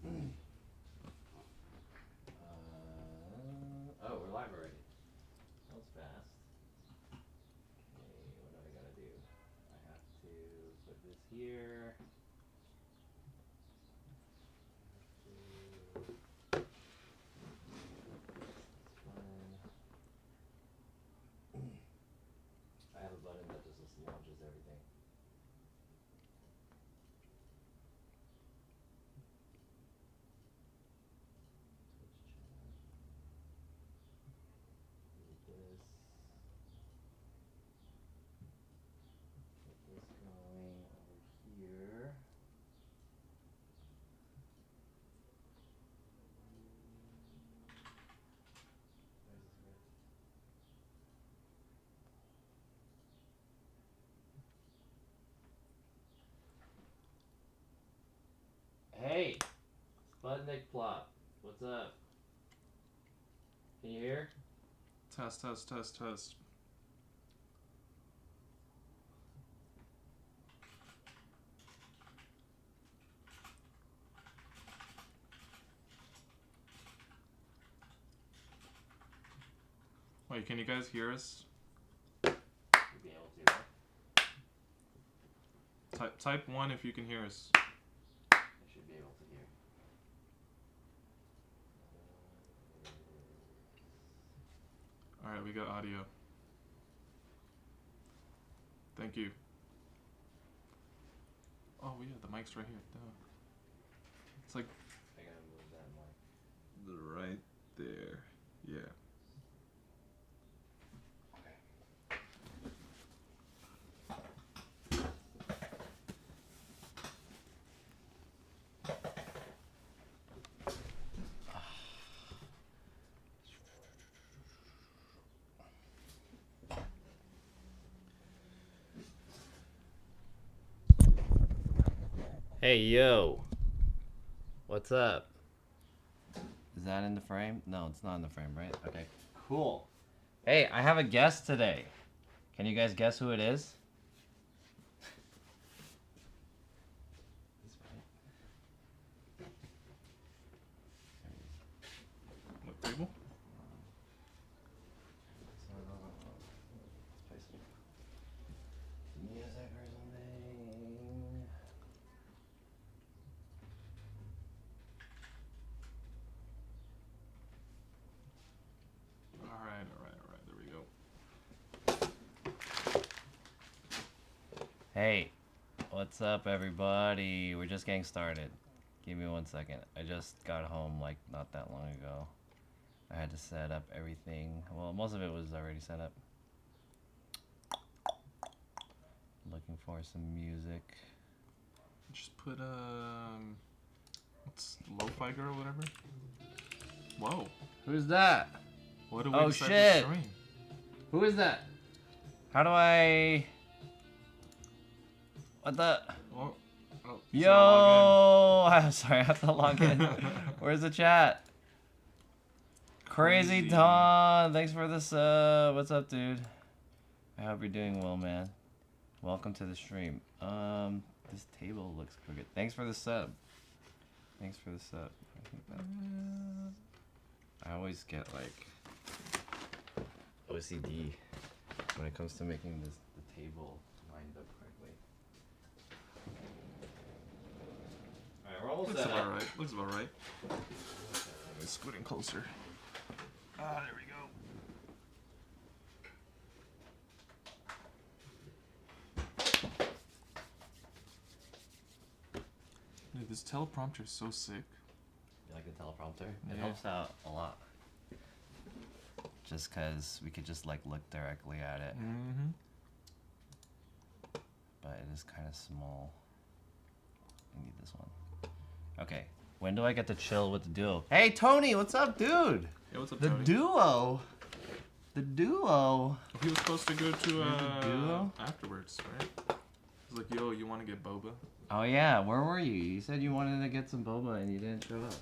Oh, we're live already. That was fast. Okay, what do I gotta do? I have to put this here. I have a button that just launches everything. Twitch chat. Do this. Get this going over here. Hey, Sputnik Plop, what's up? Can you hear? Test, test, test, test. Wait, can you guys hear us? You'll be able to, right? Type 1 if you can hear us. I should be able to hear. Alright, we got audio. Thank you. Oh yeah, the mic's right here. Duh. It's like I gotta move that mic. right there. Yeah. Hey, yo. What's up? Is that in the frame? No, it's not in the frame, right? Okay, cool. Hey, I have a guest today. Can you guys guess who it is? What table? Music or something. Alright, there we go. Hey, what's up, everybody? We're just getting started. Give me 1 second. I just got home like not that long ago. I had to set up everything. Well, most of it was already set up. Looking for some music. Just put what's Lo-Fi Girl, whatever? Whoa. Who's that? What do we Oh, decide shit. to stream? Who is that? How do I... What the... Oh, Yo! I'm sorry, I have to log in. Where's the chat? Crazy Dawn, thanks for the sub. What's up, dude? I hope you're doing well, man. Welcome to the stream. This table looks crooked. Thanks for the sub. Thanks for the sub. I always get like OCD when it comes to making the table lined up correctly. Alright, we're almost looks set about up. right. Looks about right. Scooting closer. Ah, there we go. Dude, this teleprompter is so sick. You like the teleprompter? Yeah. It helps out a lot. Just because we could just like look directly at it. Mm-hmm. But it is kind of small. I need this one. Okay. When do I get to chill with the duo? Hey, Tony, what's up, dude? Yeah, what's up, The Tony? duo. The duo. He was supposed to go to the duo? afterwards, right? He's like, yo, you want to get boba? Oh yeah, where were you? You said you wanted to get some boba and you didn't show up.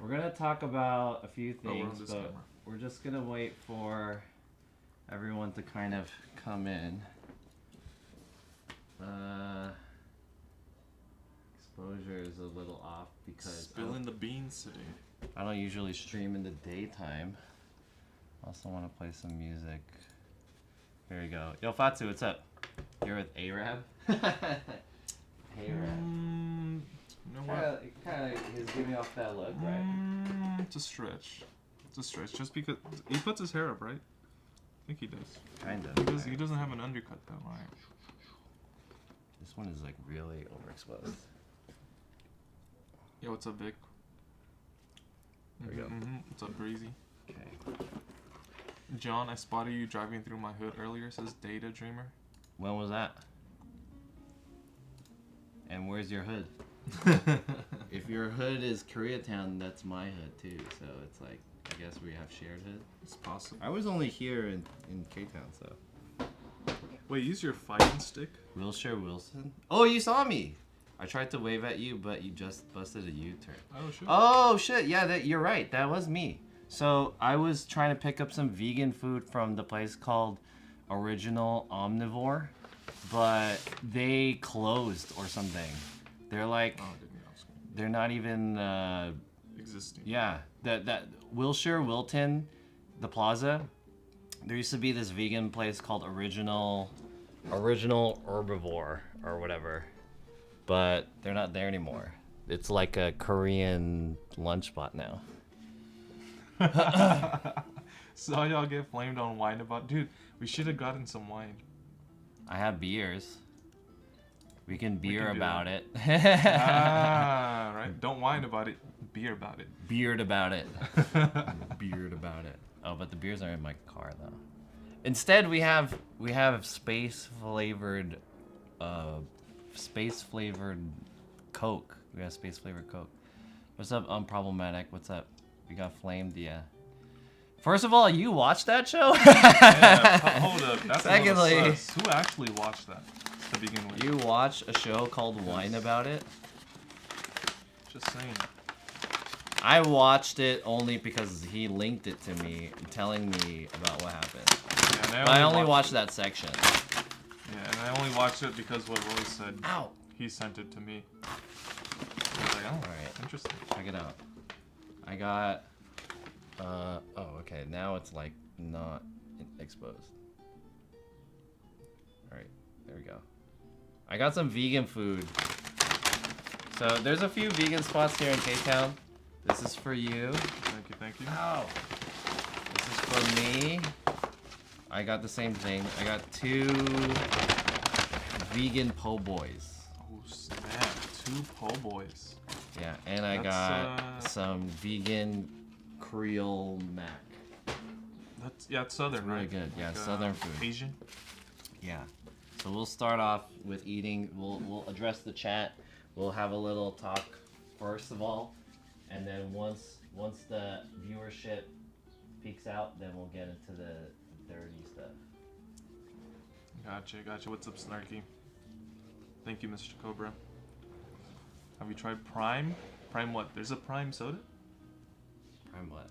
We're gonna talk about a few things, but camera. we're just gonna wait for everyone to kind of come in. Exposure is a little off because spilling the beans today. I don't usually stream in the daytime. I also want to play some music. Here we go. Yo, Fatsu, what's up? You're with Arab? Arab. You know what? Kind of is giving off that look, right? It's a stretch. It's a stretch. Just because he puts his hair up, right? I think he does. Kind of. He doesn't have an undercut though, right? This one is like really overexposed. Yo, what's up, Vic? There we go. What's up, Breezy? Okay. John, I spotted you driving through my hood earlier. Says Data Dreamer. When was that? And where's your hood? If your hood is Koreatown, that's my hood too. So it's like, I guess we have shared hood. It's possible. I was only here in K-Town, so. Wait, use your fighting stick? Wilshire Wilson? Oh, you saw me! I tried to wave at you, but you just busted a U-turn. Oh, shit. Oh, shit. Yeah, you're right. That was me. So I was trying to pick up some vegan food from the place called Original Omnivore, but they closed or something. They're like, they're not even existing. Yeah, that Wilshire Wilton, the plaza. There used to be this vegan place called Original Herbivore or whatever, but they're not there anymore. It's like a Korean lunch spot now. Saw y'all get flamed on wine about. Dude, we should have gotten some wine. I have beers. We can beer about it. Right. Don't whine about it. Beer about it. Beard about it. Beard about it. Oh, but the beers are in my car though. Instead, we have space flavored Coke. We have space flavored Coke. What's up, Unproblematic? What's up? We got flamed, yeah. First of all, you watched that show? Yeah, hold up. That's Secondly, who actually watched that to begin with? You watch a show called Wine About It? Just saying. I watched it only because he linked it to me, telling me about what happened. Yeah, but I only watched that section. Yeah, and I only watched it because what Roy said. Ow! He sent it to me. I was like, oh, alright. Interesting. Check it out. I got... oh, okay. Now it's like not exposed. Alright, there we go. I got some vegan food. So there's a few vegan spots here in K-Town. This is for you. Thank you, thank you. Ow. This is for me. I got the same thing. I got 2 vegan po' boys. Oh snap, 2 po' boys. Yeah, and I got some vegan Creole mac. It's southern, it's really right? good. Yeah, like, southern food. Asian. Yeah. So we'll start off with eating. We'll address the chat. We'll have a little talk first of all, and then once the viewership peaks out, then we'll get into the dirty stuff. Gotcha. What's up, Snarky? Thank you, Mr. Cobra. Have you tried Prime? Prime what? There's a Prime soda? Prime what?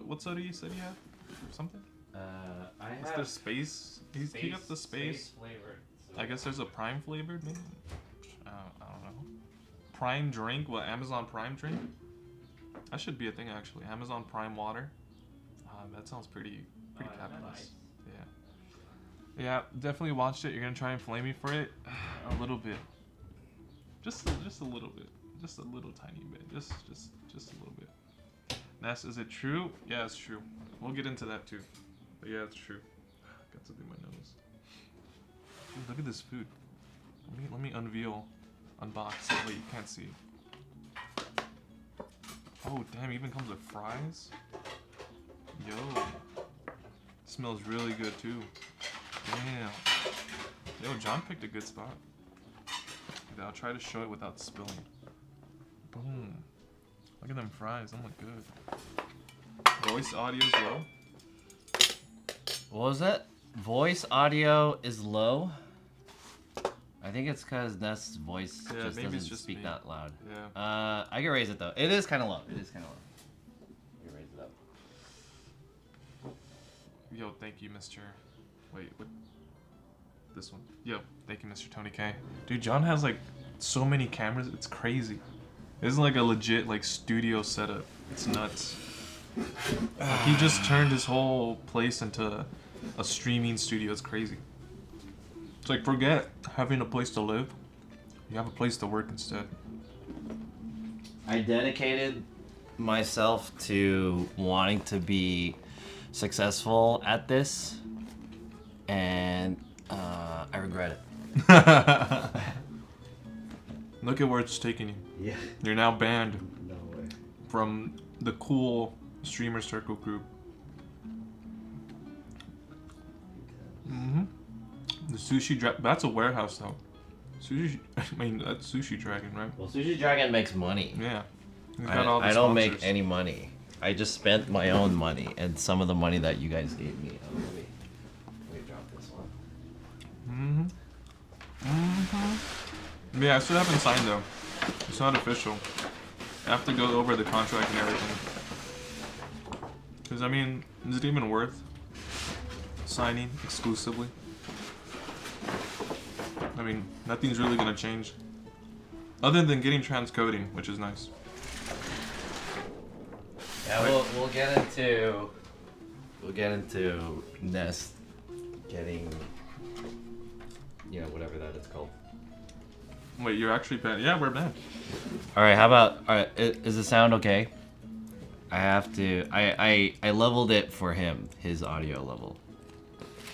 What soda you said you have? Or something? What's the space? He got the space flavored. I guess there's a Prime flavored, maybe? I don't know. Prime drink? What, Amazon Prime drink? That should be a thing, actually. Amazon Prime water. That sounds pretty capitalist. Yeah, definitely watched it. You're gonna try and flame me for it? A little bit. Just a little bit. Just a little tiny bit. Just a little bit. Ness, is it true? Yeah, it's true. We'll get into that too. But yeah, it's true. Got to do my nose. Dude, look at this food. Let me unbox. Wait, you can't see. Oh damn, it even comes with fries? Yo. Smells really good too. Damn. Yo, John picked a good spot. I'll try to show it without spilling. Boom. Look at them fries. They look good. Voice audio is low. What was it? Voice audio is low? I think it's because Ness's voice just doesn't speak that loud. Yeah. I can raise it though. It is kind of low. You can raise it up. Yo, thank you, Mr. Wait, what? This one. Yo, thank you, Mr. Tony K. Dude, John has like So many cameras, it's crazy. It's like a legit like studio setup. It's nuts. Like, he just turned his whole place into a streaming studio. It's crazy. It's like, forget having a place to live. You have a place to work instead. I dedicated myself to wanting to be successful at this, and I regret it. Look at where it's taking you. Yeah. You're now banned No way. from the cool streamer circle group. The sushi that's a warehouse though. Sushi, I mean that's Sushi Dragon, right? Well, Sushi Dragon makes money. Yeah. He's got all the I don't make sponsors. any money. I just spent my own money and some of the money that you guys gave me. Oh, let me drop this one. Yeah, I still haven't signed though. It's not official. I have to go over the contract and everything. Cause I mean, is it even worth signing exclusively? I mean, nothing's really gonna change. Other than getting transcoding, which is nice. Yeah, we'll get into Nest getting, you know, whatever that is called. Wait, you're actually banned? Yeah, we're banned. All right, how about? All right, is the sound okay? I have to. I leveled it for him, his audio level,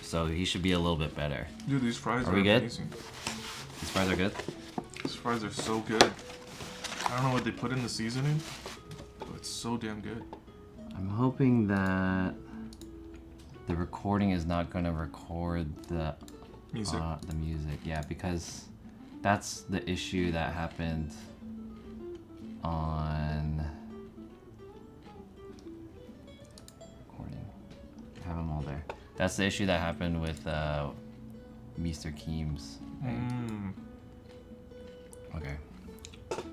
so he should be a little bit better. Dude, these fries are we good? amazing. These fries are good. These fries are so good. I don't know what they put in the seasoning, but it's so damn good. I'm hoping that the recording is not going to record the Music. The music, yeah, because that's the issue that happened on recording. I have them all there. That's the issue that happened with Mr. Keems. Okay.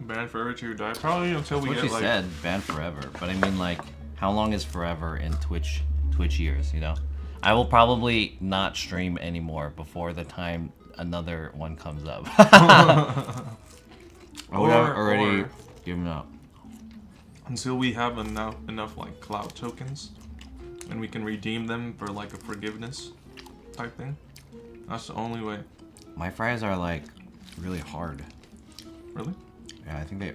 Banned forever to die. Probably until we What get you like. said, banned forever, but I mean, like, how long is forever in Twitch years? You know, I will probably not stream anymore before the time another one comes up. I would have already given up. Until we have enough like cloud tokens, and we can redeem them for like a forgiveness type thing. That's the only way. My fries are like really hard. Really? Yeah, I think they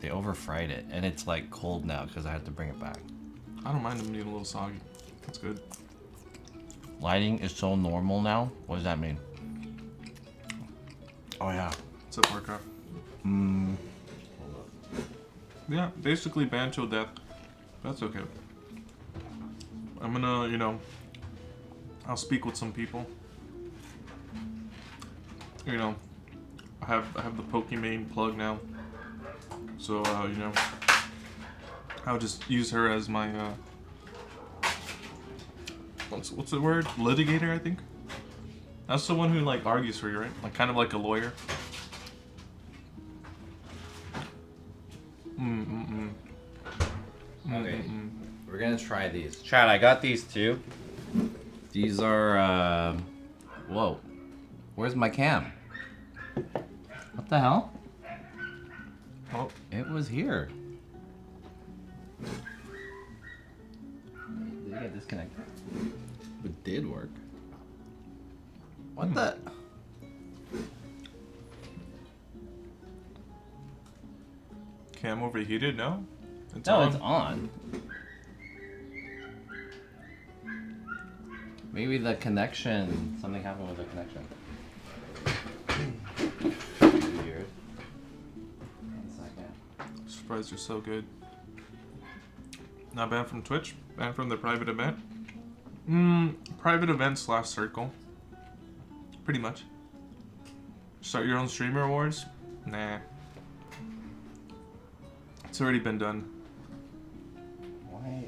over fried it, and it's like cold now because I had to bring it back. I don't mind them being a little soggy. That's good. Lighting is so normal now. What does that mean? Oh yeah. What's up, Warcraft? Yeah, basically banned till death. That's okay. I'm gonna, you know, I'll speak with some people. You know, I have the Pokimane plug now, so you know, I'll just use her as my what's the word? Litigator, I think. That's the one who like argues for you, right? Like kind of like a lawyer. Okay. We're gonna try these. Chad, I got these too. These are whoa. Where's my cam? What the hell? Oh, It was here. Did it get disconnected? It did work. What the? cam overheated? No. It's No, on. it's on. Maybe the connection. Something happened with the connection. Weird. 1 second. Surprised you're so good. Not banned from Twitch. Banned from the private event. Private event / circle. Pretty much. Start your own streamer wars? Nah. It's already been done. Why?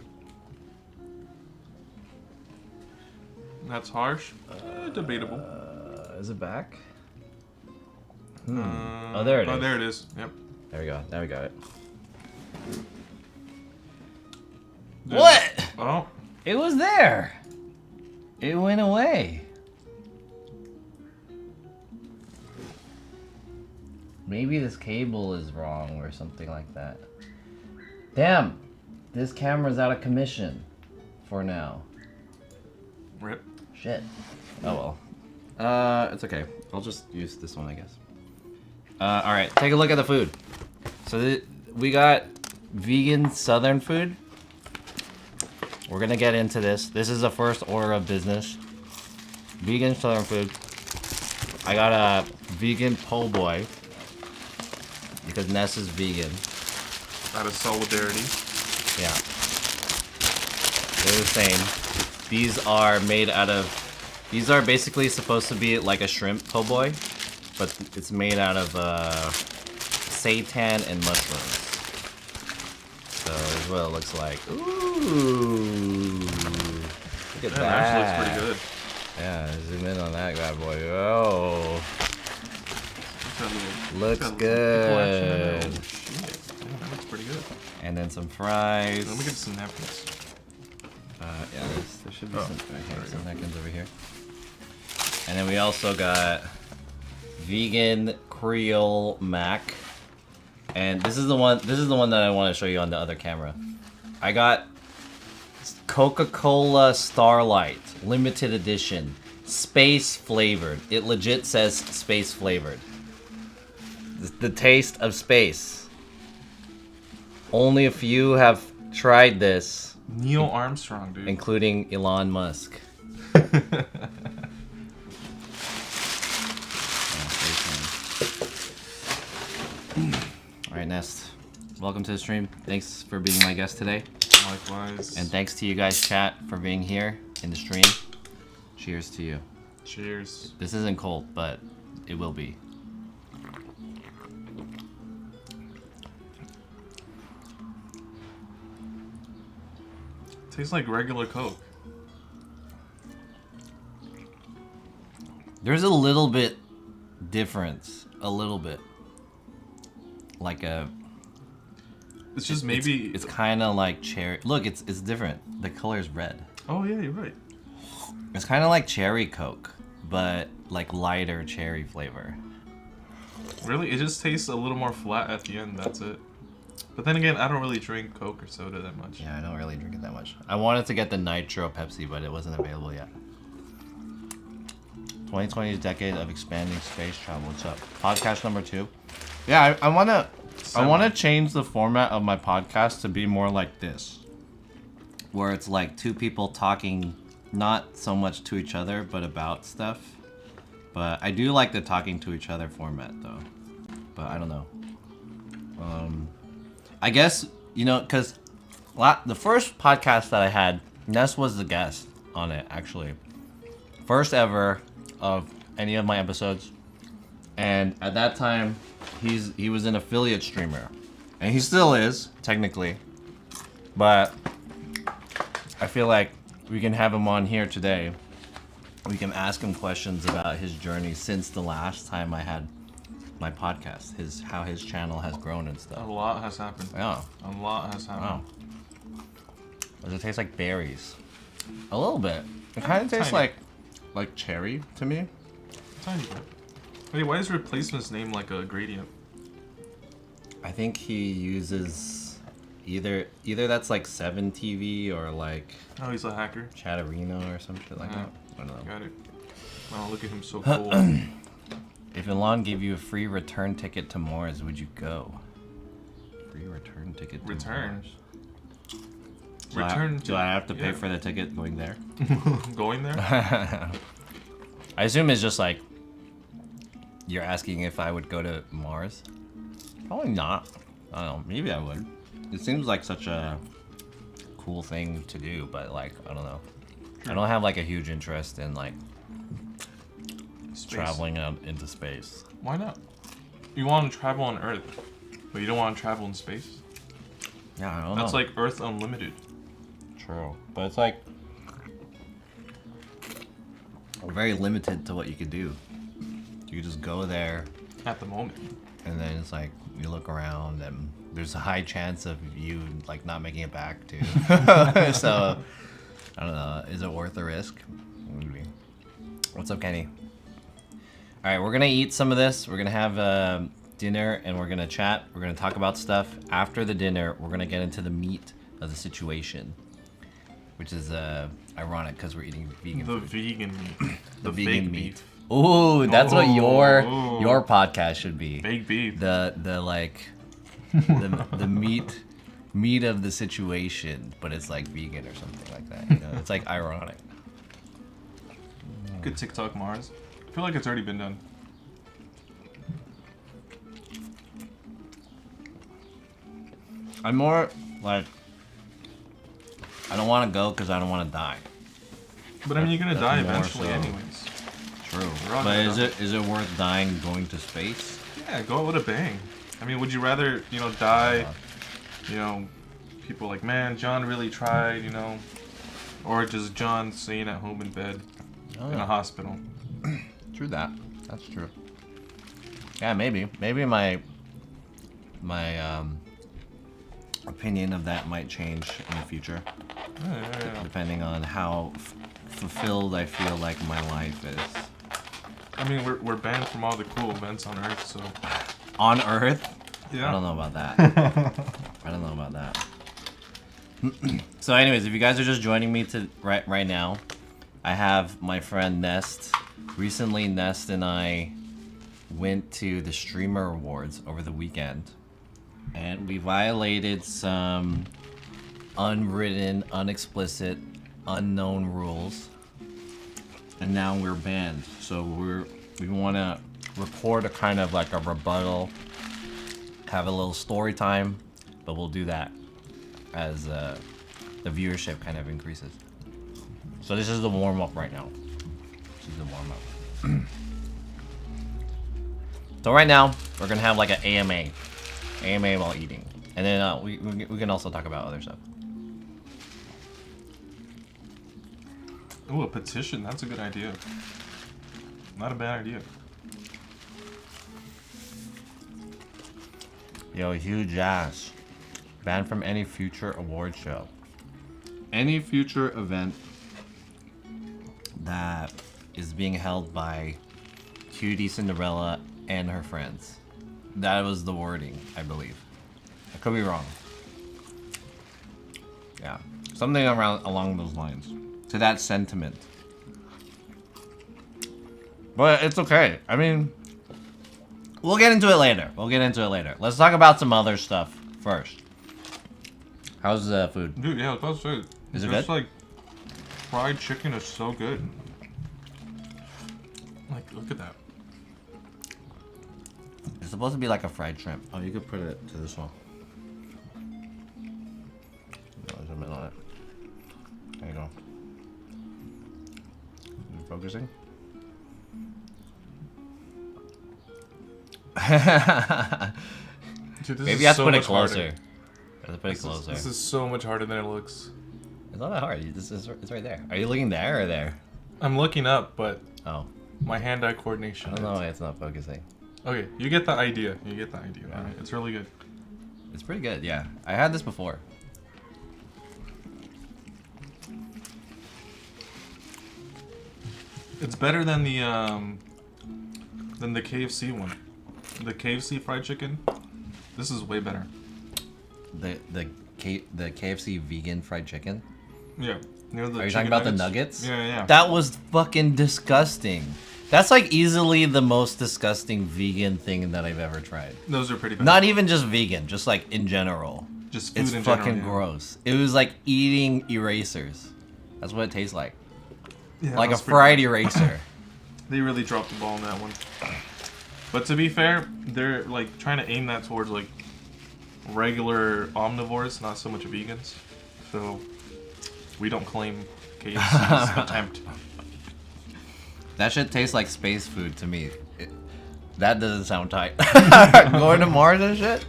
That's harsh. Debatable. Is it back? Oh, there it is. Oh, there it is. Yep. There we go. Now we got it. Dude. What? Oh. It was there. It went away. Maybe this cable is wrong or something like that. Damn! This camera's out of commission for now. Rip. Shit. Oh well. It's okay. I'll just use this one, I guess. Alright, take a look at the food. So we got vegan southern food. We're gonna get into this. This is the first order of business. Vegan southern food. I got a vegan po' boy because Ness is vegan. Out of solidarity. Yeah. They're the same. These are made out of... These are basically supposed to be like a shrimp po' boy, but it's made out of seitan and mushrooms. So this is what it looks like. Ooh. Look at that. That actually looks pretty good. Yeah, zoom in on that bad boy. Oh. Looks good. Oh, shit. Yeah, that looks pretty good. And then some fries. Let me get some napkins. Yeah, there should be some napkins over here. And then we also got vegan Creole mac. And this is the one that I want to show you on the other camera. I got Coca-Cola Starlight limited edition, space flavored. It legit says space flavored. The taste of space. Only a few have tried this, Neil Armstrong, dude. including Elon Musk. Alright, Nest. Welcome to the stream. Thanks for being my guest today. Likewise. And thanks to you guys, chat, for being here in the stream. Cheers to you. Cheers. This isn't cold, but it will be. Tastes like regular Coke. There's a little bit difference. A little bit. Like a... It's just maybe... It's kind of like cherry... Look, it's different. The color is red. Oh, yeah, you're right. It's kind of like cherry Coke, but like lighter cherry flavor. Really? It just tastes a little more flat at the end, that's it. But then again, I don't really drink Coke or soda that much. Yeah, I don't really drink it that much. I wanted to get the Nitro Pepsi, but it wasn't available yet. 2020's decade of expanding space travel. What's up? Podcast number 2. Yeah, I wanna change the format of my podcast to be more like this, where it's like two people talking, not so much to each other, but about stuff. But I do like the talking to each other format, though. But I don't know. I guess, you know, because the first podcast that I had, Ness was the guest on it, actually. First ever of any of my episodes. And at that time, he was an affiliate streamer. And he still is, technically. But I feel like we can have him on here today. We can ask him questions about his journey since the last time I had my podcast, how his channel has grown and stuff. A lot has happened. Yeah. A lot has happened. Wow. Does it taste like berries? A little bit. It kind of tastes like cherry to me. Tiny bit. Wait, why is Replacement's name like a gradient? I think he uses either that's like 7TV or like Oh, he's a hacker. Chatterino or some shit like that. I don't know. Got it. Oh, look at him, so cool. If Elon gave you a free return ticket to Mars, would you go? Free return ticket to Return? Mars. Do I have to pay for the ticket going there? Going there? I assume it's just like you're asking if I would go to Mars. Probably not. I don't know. Maybe I would. It seems like such a cool thing to do, but like I don't know. I don't have like a huge interest in like traveling out into space. Why not? You want to travel on Earth, but you don't want to travel in space? Yeah, I don't know. That's like Earth Unlimited. True. But it's like very limited to what you could do. You just go there At the moment. and then it's like you look around and there's a high chance of you like not making it back too. So I don't know. Is it worth the risk? Maybe. What's up, Kenny? All right, we're gonna eat some of this. We're gonna have dinner and we're gonna chat. We're gonna talk about stuff. After the dinner, we're gonna get into the meat of the situation, which is ironic because we're eating vegan The food. vegan meat. The fake vegan meat. beef. Ooh, that's what your Oh. podcast should be. Fake beef. The like the meat of the situation, but it's like vegan or something like that. You know, it's like ironic. Good TikTok, Mars. I feel like it's already been done. I'm more like I don't want to go because I don't want to die. But I mean, you're gonna That's die more eventually, so. anyways. True. We're all But gonna is die. it worth dying going to space? Yeah, go out with a bang. I mean, would you rather, die, people like, man, John really tried, or just John staying at home in bed Oh, in a hospital? True that. That's true. Yeah, maybe my opinion of that might change in the future, Yeah. depending on how fulfilled I feel like my life is. I mean, we're banned from all the cool events on Earth, so On Earth? yeah. I don't know about that. I don't know about that. So anyways, if you guys are just joining me right now, I have my friend Nest. Recently, Nest and I went to the Streamer Awards over the weekend, and we violated some unwritten, unexplicit, unknown rules, and now we're banned. So we want to record a kind of like a rebuttal, have a little story time, but we'll do that as the viewership kind of increases. So this is the warm up right now. This is the warm up. So right now we're gonna have like an AMA while eating, and then we can also talk about other stuff. Ooh, a petition. That's a good idea. Not a bad idea. Yo, huge ass. Banned from any future award show. Any future event that is being held by Cutie Cinderella and her friends. That was the wording, I believe. I could be wrong. Yeah, something along those lines. To that sentiment. But it's okay. I mean, we'll get into it later. Let's talk about some other stuff first. How's the food? Dude, yeah, that's it. Is it Just good? like fried chicken is so good. Like, look at that. It's supposed to be like a fried shrimp. Oh, you could put it to this one. No, zoom in on it. There you go. You focusing? Dude, this Maybe is you have to so put it much harder. closer. You have to put it closer. This is so much harder than it looks. It's not that hard. It's right there. Are you looking there or there? I'm looking up, but Oh, my hand-eye I coordination. don't know why it's not focusing. Okay, you get the idea. Yeah. Alright, it's really good. It's pretty good, yeah. I had this before. It's better than the KFC one. The KFC fried chicken. This is way better. The KFC vegan fried chicken. Yeah. Are you talking chicken about the nuggets? Yeah. That was fucking disgusting. That's like easily the most disgusting vegan thing that I've ever tried. Those are pretty bad. Not even just vegan, just like in general. just food It's in fucking general. gross. It was like eating erasers. That's what it tastes like. Yeah, Like a that's pretty fried bad. eraser. They really dropped the ball on that one. But to be fair, they're like trying to aim that towards like regular omnivores, not so much vegans. So we don't claim KFC's attempt. That shit tastes like space food to me. That doesn't sound tight. Going to Mars and shit?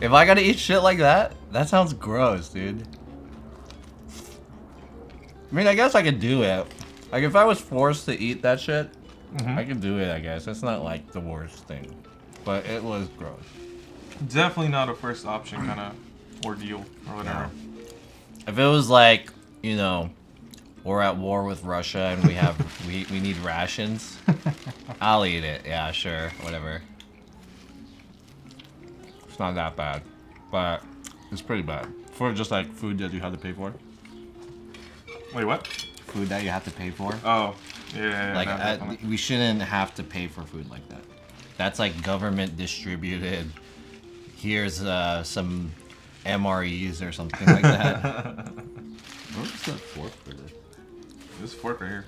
If I gotta eat shit like that, that sounds gross, dude. I mean, I guess I could do it. Like, if I was forced to eat that shit, I could do it, I guess. It's not, like, the worst thing. But it was gross. Definitely not a first option kind of ordeal or whatever. If it was like, you know, we're at war with Russia and we have we need rations, I'll eat it. Yeah, sure, whatever. It's not that bad, but it's pretty bad for just like food that you have to pay for. Wait, what? Food that you have to pay for. Oh, yeah. Like no, we shouldn't have to pay for food like that. That's like government distributed. Here's some MREs or something like that. Where's the fork for this? This fork right here.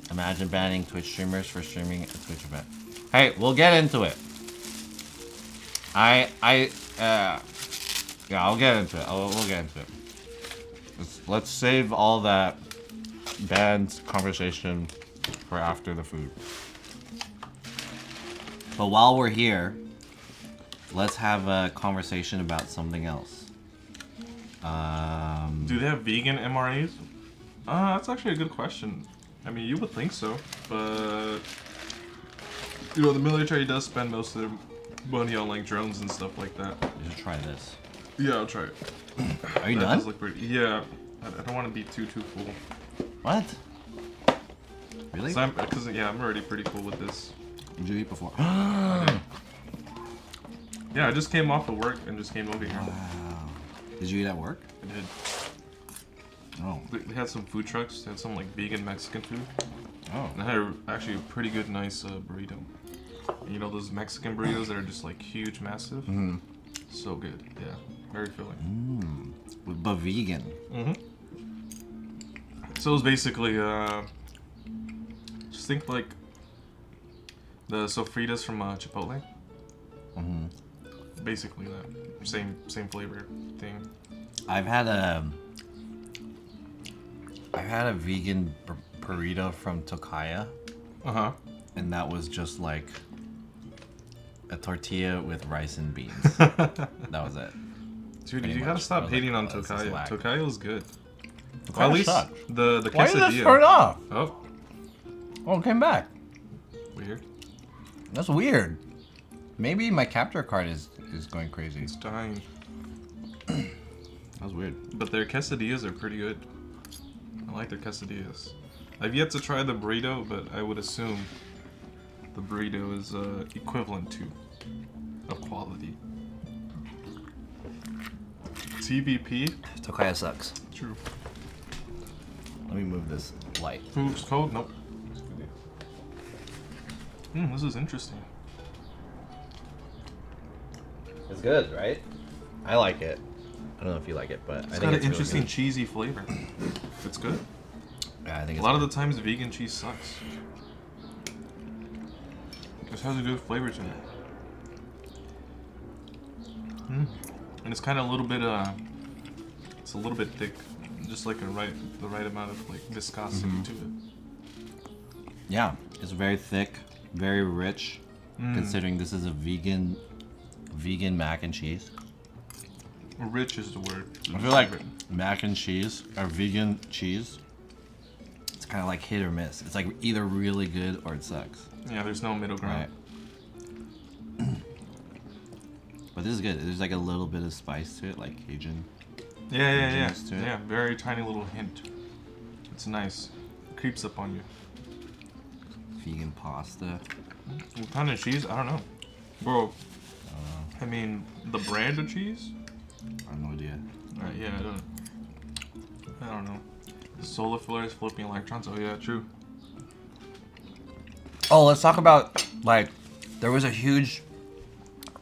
Imagine banning Twitch streamers for streaming a Twitch event. Hey, we'll get into it. Yeah, I'll get into it. We'll get into it. Let's save all that banned conversation for after the food. But while we're here, let's have a conversation about something else. Do they have vegan MREs? That's actually a good question. I mean, you would think so, but you know, the military does spend most of their money on like drones and stuff like that. You should try this. Yeah, I'll try it. Are you that done? Does look pretty. Yeah, I don't want to be too full. What? Really? Because yeah, I'm already pretty full with this. Did you eat before? Yeah, I just came off of work and just came over here. Wow. Did you eat at work? I did. Oh. They had some food trucks. They had some like vegan Mexican food. Oh. And they had actually a pretty good, nice burrito. You know those Mexican burritos that are just like huge, massive. Mm-hmm. So good. Yeah, very filling. But vegan. Mm-hmm. So it was basically just think like the sofritas from Chipotle. Mm-hmm. Basically that same flavor thing. I've had a vegan burrito from Tokaya, and that was just like a tortilla with rice and beans. That was it. Dude, Pretty you gotta much. stop I was hating like, on oh, this is Tokaya. whack. Tokaya was good. Tokaya Well, at least sucked. the Why did this quesadilla. turn off? Oh, Oh, it came back. weird. That's weird. Maybe my capture card is going crazy. It's dying. That was weird. But their quesadillas are pretty good. I like their quesadillas. I've yet to try the burrito, but I would assume the burrito is equivalent to of quality. TBP? Tokaya sucks. True. Let me move this light. Food's cold? Nope. This is interesting. It's good, right? I like it. I don't know if you like it, but It's I got think an it's really interesting good. cheesy flavor. It's good. Yeah, I think A it's lot of good. the times vegan cheese sucks. This has a good flavor to it. And it's kind of a little bit it's a little bit thick, just like the right amount of like viscosity to it. Yeah, it's very thick, very rich, considering this is a vegan mac and cheese. Rich is the word. I feel like mac and cheese or vegan cheese, it's kind of like hit or miss. It's like either really good or it sucks. Yeah, there's no middle ground. Right. But this is good. There's like a little bit of spice to it, like Cajun. Yeah. Juice to it. Yeah, very tiny little hint. It's nice. It creeps up on you. Vegan pasta. What kind of cheese? I don't know. Bro, I mean, the brand of cheese? I have no idea. Yeah, I don't know. Solar flares, flipping electrons. Oh yeah, true. Oh, let's talk about like there was a huge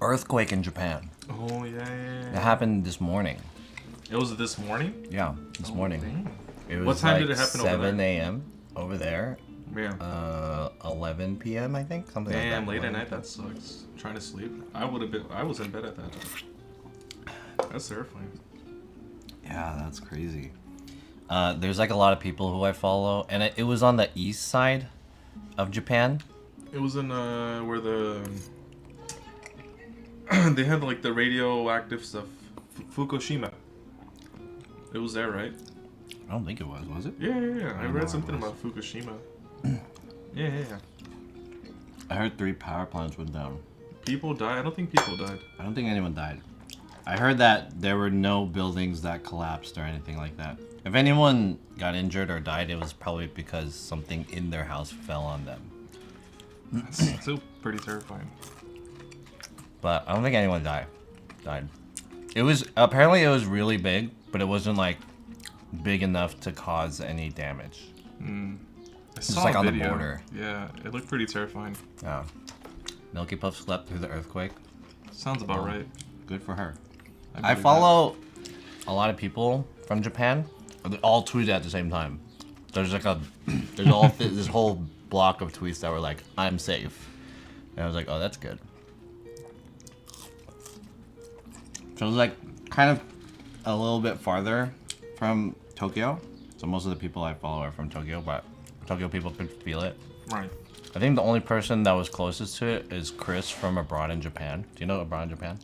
earthquake in Japan. Oh yeah. It happened this morning. It was this morning? Yeah, this morning. Dang. It was What time like did it happen over 7 there? a.m. over there. Yeah. 11 p.m. I think, something like that. Damn, late at 11. night, that sucks. Trying to sleep. I was in bed at that time. That's terrifying. Yeah, that's crazy. There's like a lot of people who I follow, and it was on the east side of Japan. It was in where the they had like the radioactive stuff, Fukushima. It was there, right? I don't think it was it? Yeah. I don't know read where something it was. about Fukushima. Yeah. I heard 3 power plants went down. People died. I don't think people died. I don't think anyone died. I heard that there were no buildings that collapsed or anything like that. If anyone got injured or died, it was probably because something in their house fell on them. That's still pretty terrifying. But I don't think anyone died. It was apparently it was really big, but it wasn't like big enough to cause any damage. It's just like on the border. Yeah, it looked pretty terrifying. Yeah. Milky Puff slept through the earthquake. Sounds about right. Good for her. I I follow a lot of people from Japan. They all tweet at the same time. There's like this whole block of tweets that were like, "I'm safe," and I was like, "Oh, that's good." So it was like kind of a little bit farther from Tokyo. So most of the people I follow are from Tokyo, but Tokyo people could feel it. Right. I think the only person that was closest to it is Chris from Abroad in Japan. Do you know Abroad in Japan?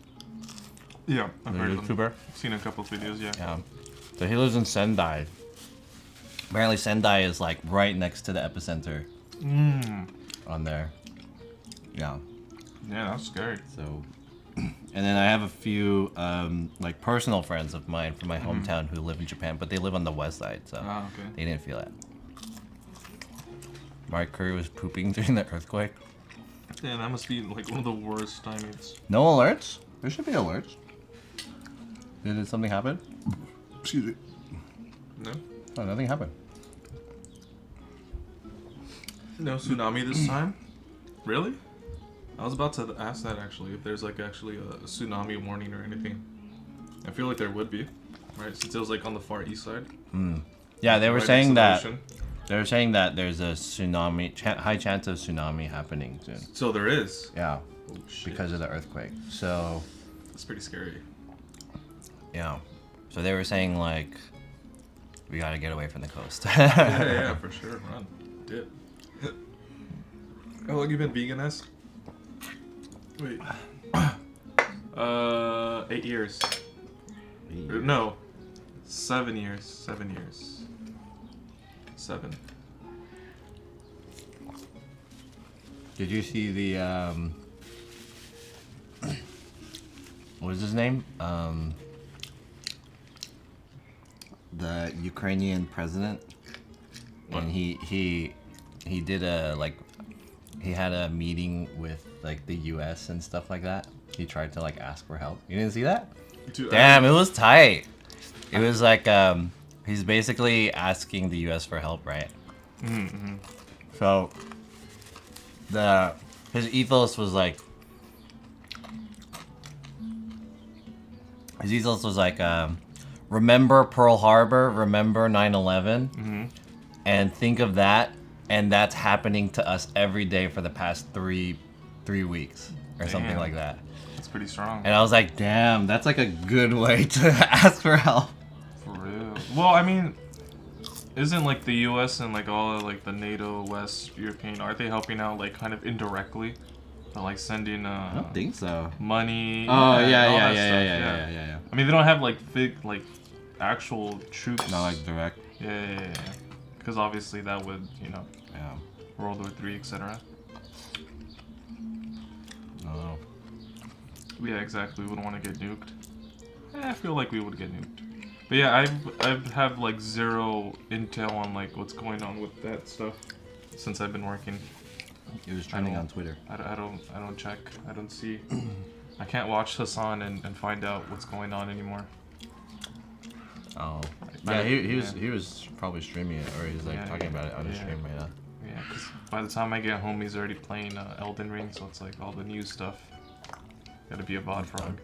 Yeah, I've The heard of them. YouTuber? I've seen a couple of videos, yeah. Yeah. So he lives in Sendai. Apparently Sendai is like right next to the epicenter on there. Yeah. Yeah, that's scary. So, and then I have a few like personal friends of mine from my hometown who live in Japan, but they live on the west side, so Ah, okay. they didn't feel it. Mark Curry was pooping during the earthquake. Yeah, that must be like one of the worst timings. No alerts? There should be alerts. Did something happen? Excuse me. No? Oh, nothing happened. No tsunami this time? Really? I was about to ask that actually, if there's like actually a tsunami warning or anything. I feel like there would be, right? Since it was like on the far east side. Yeah, they were Right saying next to the that. ocean. They were saying that there's a tsunami, high chance of tsunami happening soon. So there is. Yeah, Oh, shit. because of the earthquake. So, That's pretty scary. yeah. So they were saying like, we gotta get away from the coast. Yeah, for sure. Run. Dip. How long you been vegan as? Wait. 8 years. No. 7 years. 7 years. 7. Did you see the what was his name? The Ukrainian president, What? and he did a like he had a meeting with like the U.S. and stuff like that. He tried to like ask for help. You didn't see that? Dude, Damn, it was tight. It was like he's basically asking the U.S. for help, right? So his ethos was like remember Pearl Harbor, remember 9/11, and think of that, and that's happening to us every day for the past three weeks or something Damn. like that. That's pretty strong. And I was like, damn, that's like a good way to ask for help. For real. Well, I mean, isn't like the U.S. and like all of, like the NATO, West European, aren't they helping out like kind of indirectly? By, like sending I don't think so. money. Oh and all yeah. that stuff, I mean, they don't have like big like actual troops. Not like direct. Yeah. Because obviously that would, you know, Yeah. World War III, etc. No. Yeah, exactly. We wouldn't want to get nuked. I feel like we would get nuked. But yeah, I've have like zero intel on like what's going on with that stuff since I've been working. It was trending on Twitter. I don't check. I don't see. I can't watch Hassan and find out what's going on anymore. Oh. I- Yeah, he yeah. was probably streaming it, or he's like Yeah, talking about it on the yeah. stream right now. Yeah, because by the time I get home, he's already playing Elden Ring, so it's like all the new stuff. Gotta be a VOD frog.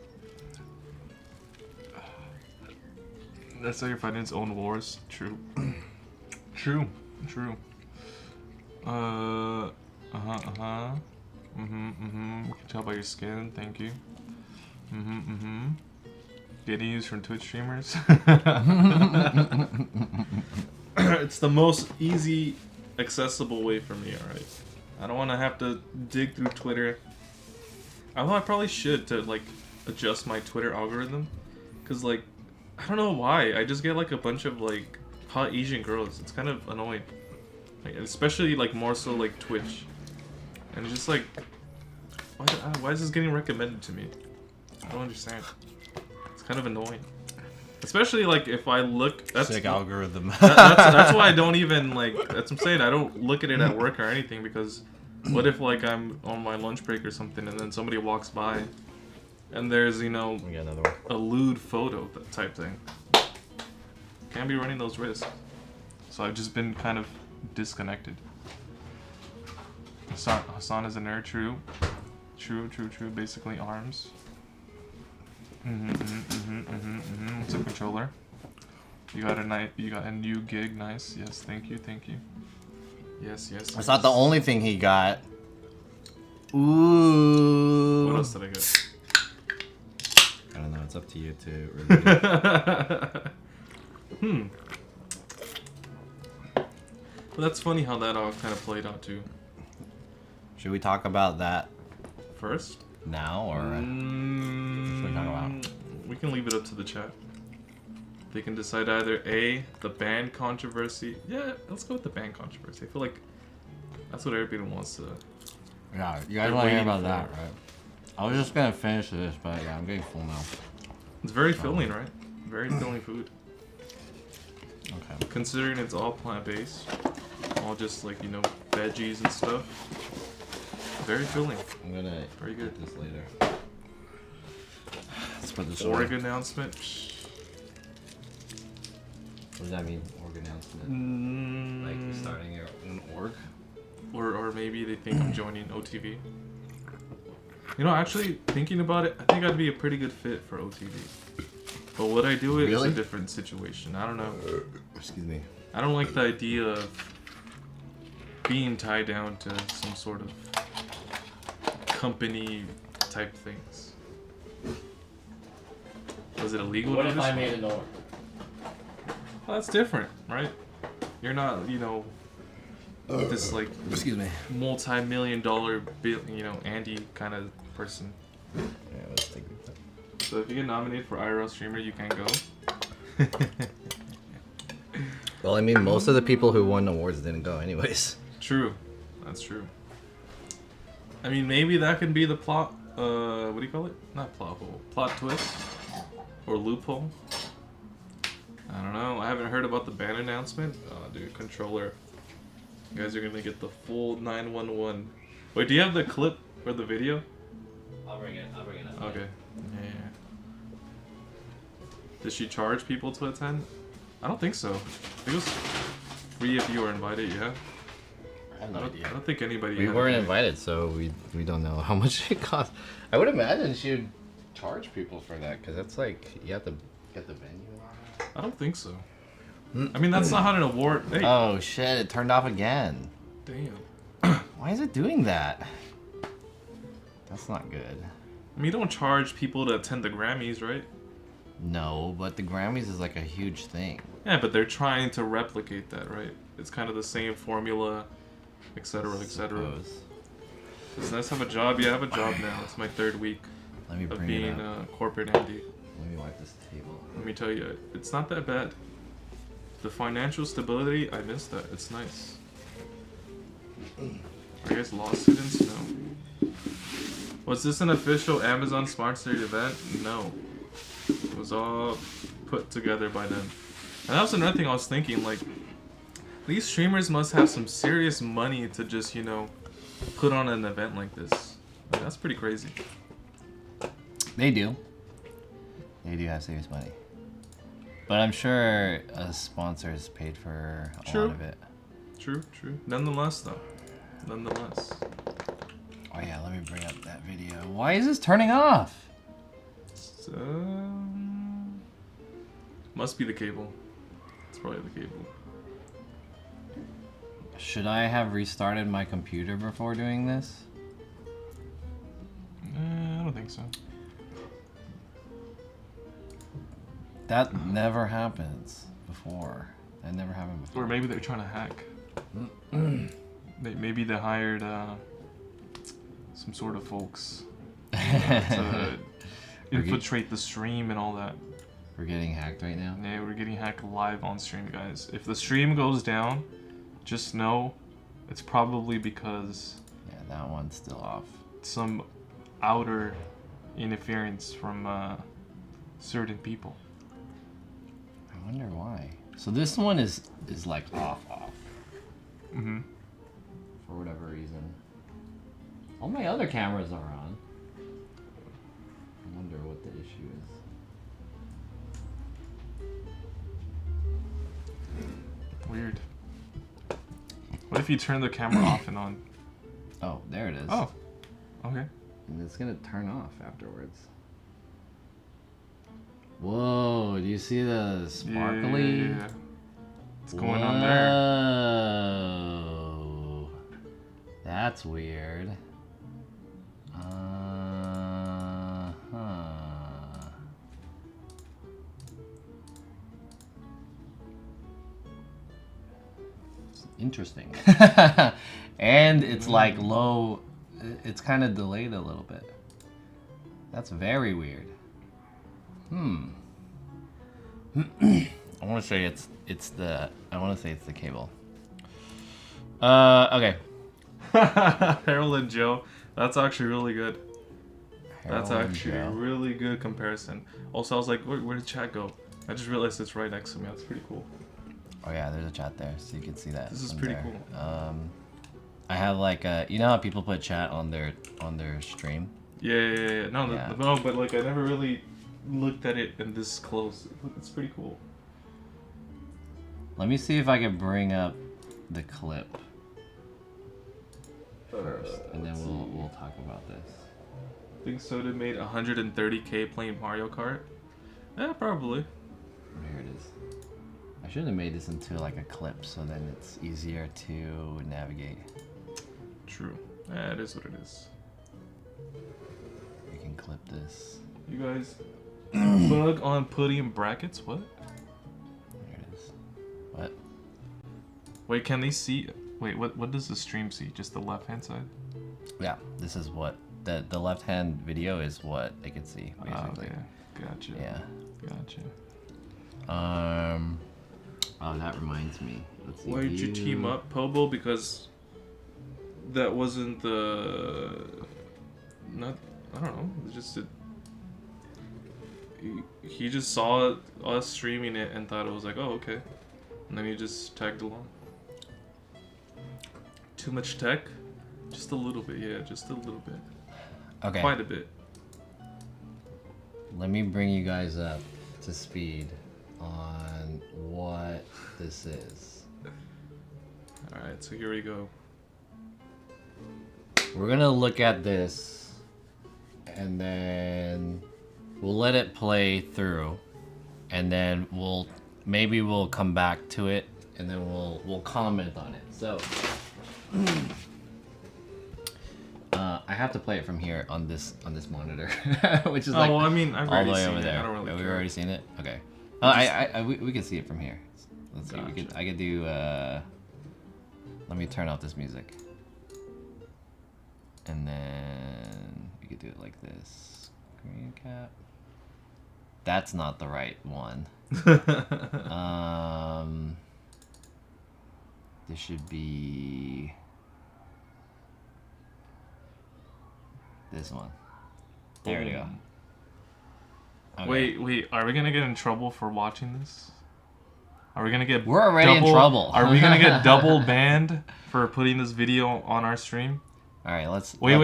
That's how you're fighting its own wars. True. True. You can tell by your skin. Thank you. Getting used from Twitch streamers. It's the most easy, accessible way for me. All right. I don't want to have to dig through Twitter. Although I probably should to like adjust my Twitter algorithm, cause like I don't know why I just get like a bunch of like hot Asian girls. It's kind of annoying, like, especially like more so like Twitch, and it's just like why is this getting recommended to me? I don't understand. kind of annoying. Especially like if I look. That's sick algorithm. That's why I don't even like. That's what I'm saying. I don't look at it at work or anything because, what if like I'm on my lunch break or something and then somebody walks by, and there's We got another one. a lewd photo type thing. Can't be running those risks. So I've just been kind of disconnected. Hassan is a nerd. True. Basically arms. It's a controller. You got a new gig. Nice. Yes. Thank you. Yes. That's not the only thing he got. Ooh. What else did I get? I don't know. It's up to you to review. Well, that's funny how that all kind of played out too. Should we talk about that First? now, or should we talk about? We can leave it up to the chat. They can decide either A, the ban controversy. Yeah, let's go with the ban controversy. I feel like that's what everybody wants to. Yeah, you guys want to hear about that, right? I was just gonna finish this, but yeah, I'm getting full now. It's very filling, right? Very filling food. Okay. Considering it's all plant-based, all just like, you know, veggies and stuff. Very filling. I'm gonna Very good. get this later. Let's put this Org away. announcement. What does that mean? Org announcement? Like Mm, starting your own org? or maybe they think I'm joining OTV. You know, actually thinking about it, I think I'd be a pretty good fit for OTV. But would I do it? Really? Is a different situation. I don't know. Excuse me. I don't like the idea of being tied down to some sort of company type things. Was it illegal to do this? made an org? Well, that's different, right? You're not, you know, this like Excuse me. multi-million-dollar, you know, Andy kind of person. Yeah, let's take that. So if you get nominated for IRL streamer, you can go. Well, I mean, most of the people who won awards didn't go, anyways. True, that's true. I mean, maybe that can be the plot. What do you call it? Not plot hole. Plot twist or loophole. I don't know. I haven't heard about the ban announcement. Oh, dude, controller. You guys are gonna get the full 911. Wait, do you have the clip or the video? I'll bring it up. Okay. Yeah. Did she charge people to attend? I don't think so. I think it was free if you were invited. Yeah. I have no idea. I don't think anybody. We had weren't to pay. invited, so we don't know how much it cost. I would imagine she would charge people for that, because that's like, you have to get the venue. I don't think so. I mean, that's not how an award. Hey, Oh shit, it turned off again. damn. Why is it doing that? That's not good. I mean, you don't charge people to attend the Grammys, right? No, but the Grammys is like a huge thing. Yeah, but they're trying to replicate that, right? It's kind of the same formula, etc., etc. Suppose. It's nice to have a job. Yeah, I have a job now. It's my 3rd week Let me of bring it being up. corporate Andy. Let me wipe this table. Let me tell you, it's not that bad. The financial stability, I miss that. It's nice. Are you guys law students? No. Was this an official Amazon Smart City event? No. It was all put together by them. And that was another thing I was thinking, like, these streamers must have some serious money to just, you know, put on an event like this. Like, that's pretty crazy. They do. They do have serious money. But I'm sure sponsors paid for a True. lot of it. True. Nonetheless, though. Nonetheless. Oh yeah, let me bring up that video. Why is this turning off? So, must be the cable. It's probably the cable. Should I have restarted my computer before doing this? I don't think so. That never happens before. That never happened before. Or maybe they're trying to hack. Maybe they hired some sort of folks to infiltrate the stream and all that. We're getting hacked right now? Yeah, we're getting hacked live on stream, guys. If the stream goes down, just know it's probably because Yeah, that one's still off. some outer interference from certain people. I wonder why. So this one is like off. Mm-hmm. For whatever reason. All my other cameras are on. I wonder what the issue is. Weird. What if you turn the camera off and on? Oh, there it is. Oh, okay. And it's gonna turn off afterwards. Whoa, do you see the sparkly? Yeah. What's going on there? Whoa. That's weird. It's interesting. And it's like low. It's kind of delayed a little bit. That's very weird. I want to say it's the cable. Okay. Harold and Joe. That's actually really good. Harold That's actually a and Joe. really good comparison. Also, I was like, where did chat go? I just realized it's right next to me. That's pretty cool. Oh yeah, there's a chat there, so you can see that. This is from pretty there. cool. I have like you know how people put chat on their stream? Yeah. No, Yeah. no, but like I never really looked at it in this close. It's pretty cool. Let me see if I can bring up the clip first, and then we'll talk about this. I think Soda made 130K playing Mario Kart. Yeah, probably. Here it is. I should have made this into like a clip, so then it's easier to navigate. True. Yeah, it is what it is. We can clip this. You guys bug on putting brackets? What? There it is. What? Wait, can they see? Wait, what does the stream see? Just the left-hand side? Yeah, this is what the left-hand video is what they can see basically. Oh, okay. Gotcha. Yeah. Gotcha. Oh, that reminds me. Let's see. Why did you team up, Pobo? Because that wasn't the... Not... I don't know. It's just... He just saw us streaming it and thought it was like, oh, okay. And then he just tagged along. Too much tech? Just a little bit, yeah. Just a little bit. Okay. Quite a bit. Let me bring you guys up to speed on what this is. Alright, so here we go. We're gonna look at this and then we'll let it play through and then maybe we'll come back to it and then we'll comment on it. So I have to play it from here on this monitor, which is like well, I mean, I've all the already way seen over it. there. I don't really We've care. already seen it. Okay. We can see it from here. Let's see. Gotcha. I could do. Let me turn off this music, and then we could do it like this. Screen cap. That's not the right one. This should be this one. There we go. Okay. Wait, are we gonna get in trouble for watching this? Are we gonna get We're already in trouble. Are we gonna get double banned for putting this video on our stream? All right, let's Wait.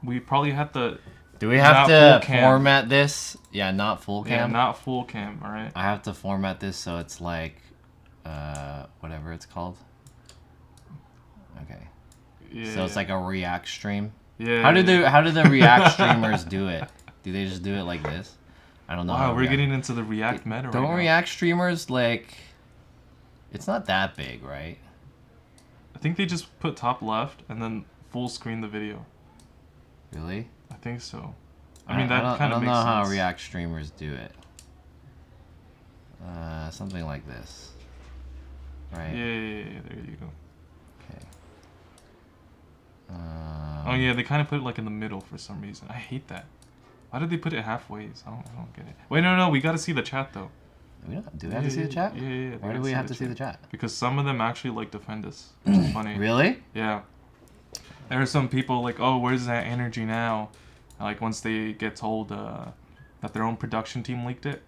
We probably have to. Do we have Not to full cam. format this? Yeah, not full cam. Yeah, not full cam. All right. I have to format this so it's like, whatever it's called. Okay. Yeah. So it's like a React stream. Yeah. How do the React streamers do it? Do they just do it like this? I don't know. Wow, how we're React- getting into the React meta Don't right now. React streamers like? It's not that big, right? I think they just put top left and then full screen the video. Really? I think so. I mean, that kind I of don't makes know how sense. React streamers do it. Something like this. Right. Yeah, there you go. Okay. Oh yeah, they kind of put it like in the middle for some reason. I hate that. Why did they put it halfway? I don't get it. Wait, no, we gotta see the chat though. Do we have to see the chat? Yeah. Why do we have to see the chat? Because some of them actually like defend us, which is funny. Really? Yeah. There are some people like, oh, where's that energy now? Like once they get told, That their own production team leaked it.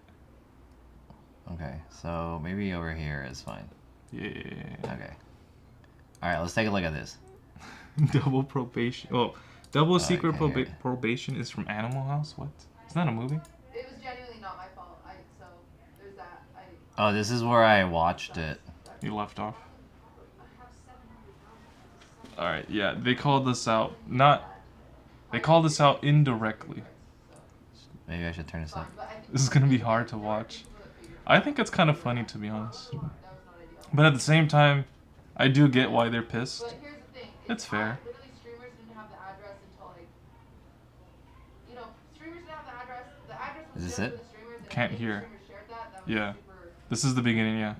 Okay, so maybe over here is fine. Yeah. Okay. Alright, let's take a look at this. Double probation. Oh, double secret Okay. probation is from Animal House? What? Is that a movie? It was genuinely not my fault. So there's that. Oh, this is where I watched it. You left off. Alright, yeah, they called this out. They called this out indirectly. Maybe I should turn this up. This is gonna be hard to watch. I think it's kind of funny, to be honest. But at the same time, I do get why they're pissed. But here's the thing. It's fair. Literally, streamers didn't have the address until like, streamers didn't have the address. The address was Is this shared it? with the streamers. And Can't if the hear. streamers shared that was Yeah. super. This is the beginning, yeah.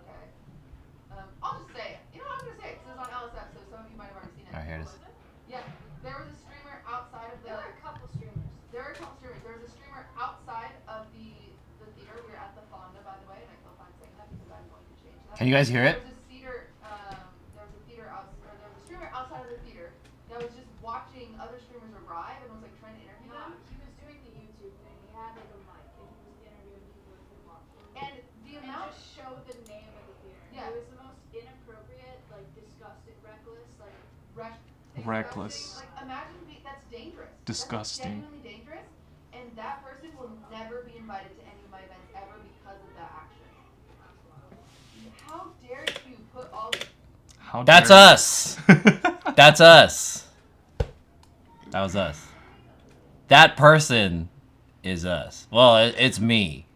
Okay. I'll just say it. You know what I'm gonna say it 'cause it was on LSF, so some of you might have already seen it. Alright, here it is. Yeah, there was a streamer outside of the. There were a couple streamers. There were a couple streamers. There was a streamer outside of the theater. We were at the Fonda, by the way, and I feel fine saying that because I'm going to change that. Can you guys hear it? There was a theater. There was a theater there was a streamer outside of the theater that was just watching other streamers arrive and was like trying to interview No, them. he was doing the YouTube thing. He had like a mic and he was interviewing people with him watching. And the And amount. just showed the name of the theater. Yeah. It was the most inappropriate, like disgusting, reckless, like Reckless. Like imagine that's dangerous. Disgusting. That's genuinely dangerous, and that person will never be invited to any of my events ever because of that action. How dare you put all these How That's dare you. us! That's us! That was us. That person is us. Well, it's me.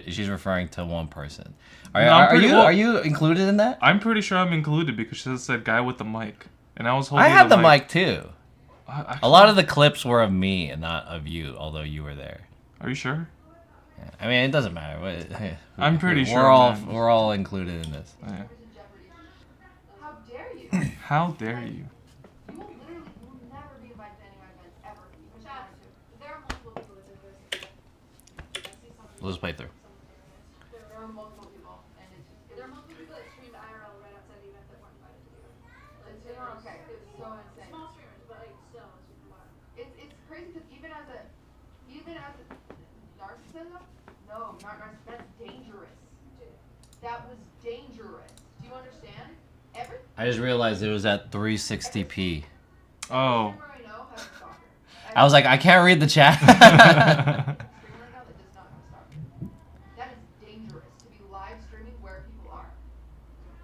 She's referring to one person. No, I'm pretty well- Are you included in that? I'm pretty sure I'm included because it said guy with the mic. And I was holding I had the mic too. A lot of the clips were of me and not of you, although you were there. Are you sure? Yeah. I mean, it doesn't matter. I'm pretty sure, man. We're all included in this. Yeah. in jeopardy. How dare you? How dare you? You will never be invited to any of my events ever. Even if you Chad, wanted to. there are multiple people that did this. I see some We'll just play through. There are multiple people, and it's just There are multiple people that streamed IRL right outside the event that weren't invited to the event. it's not okay. It's so insane. Small streamers, but like still, it's super wild. It's crazy because even as a narcissism, no, not narcissism. That's dangerous. That was dangerous. Do you understand? Every I just realized it was at 360p. Oh. streamer I know has a stalker. I was like, I can't read the chat. Streamer I know that does not have a stalker. That is dangerous to be live streaming where people are.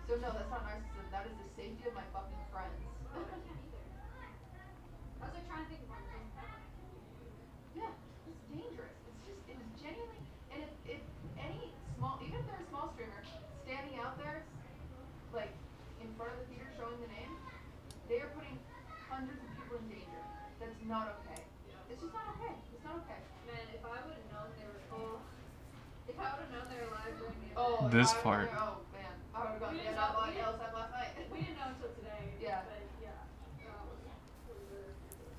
So no, that's not narcissism. That is the safety of my fucking friends. I can't either. I was like trying to think of one. Yeah, it's dangerous. It was genuinely, and if any small, even if they're a small streamer, standing out there, like, in front of the theater showing the name, they are putting hundreds of people in danger. That's not okay. It's just not okay. It's not okay. Man, if I would have known they were if I would have known they were live during the event. Oh, This I would've- part. Oh, man. I would've gone, We yeah, didn't not know- like we didn't- LSF last night. We didn't know until today. Yeah. But yeah, that was really cool.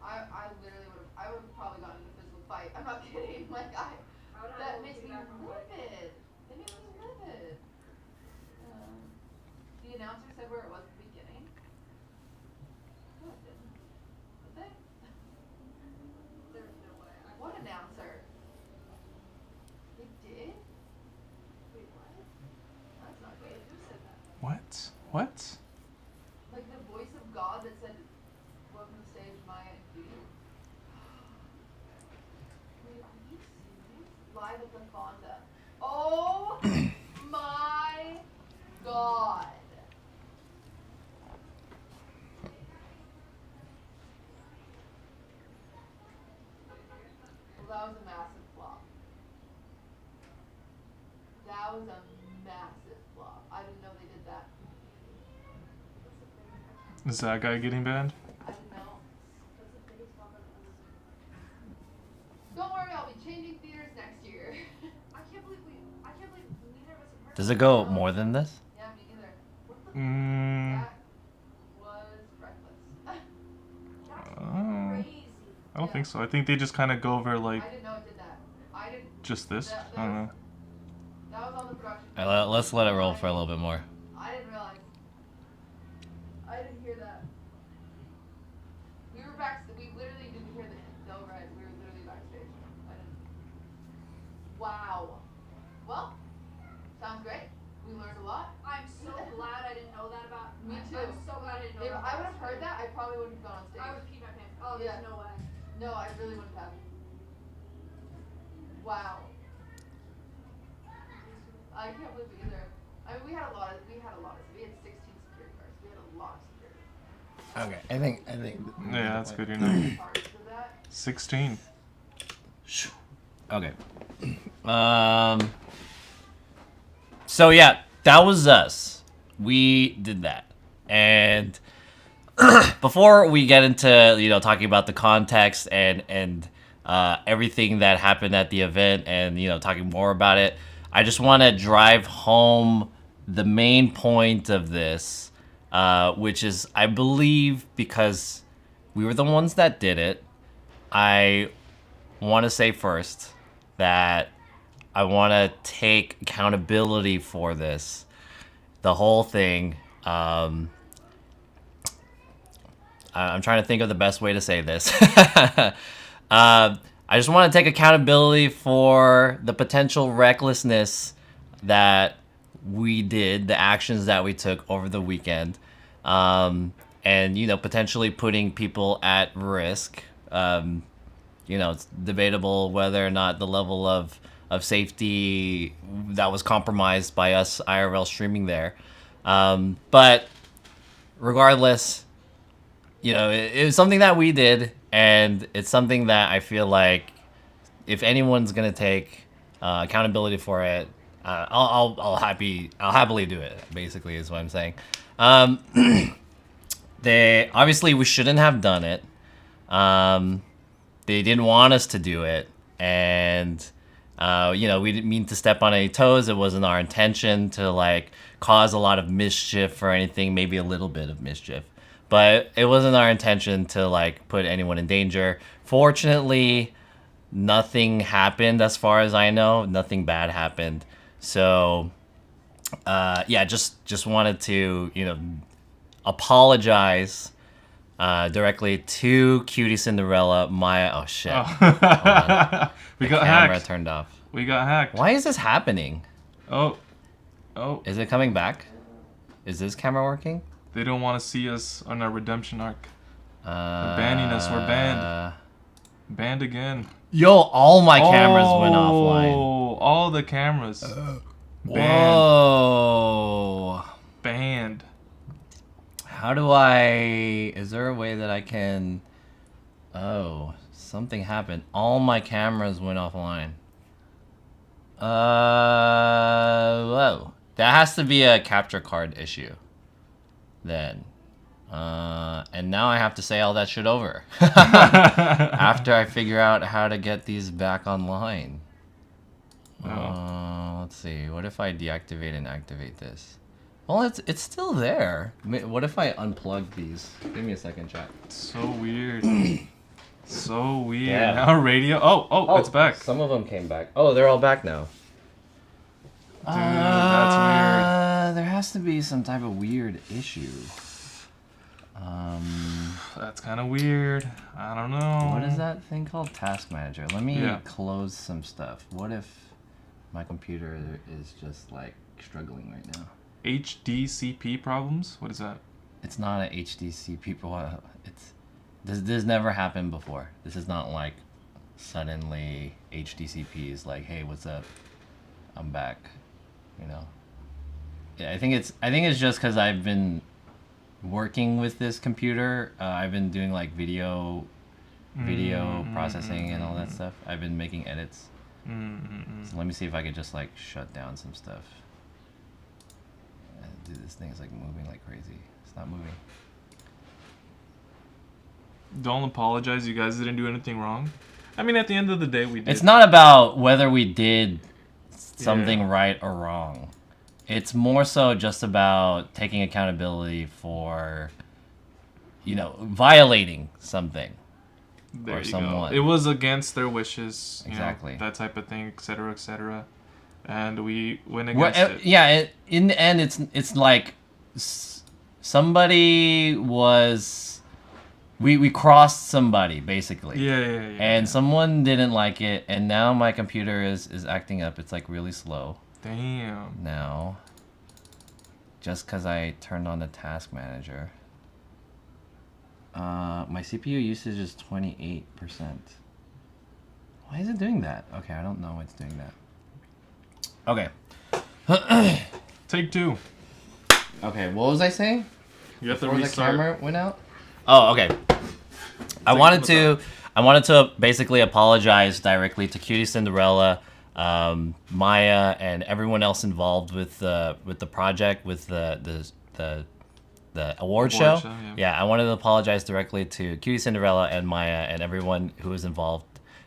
I literally would've, I would've probably gotten in a physical fight. I'm not kidding. Like, I would have that had makes to me back on my livid. That makes me livid. The announcer said where it was at the beginning. No, it didn't. Did they? There's no way. What announcer? They did? Wait, what? That's not Wait, good. who said that? What? What? Like the voice of God that said, "Welcome to the stage, Maya and Cutie." Wait, are you serious? Live at the Fonda. Oh my God. Well, that was a massive flop. That was a massive flop. I didn't know they did that. Is that guy getting banned? I didn't know. That's the biggest flop I've ever seen. Don't worry, I'll be changing theaters next year. I can't believe neither of us have heard Does of it go more than this? Yeah, me neither. What the Mm, That was reckless. Crazy. I don't think so. I think they just kind of go over like I didn't know it did that. I didn't. just this. That I don't know. That was on the production. Let's let it roll for a little bit more. I didn't realize. I didn't hear that. We were back. We literally didn't hear the overhead. We were literally backstage. Wow. Well, sounds great. We learned a lot. I'm so glad I didn't know that about. Me too. I'm so glad I didn't know If that. I would have heard that, I probably wouldn't have gone on stage. I would have peed my pants. Oh, Yeah. there's no way. No, I really wouldn't have. Wow. I can't believe it either. I mean, we had a lot of, we had 16 security guards. We had a lot of security. Okay, I think. Yeah, that's good enough. Parts of that. 16. Okay. So yeah, that was us. We did that, and before we get into talking about the context and everything that happened at the event and talking more about it, I just want to drive home the main point of this, which is, I believe, because we were the ones that did it, I want to say first that I want to take accountability for this. The whole thing. I'm trying to think of the best way to say this. I just want to take accountability for the potential recklessness that we did, the actions that we took over the weekend, and potentially putting people at risk. It's debatable whether or not the level of safety that was compromised by us IRL streaming there. But regardless, it was something that we did, and it's something that I feel like if anyone's gonna take accountability for it, I'll happily do it. Basically, is what I'm saying. They obviously, we shouldn't have done it. They didn't want us to do it, and we didn't mean to step on any toes. It wasn't our intention to cause a lot of mischief or anything. Maybe a little bit of mischief, but it wasn't our intention to put anyone in danger. Fortunately, nothing happened as far as I know. Nothing bad happened. So, just wanted to apologize directly to Cutie Cinderella, Maya. Oh shit! Oh. We got Camera hacked. turned off. We got hacked. Why is this happening? Oh. Is it coming back? Is this camera working? They don't want to see us on our redemption arc. They're banning us. We're banned. Banned again. Yo, all my cameras went offline. Oh, all the cameras. Banned. Whoa. Banned. How do I... Is there a way that I can... Oh, something happened. All my cameras went offline. Whoa. That has to be a capture card issue. Then. And now I have to say all that shit over. After I figure out how to get these back online. Let's see. What if I deactivate and activate this? Well, it's still there. What if I unplug these? Give me a second, chat. So weird. So weird. Yeah. Now radio. Oh, it's back. Some of them came back. Oh, they're all back now. Dude, that's There has to be some type of weird issue. That's kind of weird. I don't know. What is that thing called? Task Manager. Let me Yeah. close some stuff. What if my computer is just struggling right now? HDCP problems? What is that? It's not an HDCP problem. This never happened before. This is not suddenly HDCP is hey, what's up? I'm back. Yeah, I think it's just because I've been working with this computer. I've been doing video processing and all that stuff. I've been making edits. So let me see if I could just shut down some stuff. Dude, this thing is moving like crazy. It's not moving. Don't apologize. You guys didn't do anything wrong. I mean, at the end of the day, we did. It's not about whether we did something right or wrong. It's more so just about taking accountability for, violating something. There or you someone. go. It was against their wishes. Exactly. That type of thing, etc., etc. And we went against it. Yeah, in the end, it's somebody was we crossed somebody basically. Yeah. And someone didn't like it, and now my computer is acting up. It's like really slow Damn. now. Just because I turned on the task manager. My CPU usage is 28%. Why is it doing that? Okay, I don't know why it's doing that. Okay. Take 2. Okay, what was I saying? You have to Before the restart. camera went out? Oh, okay. I wanted to basically apologize directly to Cutie Cinderella, Maya, and everyone else involved with the project, with the award show. Yeah, I wanted to apologize directly to Cutie Cinderella and Maya and everyone who was involved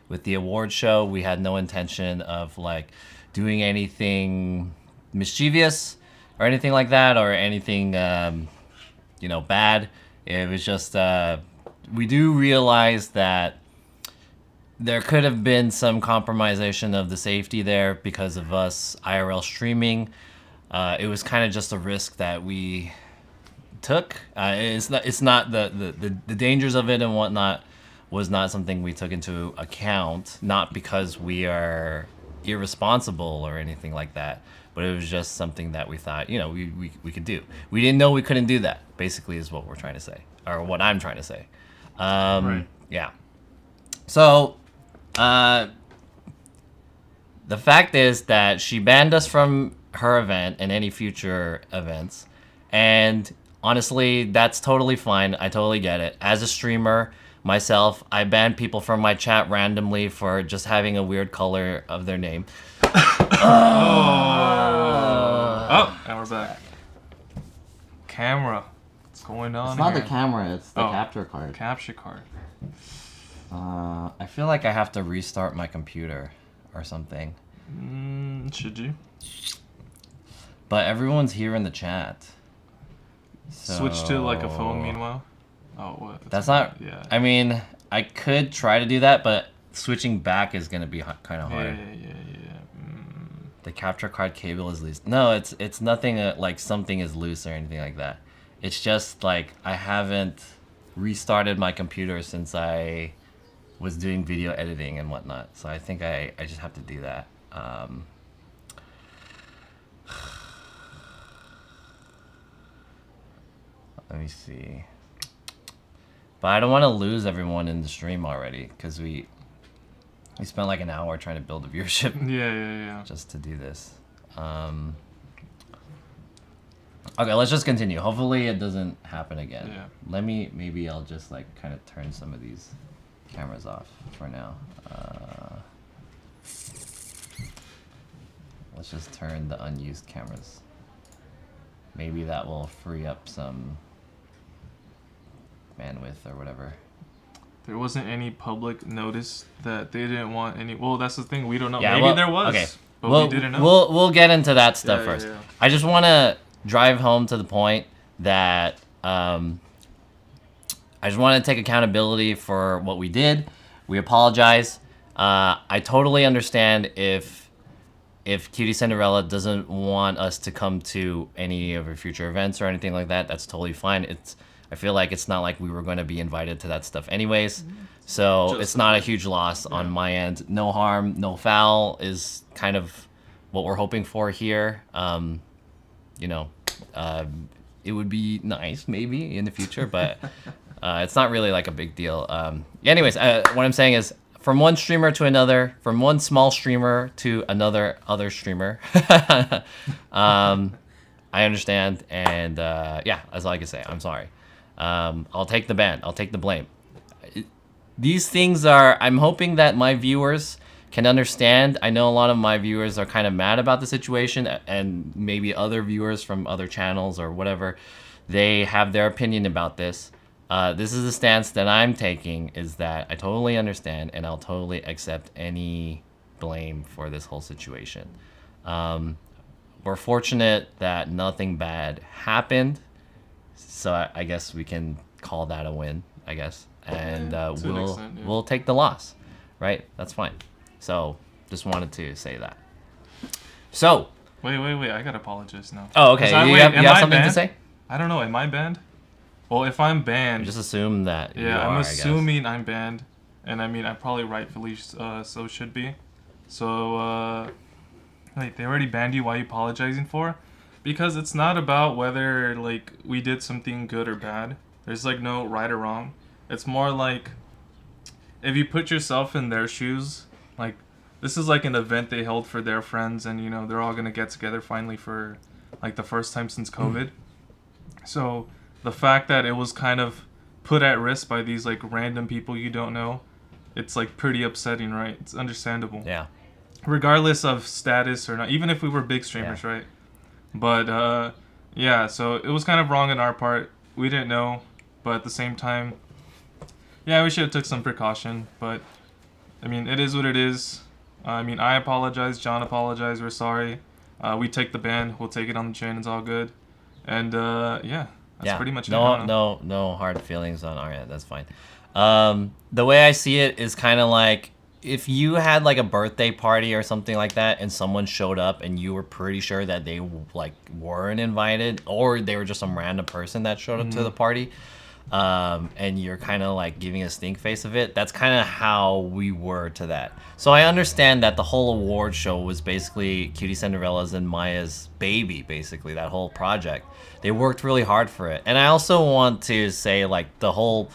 with the award show. We had no intention of like doing anything mischievous or anything like that, or anything bad. It was just we do realize that there could have been some compromisation of the safety there because of us IRL streaming. It was kind of just a risk that we took. It's not the dangers of it and whatnot was not something we took into account, not because we are irresponsible or anything like that, but it was just something that we thought, we could do. We didn't know we couldn't do that, basically, is what we're trying to say, or what I'm trying to say. Right. Yeah. So, the fact is that she banned us from her event and any future events, and honestly, that's totally fine. I totally get it. As a streamer, myself, I ban people from my chat randomly for just having a weird color of their name. Oh, and we're back. Camera. What's going on It's not here? the camera, it's the capture card. Capture card. I feel like I have to restart my computer or something. Should you? But everyone's here in the chat. So... Switch to like a phone meanwhile? Oh, what? That's not... Yeah. I mean, I could try to do that, but switching back is going to be kind of hard. Yeah. The capture card cable is loose. No, it's nothing like something is loose or anything like that. It's just like I haven't restarted my computer since I was doing video editing and whatnot. So I think I just have to do that. Let me see. But I don't want to lose everyone in the stream already because we spent like an hour trying to build a viewership. Yeah. Just to do this. Okay, let's just continue. Hopefully it doesn't happen again. Yeah. Maybe I'll just like kind of turn some of these cameras off for now. Let's just turn the unused cameras. Maybe that will free up some bandwidth or whatever. There wasn't any public notice that they didn't want any. Well, that's the thing. We don't know. Yeah, Maybe well, there was. Okay. But we didn't know. We'll get into that stuff first. Yeah. I just want to drive home to the point that I just want to take accountability for what we did. We apologize. I totally understand if Cutie Cinderella doesn't want us to come to any of her future events or anything like that. That's totally fine. I feel like it's not like we were going to be invited to that stuff anyways. So it's not a huge loss on my end. No harm, no foul is kind of what we're hoping for here. It would be nice maybe in the future, but it's not really like a big deal. Anyways, what I'm saying is from one streamer to another, from one small streamer to other streamer. I understand, and that's all I can say. I'm sorry. I'll take the ban. I'll take the blame. These things I'm hoping that my viewers can understand. I know a lot of my viewers are kind of mad about the situation, and maybe other viewers from other channels or whatever, they have their opinion about this. This is the stance that I'm taking, is that I totally understand and I'll totally accept any blame for this whole situation. We're fortunate that nothing bad happened, so I guess we can call that a win, I guess. And we'll take the loss, right? That's fine. So just wanted to say that. So wait, I gotta apologize now. Oh, okay. You have something to say? I don't know. Am I banned? Well, if I'm banned, Just assume that. yeah, you I'm are, I guess. assuming I'm banned, and I mean I probably rightfully so should be. So like they already banned you. Why are you apologizing for? Because it's not about whether like we did something good or bad. There's like no right or wrong. It's more like if you put yourself in their shoes, like this is like an event they held for their friends, and you know they're all gonna get together finally for like the first time since COVID. So the fact that it was kind of put at risk by these like random people you don't know, it's like pretty upsetting, right? It's understandable. Yeah. Regardless of status or not, even if we were big streamers, right? But yeah, so it was kind of wrong on our part. We didn't know, but at the same time, yeah, we should have took some precaution. But I mean, it is what it is. I mean, I apologize. John apologized. We're sorry. We take the ban. We'll take it on the chin. It's all good. And yeah, that's pretty much it. No hard feelings on our end. That's fine. The way I see it is kind of like if you had like a birthday party or something like that, and someone showed up and you were pretty sure that they like weren't invited, or they were just some random person that showed up to the party, and you're kind of like giving a stink face of it. That's kind of how we were to that. So I understand that the whole award show was basically Cutie Cinderella's and Maya's baby, basically, that whole project. They worked really hard for it. And I also want to say, like, the whole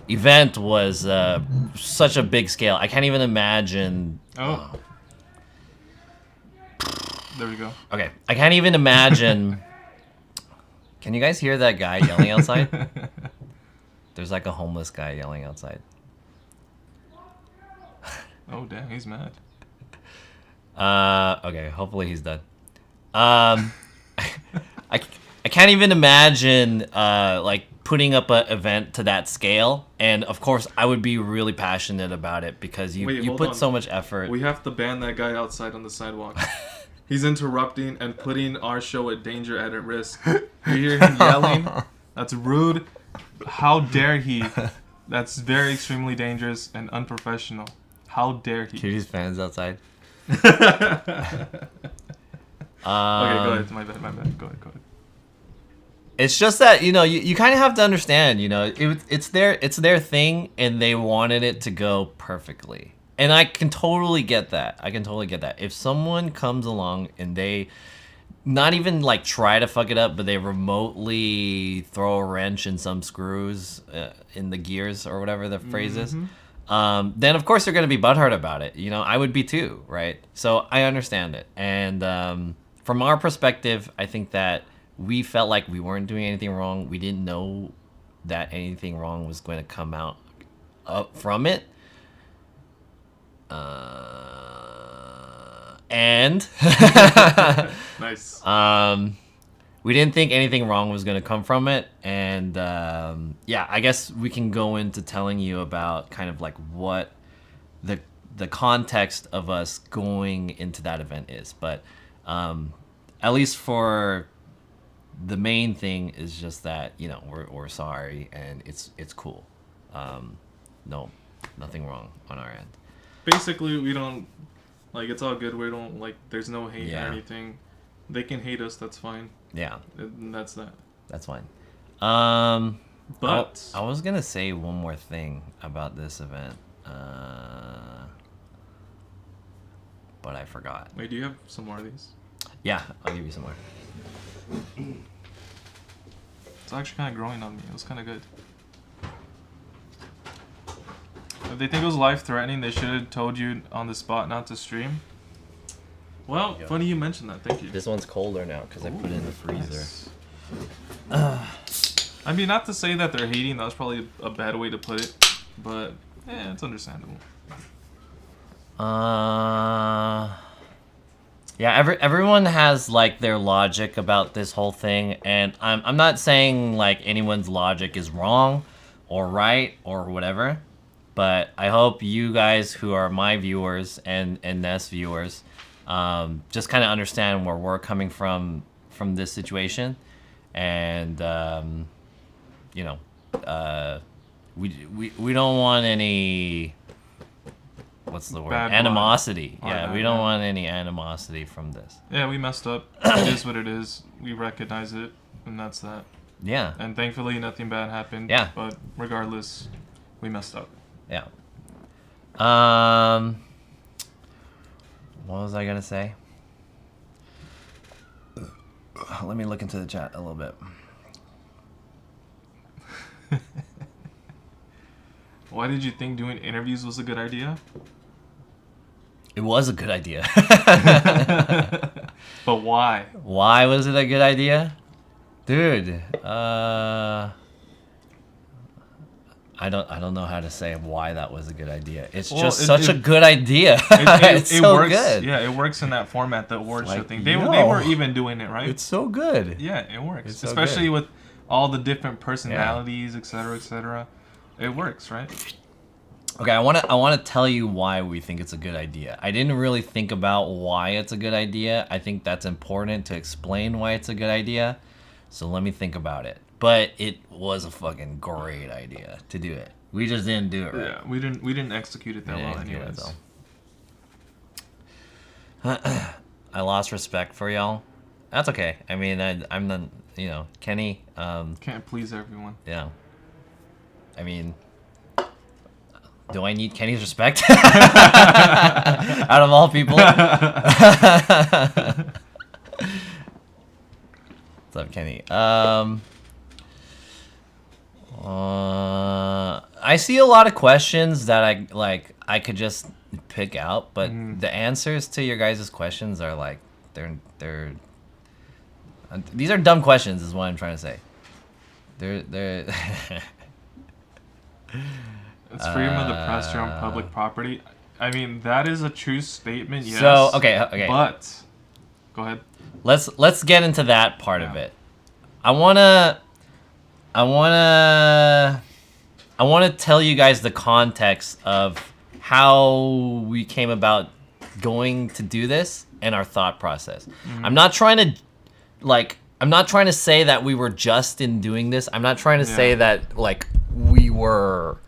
event was such a big scale. I can't even imagine. Oh. There we go. Okay. I can't even imagine. Can you guys hear that guy yelling outside? There's like a homeless guy yelling outside. Oh, damn, he's mad. Okay, hopefully he's done. I can't even imagine like putting up an event to that scale, and of course I would be really passionate about it because you put so much effort. We have to ban that guy outside on the sidewalk. He's interrupting and putting our show at danger and at risk. You hear him yelling? That's rude. How dare he? That's very extremely dangerous and unprofessional. How dare he? Cutie's fans outside. Okay, go ahead. My bad. Go ahead. It's just that, you know, you kind of have to understand, you know, it's their thing, and they wanted it to go perfectly. And I can totally get that. If someone comes along and they not even like try to fuck it up, but they remotely throw a wrench in some screws in the gears or whatever the phrase is, then of course they're going to be butthurt about it. You know, I would be too, right? So I understand it. And from our perspective, I think that we felt like we weren't doing anything wrong. We didn't know that anything wrong was going to come out from it. And nice. We didn't think anything wrong was going to come from it. And yeah, I guess we can go into telling you about kind of like what the context of us going into that event is. But at least for the main thing is just that, you know, we're sorry, and it's cool. No, nothing wrong on our end. Basically, we don't, like, it's all good. We don't, like, there's no hate or anything. They can hate us, that's fine. Yeah. And that's that. That's fine. But I was gonna say one more thing about this event, but I forgot. Wait, do you have some more of these? Yeah, I'll give you some more. It's actually kind of growing on me. It was kind of good. If they think it was life-threatening, they should have told you on the spot not to stream. Well, funny you mentioned that. Thank you. This one's colder now because I put it in the freezer. Nice. I mean, not to say that they're hating. That was probably a bad way to put it. But, yeah, it's understandable. Yeah, everyone has like their logic about this whole thing, and I'm not saying like anyone's logic is wrong or right or whatever, but I hope you guys who are my viewers and Ness viewers just kind of understand where we're coming from this situation, and you know, we don't want any. What's the word? Bad animosity. blood. Yeah, we don't want any animosity from this. Yeah, we messed up. It is what it is. We recognize it, and that's that. Yeah. And thankfully, nothing bad happened. Yeah. But regardless, we messed up. Yeah. What was I gonna say? Let me look into the chat a little bit. Why did you think doing interviews was a good idea? It was a good idea. But why? Why was it a good idea? Dude, I don't know how to say why that was a good idea. It's just such a good idea. It's so works, good. Yeah, it works in that format, the award show like, thing. They were even doing it, right? It's so good. Yeah, it works. It's so Especially good. with all the different personalities, etc., etc. It works, right? Okay, I wanna tell you why we think it's a good idea. I didn't really think about why it's a good idea. I think that's important to explain why it's a good idea. So let me think about it. But it was a fucking great idea to do it. We just didn't do it right. Yeah, we didn't execute it that We well, didn't do it, anyways. I lost respect for y'all. That's okay. I mean, I'm the, Kenny. Can't please everyone. Yeah. I mean, do I need Kenny's respect? Out of all people. What's up, Kenny? I see a lot of questions that I could just pick out, but the answers to your guys' questions are like they're these are dumb questions is what I'm trying to say. They're It's freedom of the press here on public property. I mean, that is a true statement, yes. So, okay. But go ahead. Let's get into that part of it. I wanna tell you guys the context of how we came about going to do this and our thought process. I'm not trying to say that we were just in doing this. I'm not trying to say that we were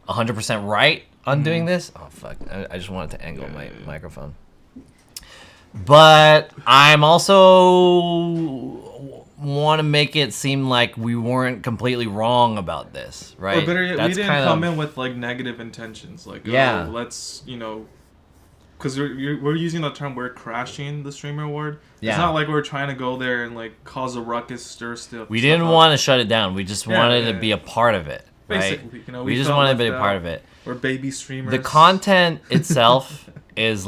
100% right on doing this. Oh fuck! I just wanted to angle my microphone. But I'm also want to make it seem like we weren't completely wrong about this, right? Or better yet, we didn't come in with negative intentions, let's because we're using the term we're crashing the streamer award. Yeah. It's not like we're trying to go there and cause a ruckus, stir stuff. We didn't want to shut it down. We just wanted to be a part of it. Right? Basically, we just wanted to be a part of it. We're baby streamers. The content itself is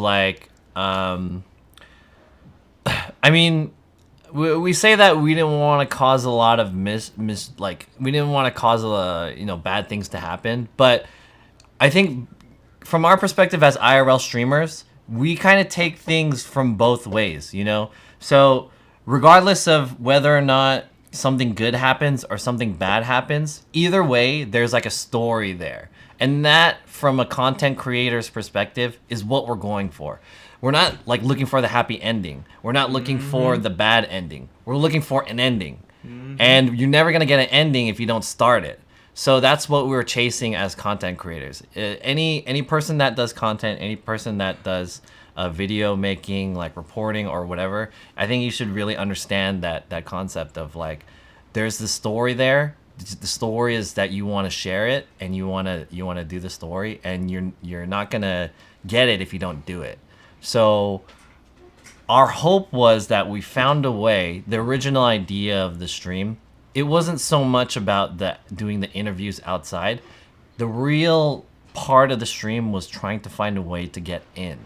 I mean, we say that we didn't want to cause a lot of we didn't want to cause bad things to happen, but I think from our perspective as IRL streamers, we kind of take things from both ways, So regardless of whether or not something good happens or something bad happens, either way, there's a story there. And that, from a content creator's perspective, is what we're going for. We're not looking for the happy ending. We're not looking for the bad ending. We're looking for an ending. And you're never going to get an ending if you don't start it. So that's what we're chasing as content creators. Any person that does content, any person that does video making, reporting or whatever, I think you should really understand that concept of there's the story there. The story is that you want to share it and you want to do the story, and you're not gonna get it if you don't do it. So our hope was that we found a way. The original idea of the stream, it wasn't so much about doing the interviews outside. The real part of the stream was trying to find a way to get in.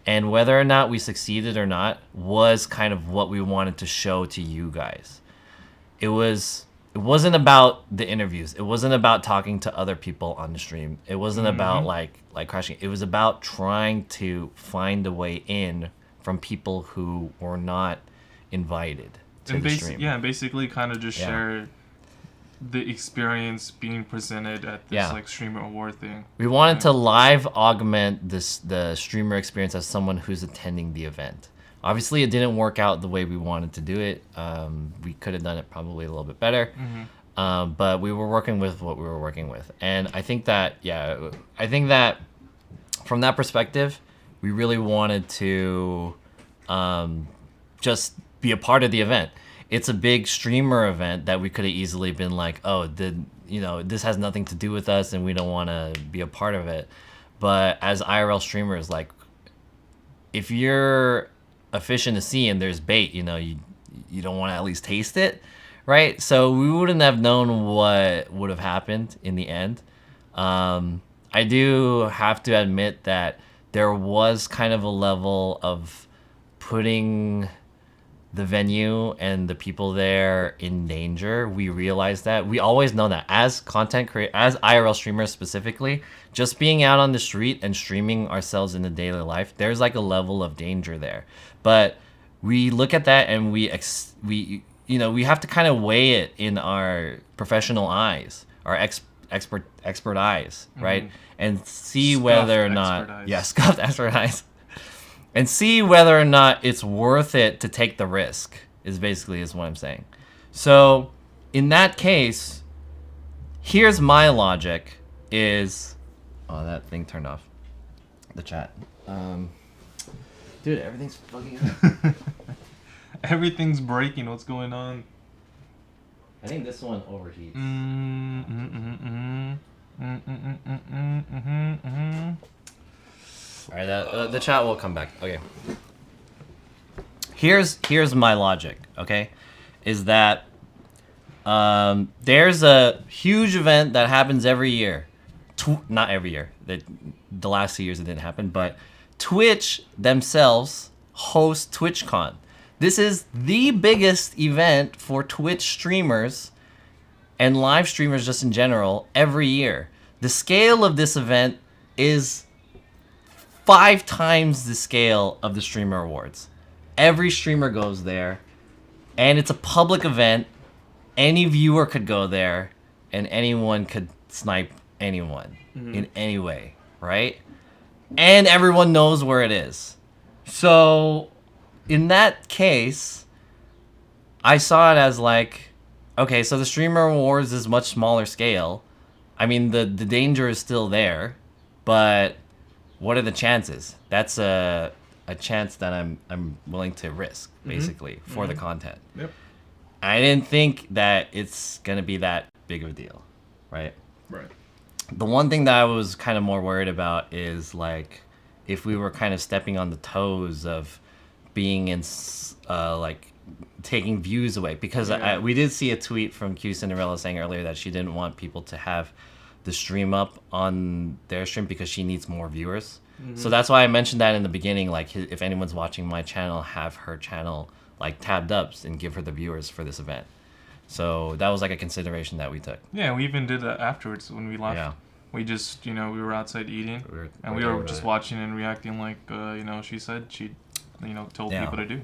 And whether or not we succeeded or not was kind of what we wanted to show to you guys. It wasn't about the interviews. It wasn't about talking to other people on the stream. It wasn't about crashing. It was about trying to find a way in from people who were not invited to the stream. Yeah, basically kind of just share the experience being presented at this streamer award thing. We wanted to live augment the streamer experience as someone who's attending the event. Obviously, it didn't work out the way we wanted to do it. We could have done it probably a little bit better. But we were working with what we were working with. And I think that from that perspective, we really wanted to just be a part of the event. it's a big streamer event that we could have easily been like, oh, this has nothing to do with us and we don't want to be a part of it. But as IRL streamers, like, if you're a fish in the sea and there's bait, you don't want to at least taste it, right? So we wouldn't have known what would have happened in the end. I do have to admit that there was kind of a level of putting the venue and the people there in danger. We realized that. We always know that as content creators, as IRL streamers specifically, just being out on the street and streaming ourselves in the daily life, there's like a level of danger there. But we look at that and we have to kind of weigh it in our professional eyes, our expert eyes, right? And see whether or not, scuffed expert eyes. And see whether or not it's worth it to take the risk is what I'm saying. So in that case, here's my logic is... Oh, that thing turned off. The chat. Dude, everything's fucking up. Everything's breaking. What's going on? I think this one overheats. All right, the chat will come back. Okay. Here's my logic. Okay, is that there's a huge event that happens every year. Not every year. The last 2 years it didn't happen, but Twitch themselves host TwitchCon. This is the biggest event for Twitch streamers and live streamers just in general every year. The scale of this event is 5 times the scale of the Streamer Awards. Every streamer goes there, and it's a public event. Any viewer could go there, and anyone could snipe anyone in any way, right? And everyone knows where it is. So in that case, I saw it as like, okay, so the Streamer Awards is much smaller scale. I mean, the danger is still there, but what are the chances? That's a chance that I'm willing to risk, basically, for the content. Yep. I didn't think that it's gonna be that big of a deal, right? Right. The one thing that I was kind of more worried about is like if we were kind of stepping on the toes of being in like taking views away, because we did see a tweet from Q Cinderella saying earlier that she didn't want people to have the stream up on their stream because she needs more viewers. So that's why I mentioned that in the beginning, like if anyone's watching my channel, have her channel like tabbed up and give her the viewers for this event. So that was like a consideration that we took. Yeah, we even did that afterwards when we left. Yeah. We just, we were outside eating, and we were just watching and reacting like, she said she, told people to do.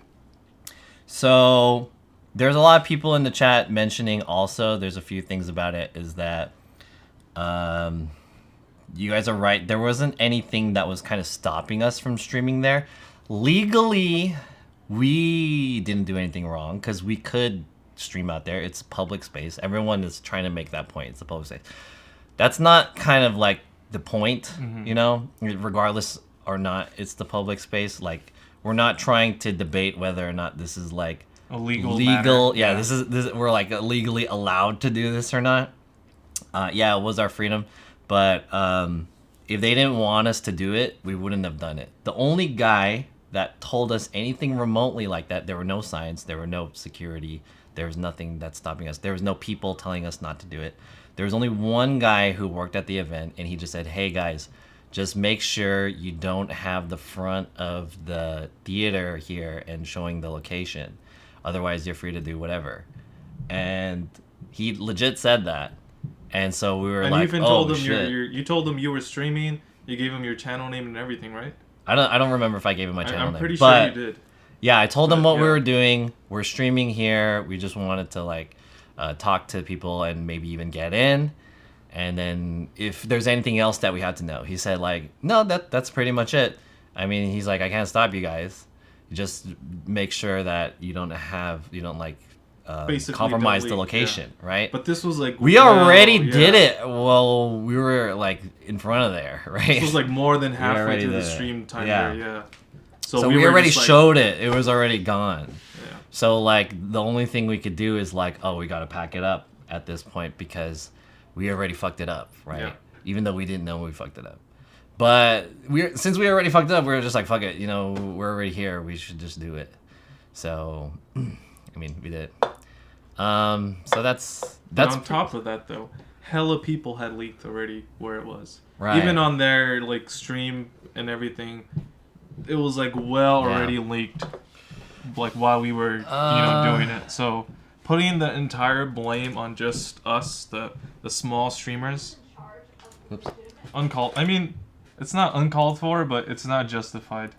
So there's a lot of people in the chat mentioning also, there's a few things about it, is that you guys are right. There wasn't anything that was kind of stopping us from streaming there. Legally, we didn't do anything wrong because we could stream out there. It's public space. Everyone is trying to make that point. It's a public space. That's not kind of like the point, regardless or not, it's the public space. Like, we're not trying to debate whether or not this is like legal. Yeah, this is we're like legally allowed to do this or not. Yeah, it was our freedom, but if they didn't want us to do it, we wouldn't have done it. The only guy that told us anything remotely like that, there were no signs, there were no security, there was nothing that's stopping us. There was no people telling us not to do it. There was only one guy who worked at the event, and he just said, hey guys, just make sure you don't have the front of the theater here and showing the location. Otherwise, you're free to do whatever. And he legit said that. And so we were like, you even told him you told him you were streaming, you gave him your channel name and everything, right? I don't remember if I gave him my channel name. I'm pretty sure you did. Yeah, I told them what we were doing. We're streaming here. We just wanted to like talk to people and maybe even get in. And then if there's anything else that we had to know, he said like, no, that's pretty much it. I mean, he's like, I can't stop you guys. Just make sure that you don't compromise the location, right? But this was like we already did it. Well, we were like in front of there, right? This was like more than halfway through the stream time there, yeah. So we already showed it. It was already gone. Yeah. So like the only thing we could do is like, oh, we gotta pack it up at this point because we already fucked it up, right? Yeah. Even though we didn't know we fucked it up. But since we already fucked it up, we were just like, fuck it, you know, we're already here. We should just do it. So, I mean, we did. So that's on top of that though, hella people had leaked already where it was. Right. Even on their like stream and everything, it was like already leaked, like while we were doing it. So putting the entire blame on just us, the small streamers, uncalled. I mean, it's not uncalled for, but it's not justified.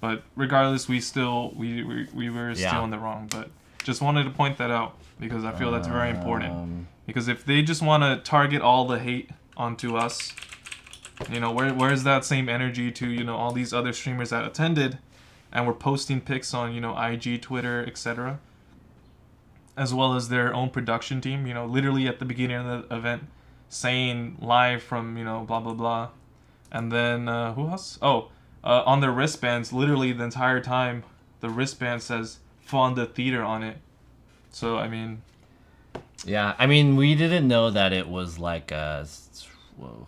But regardless, we were still in the wrong. But just wanted to point that out because I feel that's very important. Because if they just want to target all the hate onto us, where's that same energy to all these other streamers that attended, and were posting pics on IG, Twitter, etc. As well as their own production team. Literally at the beginning of the event, saying live from blah blah blah, and then who else? On their wristbands, literally the entire time, the wristband says Fonda Theater on it. So, I mean... Yeah, I mean, we didn't know that it was like a... Whoa.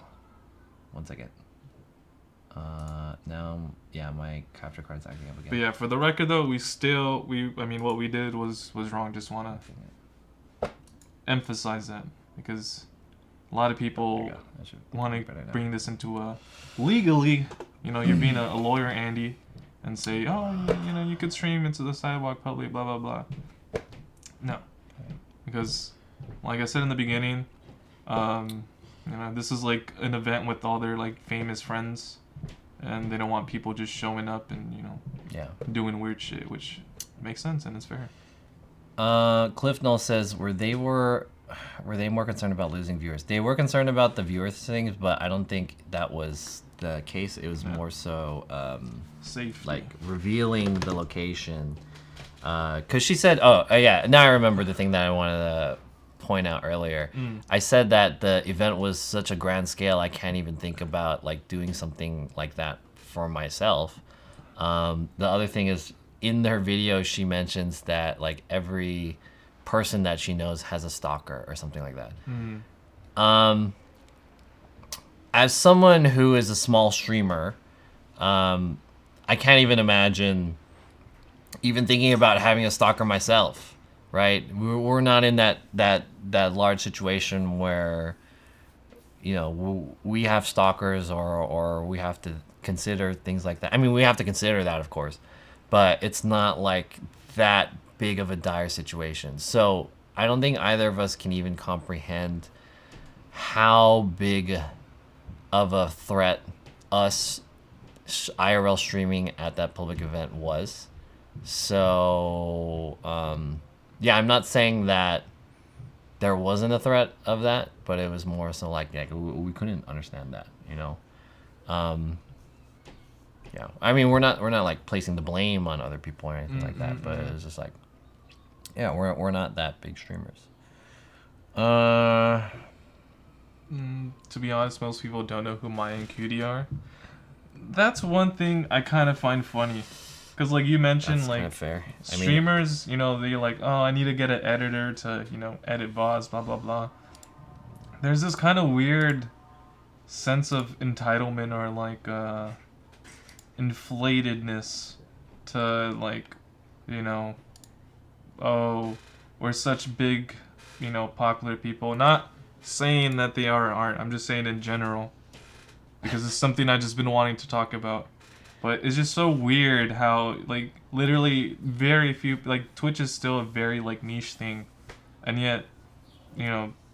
1 second. Now, yeah, my capture card's acting up again. But yeah, for the record, though, what we did was wrong. Just want to emphasize that. Because a lot of people want to bring this into a... Legally... you're being a lawyer, Andy, and say, oh, you could stream into the sidewalk public, blah, blah, blah. No. Because, like I said in the beginning, this is like an event with all their, like, famous friends, and they don't want people just showing up and, doing weird shit, which makes sense and it's fair. Cliff Null says, were they more concerned about losing viewers? They were concerned about the viewers things, but I don't think that was the case. It was more so safe, like revealing the location, because she said, now I remember the thing that I wanted to point out earlier. I said that the event was such a grand scale, I can't even think about like doing something like that for myself. The other thing is, in her video she mentions that like every person that she knows has a stalker or something like that. As someone who is a small streamer, I can't even imagine even thinking about having a stalker myself, right? We're not in that large situation where, we have stalkers or we have to consider things like that. I mean, we have to consider that, of course, but it's not like that big of a dire situation. So I don't think either of us can even comprehend how big of a threat us IRL streaming at that public event was. So I'm not saying that there wasn't a threat of that, but it was more so like we couldn't understand that, I mean, we're not like placing the blame on other people or anything like that, but it was just like, we're not that big streamers. To be honest, most people don't know who Maya and Cutie are. That's one thing I kind of find funny, because like you mentioned, that's like fair. Streamers, they're like, oh, I need to get an editor to edit VODs, blah blah blah. There's this kind of weird sense of entitlement or like inflatedness to like, oh, we're such big, popular people. Not saying that they are or aren't. I'm just saying in general, because it's something I've just been wanting to talk about. But it's just so weird how like literally very few, like Twitch is still a very like niche thing, and yet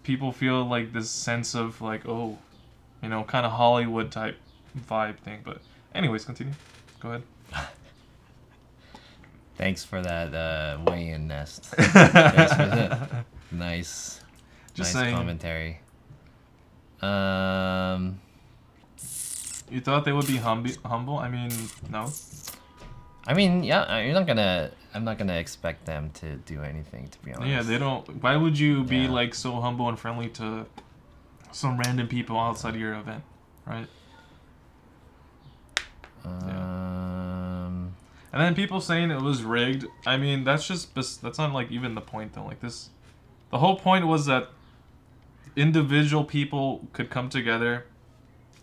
people feel like this sense of like, oh, kind of Hollywood type vibe thing. But anyways, continue. Go ahead. Thanks for that weigh-in, Nest. Thanks for that. Nice. Just nice saying. Commentary. You thought they would be humble? I mean, no. I mean, yeah, I'm not gonna expect them to do anything, to be honest. Yeah, they don't. Why would you be like so humble and friendly to some random people outside of your event, right? And then people saying it was rigged. I mean, that's not like even the point though. Like this, the whole point was that individual people could come together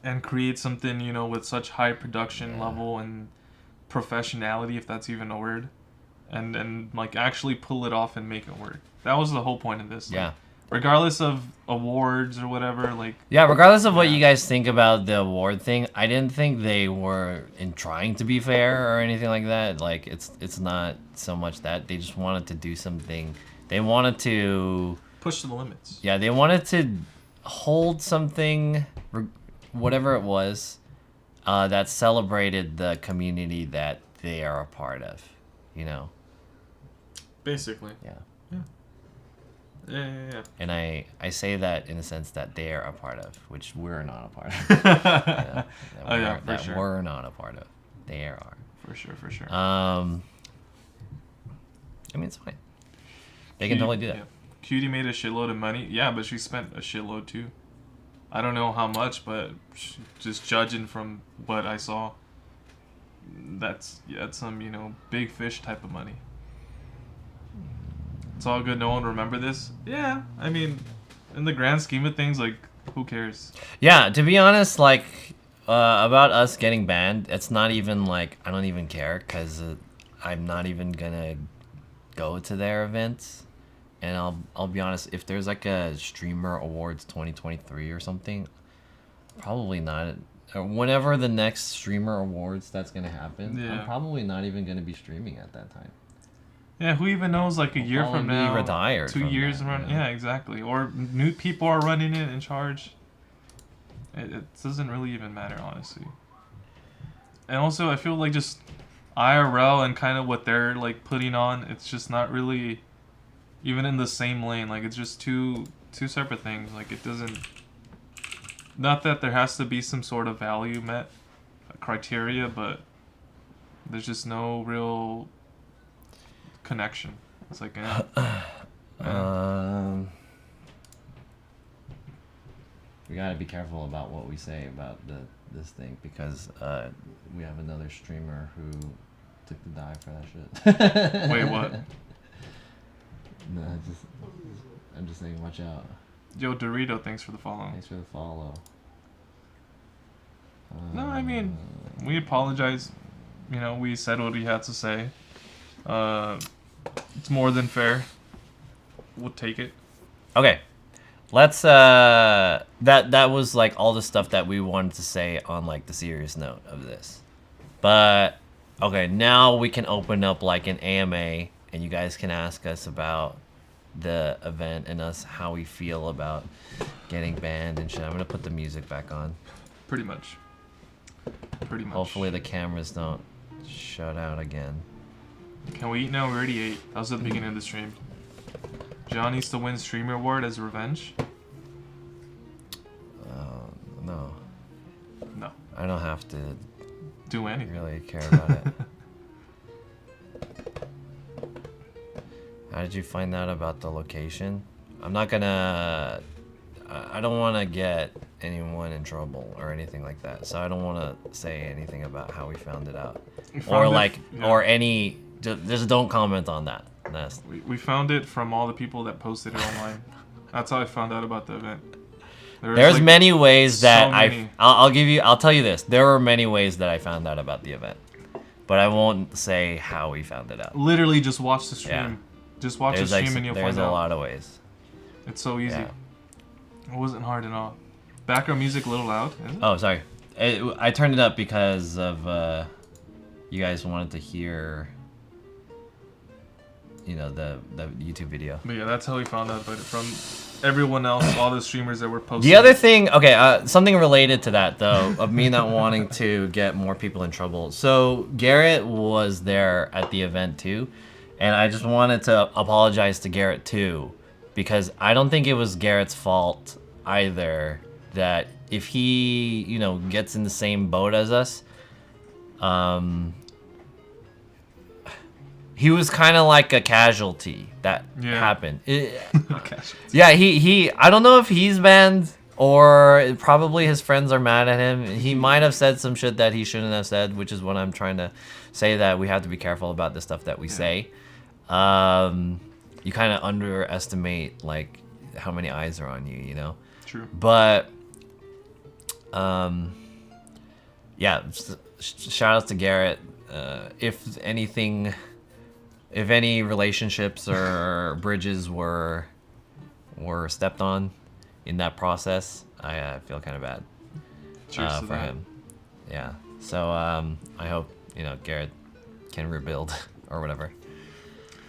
and create something, you know, with such high production level and professionality, if that's even a word, and like actually pull it off and make it work. That was the whole point of this. Yeah. Like, regardless of awards or whatever, like Yeah, regardless of what you guys think about the award thing, I didn't think they were in trying to be fair or anything like that. Like it's not so much that they just wanted to do something. They wanted to push to the limits. Yeah, they wanted to hold something, whatever it was, that celebrated the community that they are a part of. You know. Basically. Yeah. Yeah. And I say that in the sense that they are a part of, which we're not a part of. We're not a part of. They are. For sure. I mean, it's fine. They can totally do that. Yeah. Cutie made a shitload of money. Yeah, but she spent a shitload too. I don't know how much, but just judging from what I saw, that's some, you know, big fish type of money. It's all good. No one remember this. Yeah, I mean, in the grand scheme of things, like, who cares? Yeah, to be honest, like, about us getting banned, it's not even like I don't even care because I'm not even gonna go to their events. And I'll be honest, if there's like a Streamer Awards 2023 or something, probably not. Or whenever the next Streamer Awards that's gonna happen, I'm probably not even gonna be streaming at that time. Yeah, who even knows? Like a year from now, retired. 2 years run. Yeah, exactly. Or new people are running it in charge. It doesn't really even matter, honestly. And also, I feel like just IRL and kind of what they're like putting on, it's just not really even in the same lane. Like it's just two separate things. Like it doesn't. Not that there has to be some sort of value met criteria, but there's just no real connection. It's like we gotta be careful about what we say about this thing because we have another streamer who took the dive for that shit. Wait, what? No, I'm just saying, watch out. Yo, Dorito, thanks for the follow. Thanks for the follow. No, I mean, we apologize. You know, we said what we had to say. It's more than fair. We'll take it. Okay. Let's that was like all the stuff that we wanted to say on like the serious note of this. But okay, now we can open up like an AMA and you guys can ask us about the event and us how we feel about getting banned and shit. I'm gonna put the music back on. Pretty much. Hopefully the cameras don't shut out again. Can we eat now? We already ate. That was at the beginning of the stream. John needs to win Streamer Award as revenge. No. No. I don't have to do anything. Really care about it. How did you find out about the location? I'm not gonna. I don't want to get anyone in trouble or anything like that, so I don't want to say anything about how we found it out, or any. Just don't comment on that. We found it from all the people that posted it online. That's how I found out about the event. There's like many ways that I'll tell you this. There were many ways that I found out about the event, but I won't say how we found it out. Literally, just watch the stream. Yeah. Just watch the stream and you'll find out. There's a lot of ways. It's so easy. Yeah. It wasn't hard at all. Background music a little loud. Is it? Oh, sorry. I turned it up because of you guys wanted to hear. You know, the YouTube video. But yeah, that's how we found out about it from everyone else, all the streamers that were posting. The other thing, okay, something related to that though, of me not wanting to get more people in trouble. So Garrett was there at the event too, and I just wanted to apologize to Garrett too, because I don't think it was Garrett's fault either that if he, you know, gets in the same boat as us, he was kind of like a casualty that happened. Yeah, he I don't know if he's banned or probably his friends are mad at him. He might have said some shit that he shouldn't have said, which is what I'm trying to say that we have to be careful about the stuff that we say, you kind of underestimate like how many eyes are on you, you know. True. But yeah, shout out to Garrett. If anything, if any relationships or bridges were stepped on in that process, I feel kind of bad Cheers to for that. him. Yeah. So I hope, you know, Garrett can rebuild or whatever.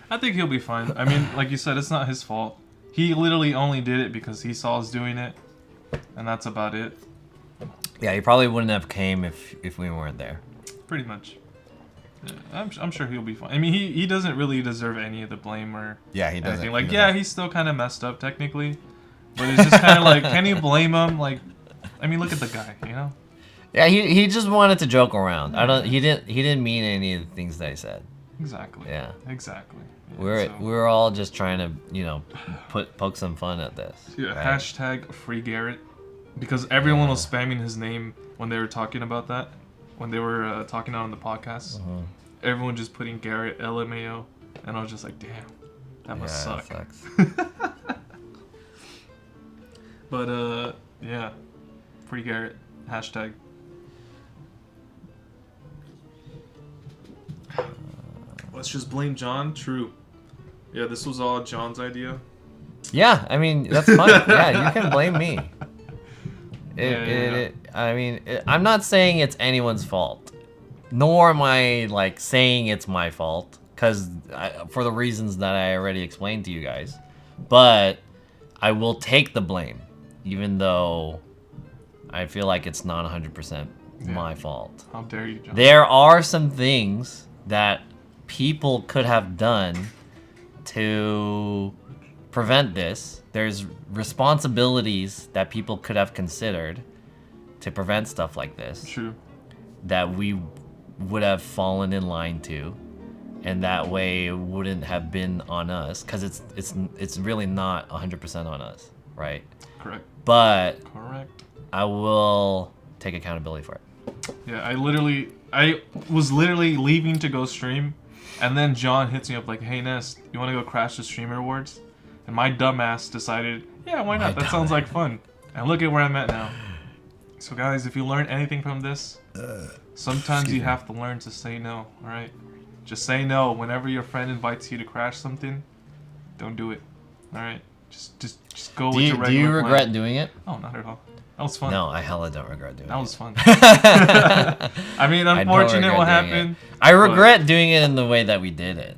I think he'll be fine. I mean, like you said, it's not his fault. He literally only did it because he saw us doing it, and that's about it. Yeah, he probably wouldn't have came if we weren't there. Pretty much. Yeah, I'm sure he'll be fine. I mean, he doesn't really deserve any of the blame or Yeah, he doesn't. anything. Like, yeah, he's still kind of messed up technically, but it's just kind of like, can you blame him? Like, I mean, look at the guy, you know? Yeah, he just wanted to joke around. He didn't mean any of the things that he said. Exactly. Yeah. Exactly. Yeah, We're all just trying to, you know, poke some fun at this. Yeah, right? hashtag free Garrett, because everyone was spamming his name when they were talking about that, when they were talking on the podcast. Everyone just putting Garrett LMAO, and I was just like, damn, that must suck. That sucks. But yeah, free Garrett hashtag. Let's just blame John. True. Yeah, this was all John's idea. Yeah, I mean that's fine. Yeah, you can blame me. I'm not saying it's anyone's fault, nor am I like saying it's my fault, because for the reasons that I already explained to you guys. But I will take the blame, even though I feel like it's not 100% my fault. How dare you, John? There are some things that people could have done to prevent this. There's responsibilities that people could have considered to prevent stuff like this. True. That we would have fallen in line to, and that way it wouldn't have been on us, because it's really not 100% on us, right? Correct. But Correct. I will take accountability for it. Yeah, I was literally leaving to go stream, and then John hits me up like, "Hey Nest, you want to go crash the Streamer Awards?" And my dumbass decided, "Yeah, why not? That sounds like fun." And look at where I'm at now. So guys, if you learn anything from this, sometimes you have to learn to say no. All right, just say no whenever your friend invites you to crash something. Don't do it. All right, just go with your regular Do you plan. regret doing it? Oh, not at all. That was fun. No, I hella don't regret doing it. That was fun. I mean, unfortunate what happened. I regret doing it in the way that we did it.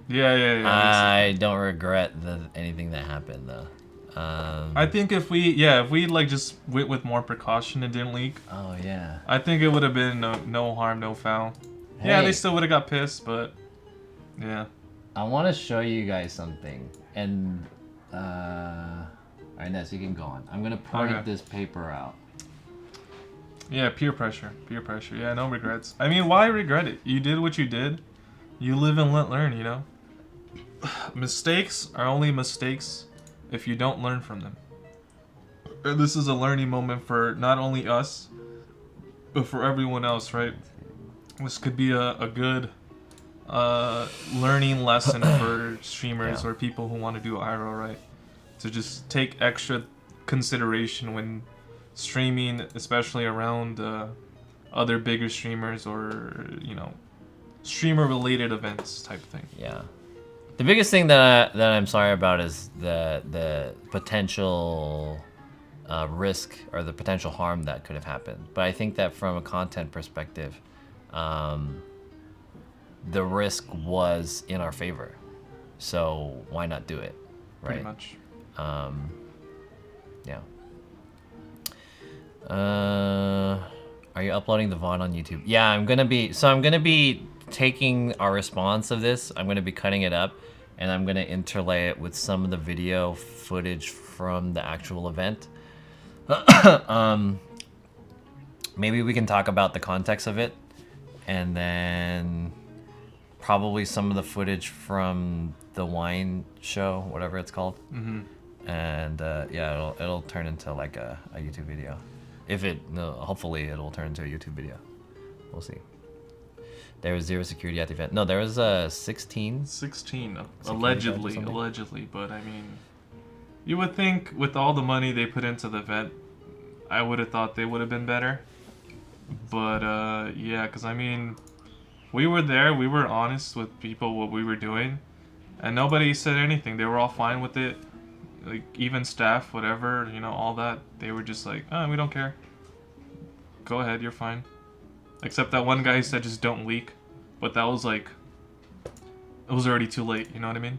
Yeah. I don't regret anything that happened though. I think if we like just went with more precaution and didn't leak, Oh yeah. I think it would have been no harm, no foul. Yeah, Hey. they still would have got pissed, but yeah. I want to show you guys something, and alright, Ness, you can go on. I'm gonna print Okay. this paper out. Yeah, peer pressure. Yeah, no regrets. I mean, why regret it? You did what you did. You live and let learn, you know? Mistakes are only mistakes if you don't learn from them. And this is a learning moment for not only us, but for everyone else, right? This could be a good learning lesson for streamers Yeah. or people who want to do IRL, right? To just take extra consideration when streaming, especially around other bigger streamers or, you know, streamer related events type thing. Yeah. The biggest thing that I'm sorry about is the potential risk or the potential harm that could have happened. But I think that from a content perspective, the risk was in our favor. So why not do it, right? Pretty much. Yeah. Are you uploading the VOD on YouTube? Yeah, I'm gonna be taking our response of this. I'm gonna be cutting it up, and I'm gonna interlay it with some of the video footage from the actual event. Maybe we can talk about the context of it, and then probably some of the footage from the wine show, whatever it's called. Mm-hmm. And yeah, it'll turn into like a YouTube video. Hopefully it'll turn into a YouTube video. We'll see. There was 0 security at the event. No, there was 16. 16, Security allegedly, but I mean, you would think with all the money they put into the event, I would have thought they would have been better. But yeah, because I mean, we were there, we were honest with people what we were doing, and nobody said anything. They were all fine with it, like even staff, whatever, you know, all that. They were just like, oh, we don't care. Go ahead, you're fine. Except that one guy said just don't leak, but that was like, it was already too late, you know what I mean?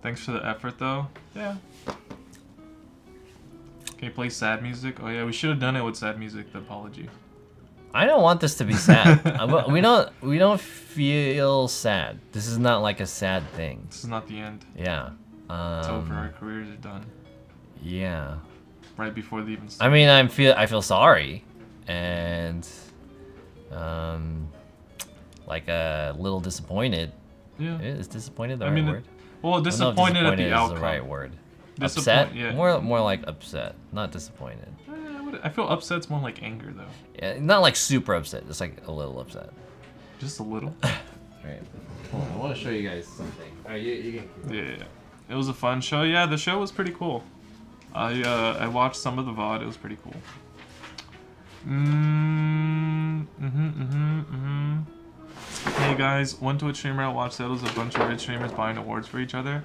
Thanks for the effort though. Yeah. Can you play sad music? Oh yeah, we should have done it with sad music, the apology. I don't want this to be sad. we don't feel sad. This is not like a sad thing. This is not the end. Yeah. It's over, our careers are done. Yeah. Right before they even start. I mean, I feel sorry, and like a little disappointed. Yeah. Is disappointed the I right mean, word? Well, disappointed at the is outcome. the right word. Disappoint- Upset? yeah. More like upset, not disappointed. I feel upset's more like anger though. Yeah, not like super upset, just like a little upset. Just a little. Alright. Hold on, I want to show you guys something. Alright, you can... Yeah. It was a fun show. Yeah, the show was pretty cool. I watched some of the VOD. It was pretty cool. Hey guys, one Twitch streamer I watched that was a bunch of rich streamers buying awards for each other.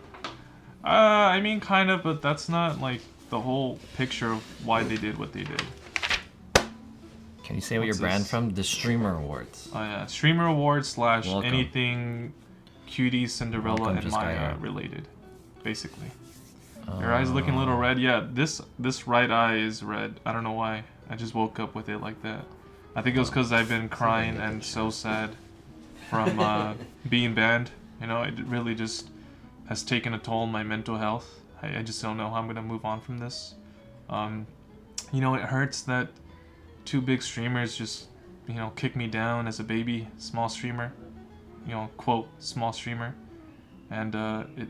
I mean, kind of, but that's not like the whole picture of why they did what they did. Can you say what your What's brand this? from? The Streamer Awards. Oh yeah, streamer awards / Welcome. anything Cutie, Cinderella, Welcome, and Just Guy Maya Art. related, basically. Your eye's looking a little red. Yeah, this right eye is red. I don't know why. I just woke up with it like that. I think it was because I've been crying and so sad from being banned. You know, it really just has taken a toll on my mental health. I just don't know how I'm gonna move on from this. You know, it hurts that 2 big streamers just, you know, kick me down as a baby small streamer. You know, quote, small streamer. And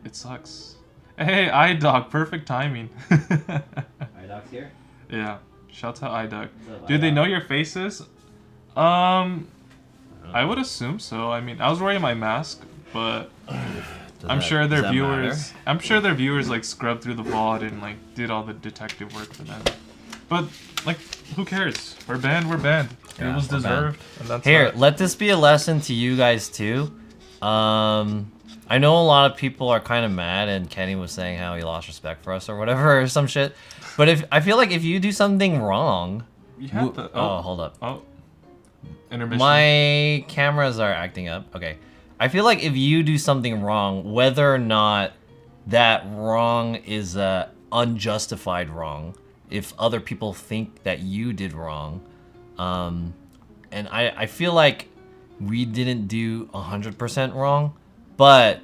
it sucks. Hey, iDog, perfect timing. iDog's here? Yeah, shout out iDog. up, Do they iDog? know your faces? I would assume so. I mean, I was wearing my mask, but I'm sure their viewers. I'm sure their viewers like scrubbed through the VOD and like did all the detective work for them. But like, who cares? We're banned. We're banned. Yeah, It was we're deserved. And that's Here, that. let this be a lesson to you guys too. I know a lot of people are kind of mad, and Kenny was saying how he lost respect for us or whatever or some shit. But I feel like if you do something wrong, You have to. oh, hold up. Oh. Intermission. My cameras are acting up. Okay. I feel like if you do something wrong, whether or not that wrong is unjustified wrong, if other people think that you did wrong, and I feel like we didn't do 100% wrong, but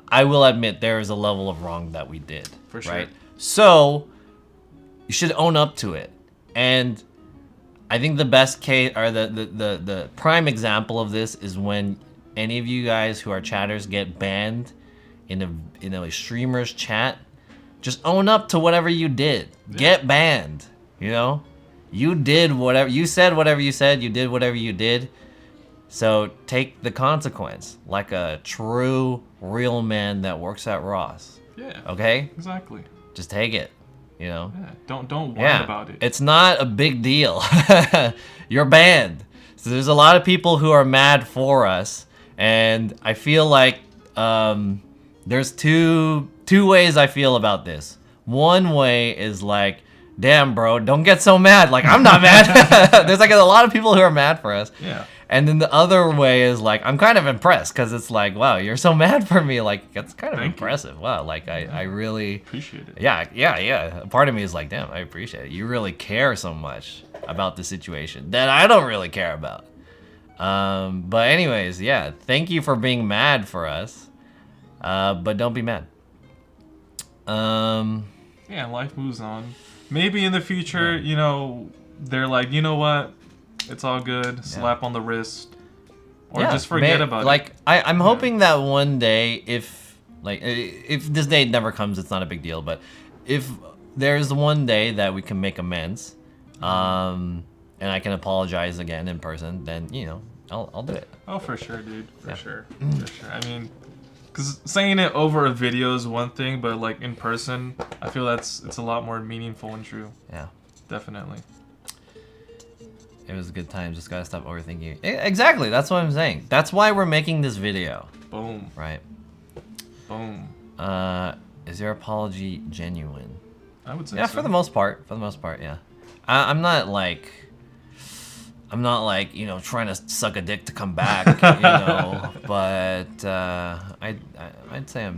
I will admit there is a level of wrong that we did. For sure. Right? So you should own up to it. And I think the best case, or the prime example of this is when any of you guys who are chatters get banned in a streamer's chat. Just own up to whatever you did. Yeah. Get banned. You know, you did whatever you said. Whatever you said, you did whatever you did. So take the consequence, like a true, real man that works at Ross. Yeah. Okay, Exactly. just take it. You know. Yeah. Don't whine about it. It's not a big deal. You're banned. So there's a lot of people who are mad for us, and I feel like there's two ways I feel about this. One way is like, damn, bro, don't get so mad. Like, I'm not mad. There's like a lot of people who are mad for us. Yeah. And then the other way is like, I'm kind of impressed because it's like, wow, you're so mad for me. Like, that's kind of Thank you. impressive. Wow, like I really Appreciate it. yeah. Part of me is like, damn, I appreciate it. You really care so much about the situation that I don't really care about. But anyways, yeah, thank you for being mad for us. But don't be mad. Yeah, life moves on. Maybe in the future, you know, they're like, you know what? It's all good. Slap on the wrist. Or yeah, just forget about it. Like, I'm hoping that one day, if this day never comes, it's not a big deal. But if there's one day that we can make amends, and I can apologize again in person, then, you know, I'll do it. Oh, for sure, dude. For Yeah. sure. For sure. I mean, because saying it over a video is one thing, but like in person, I feel it's a lot more meaningful and true. Yeah. Definitely. It was a good time. Just gotta stop overthinking. Exactly. That's what I'm saying. That's why we're making this video. Boom. Right. Boom. Is your apology genuine? I would say Yeah, so. for the most part. For the most part, yeah. I'm not like, you know, trying to suck a dick to come back, you know. But I'd say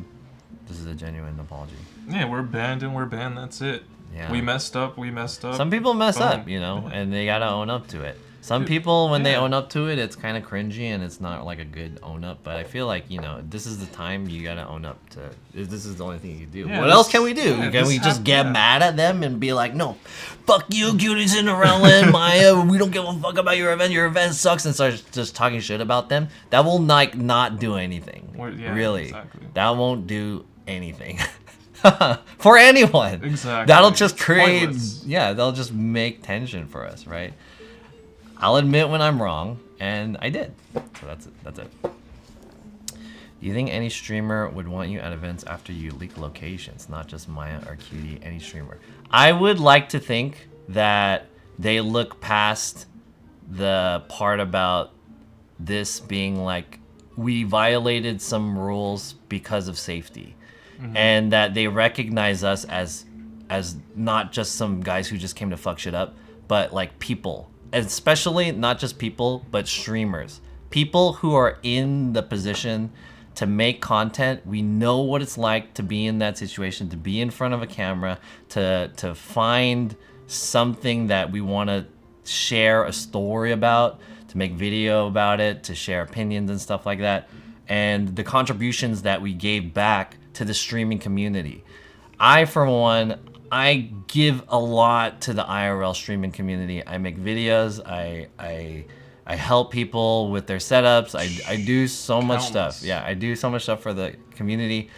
this is a genuine apology. Yeah, we're banned and we're banned. That's it. Yeah. We messed up. We messed up. Some people mess up, Boom. you know, Yeah. and they gotta own up to it. Some Dude, people, when they yeah. own up to it, it's kind of cringy and it's not like a good own up. But I feel like, you know, this is the time you gotta own up to. This is the only thing you can do. Yeah, What else this- can we do? yeah, Can this we just hap- get yeah. mad at them and be like, no, fuck you, Cutie Cinderella and Maya. We don't give a fuck about your event. Your event sucks, and start just talking shit about them. That will not do anything. Yeah, really, exactly. that won't do anything. For anyone. Exactly. That'll just create, Pointless. yeah, they'll just make tension for us, right? I'll admit when I'm wrong, and I did. So that's it. Do you think any streamer would want you at events after you leak locations, not just Maya or Cutie, any streamer? I would like to think that they look past the part about this being like, we violated some rules because of safety. And that they recognize us as not just some guys who just came to fuck shit up, but like people, especially not just people, but streamers, people who are in the position to make content. We know what it's like to be in that situation, to be in front of a camera, to find something that we want to share a story about, to make video about it, to share opinions and stuff like that, and the contributions that we gave back to the streaming community. I, for one, I give a lot to the IRL streaming community. I make videos. I help people with their setups. I do so much Countless. stuff. Yeah, I do so much stuff for the community.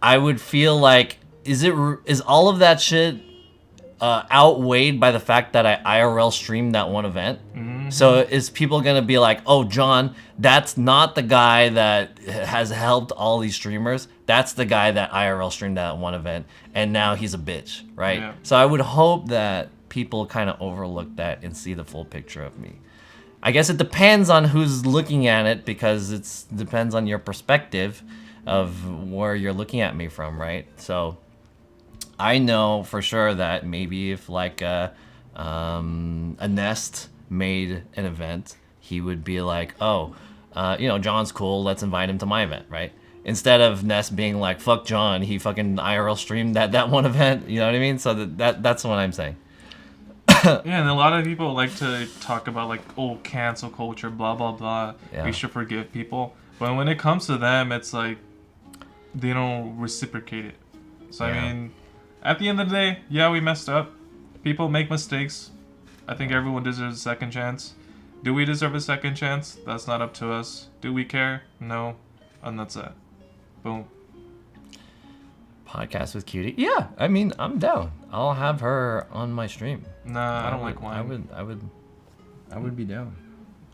I would feel like, is all of that shit outweighed by the fact that I IRL streamed that one event? So is people gonna be like, oh, John, that's not the guy that has helped all these streamers. That's the guy that IRL streamed that one event, and now he's a bitch, right? Yeah. So I would hope that people kind of overlook that and see the full picture of me. I guess it depends on who's looking at it, because it depends on your perspective of where you're looking at me from, right? So I know for sure that maybe if like a Nest made an event, he would be like, oh, you know, John's cool, let's invite him to my event, right? Instead of Nest being like, fuck John, he fucking IRL streamed that one event, you know what I mean? So that's what I'm saying. Yeah, and a lot of people like to talk about like, oh, cancel culture, blah blah blah. Yeah. We should forgive people, but when it comes to them, it's like they don't reciprocate it. So Yeah. I mean, at the end of the day, yeah, we messed up. People make mistakes. I think everyone deserves a second chance. Do we deserve a second chance? That's not up to us. Do we care? No, and that's it. Boom. Podcast with Cutie. Yeah, I mean, I'm down. I'll have her on my stream. Nah, I don't like wine. I would be down.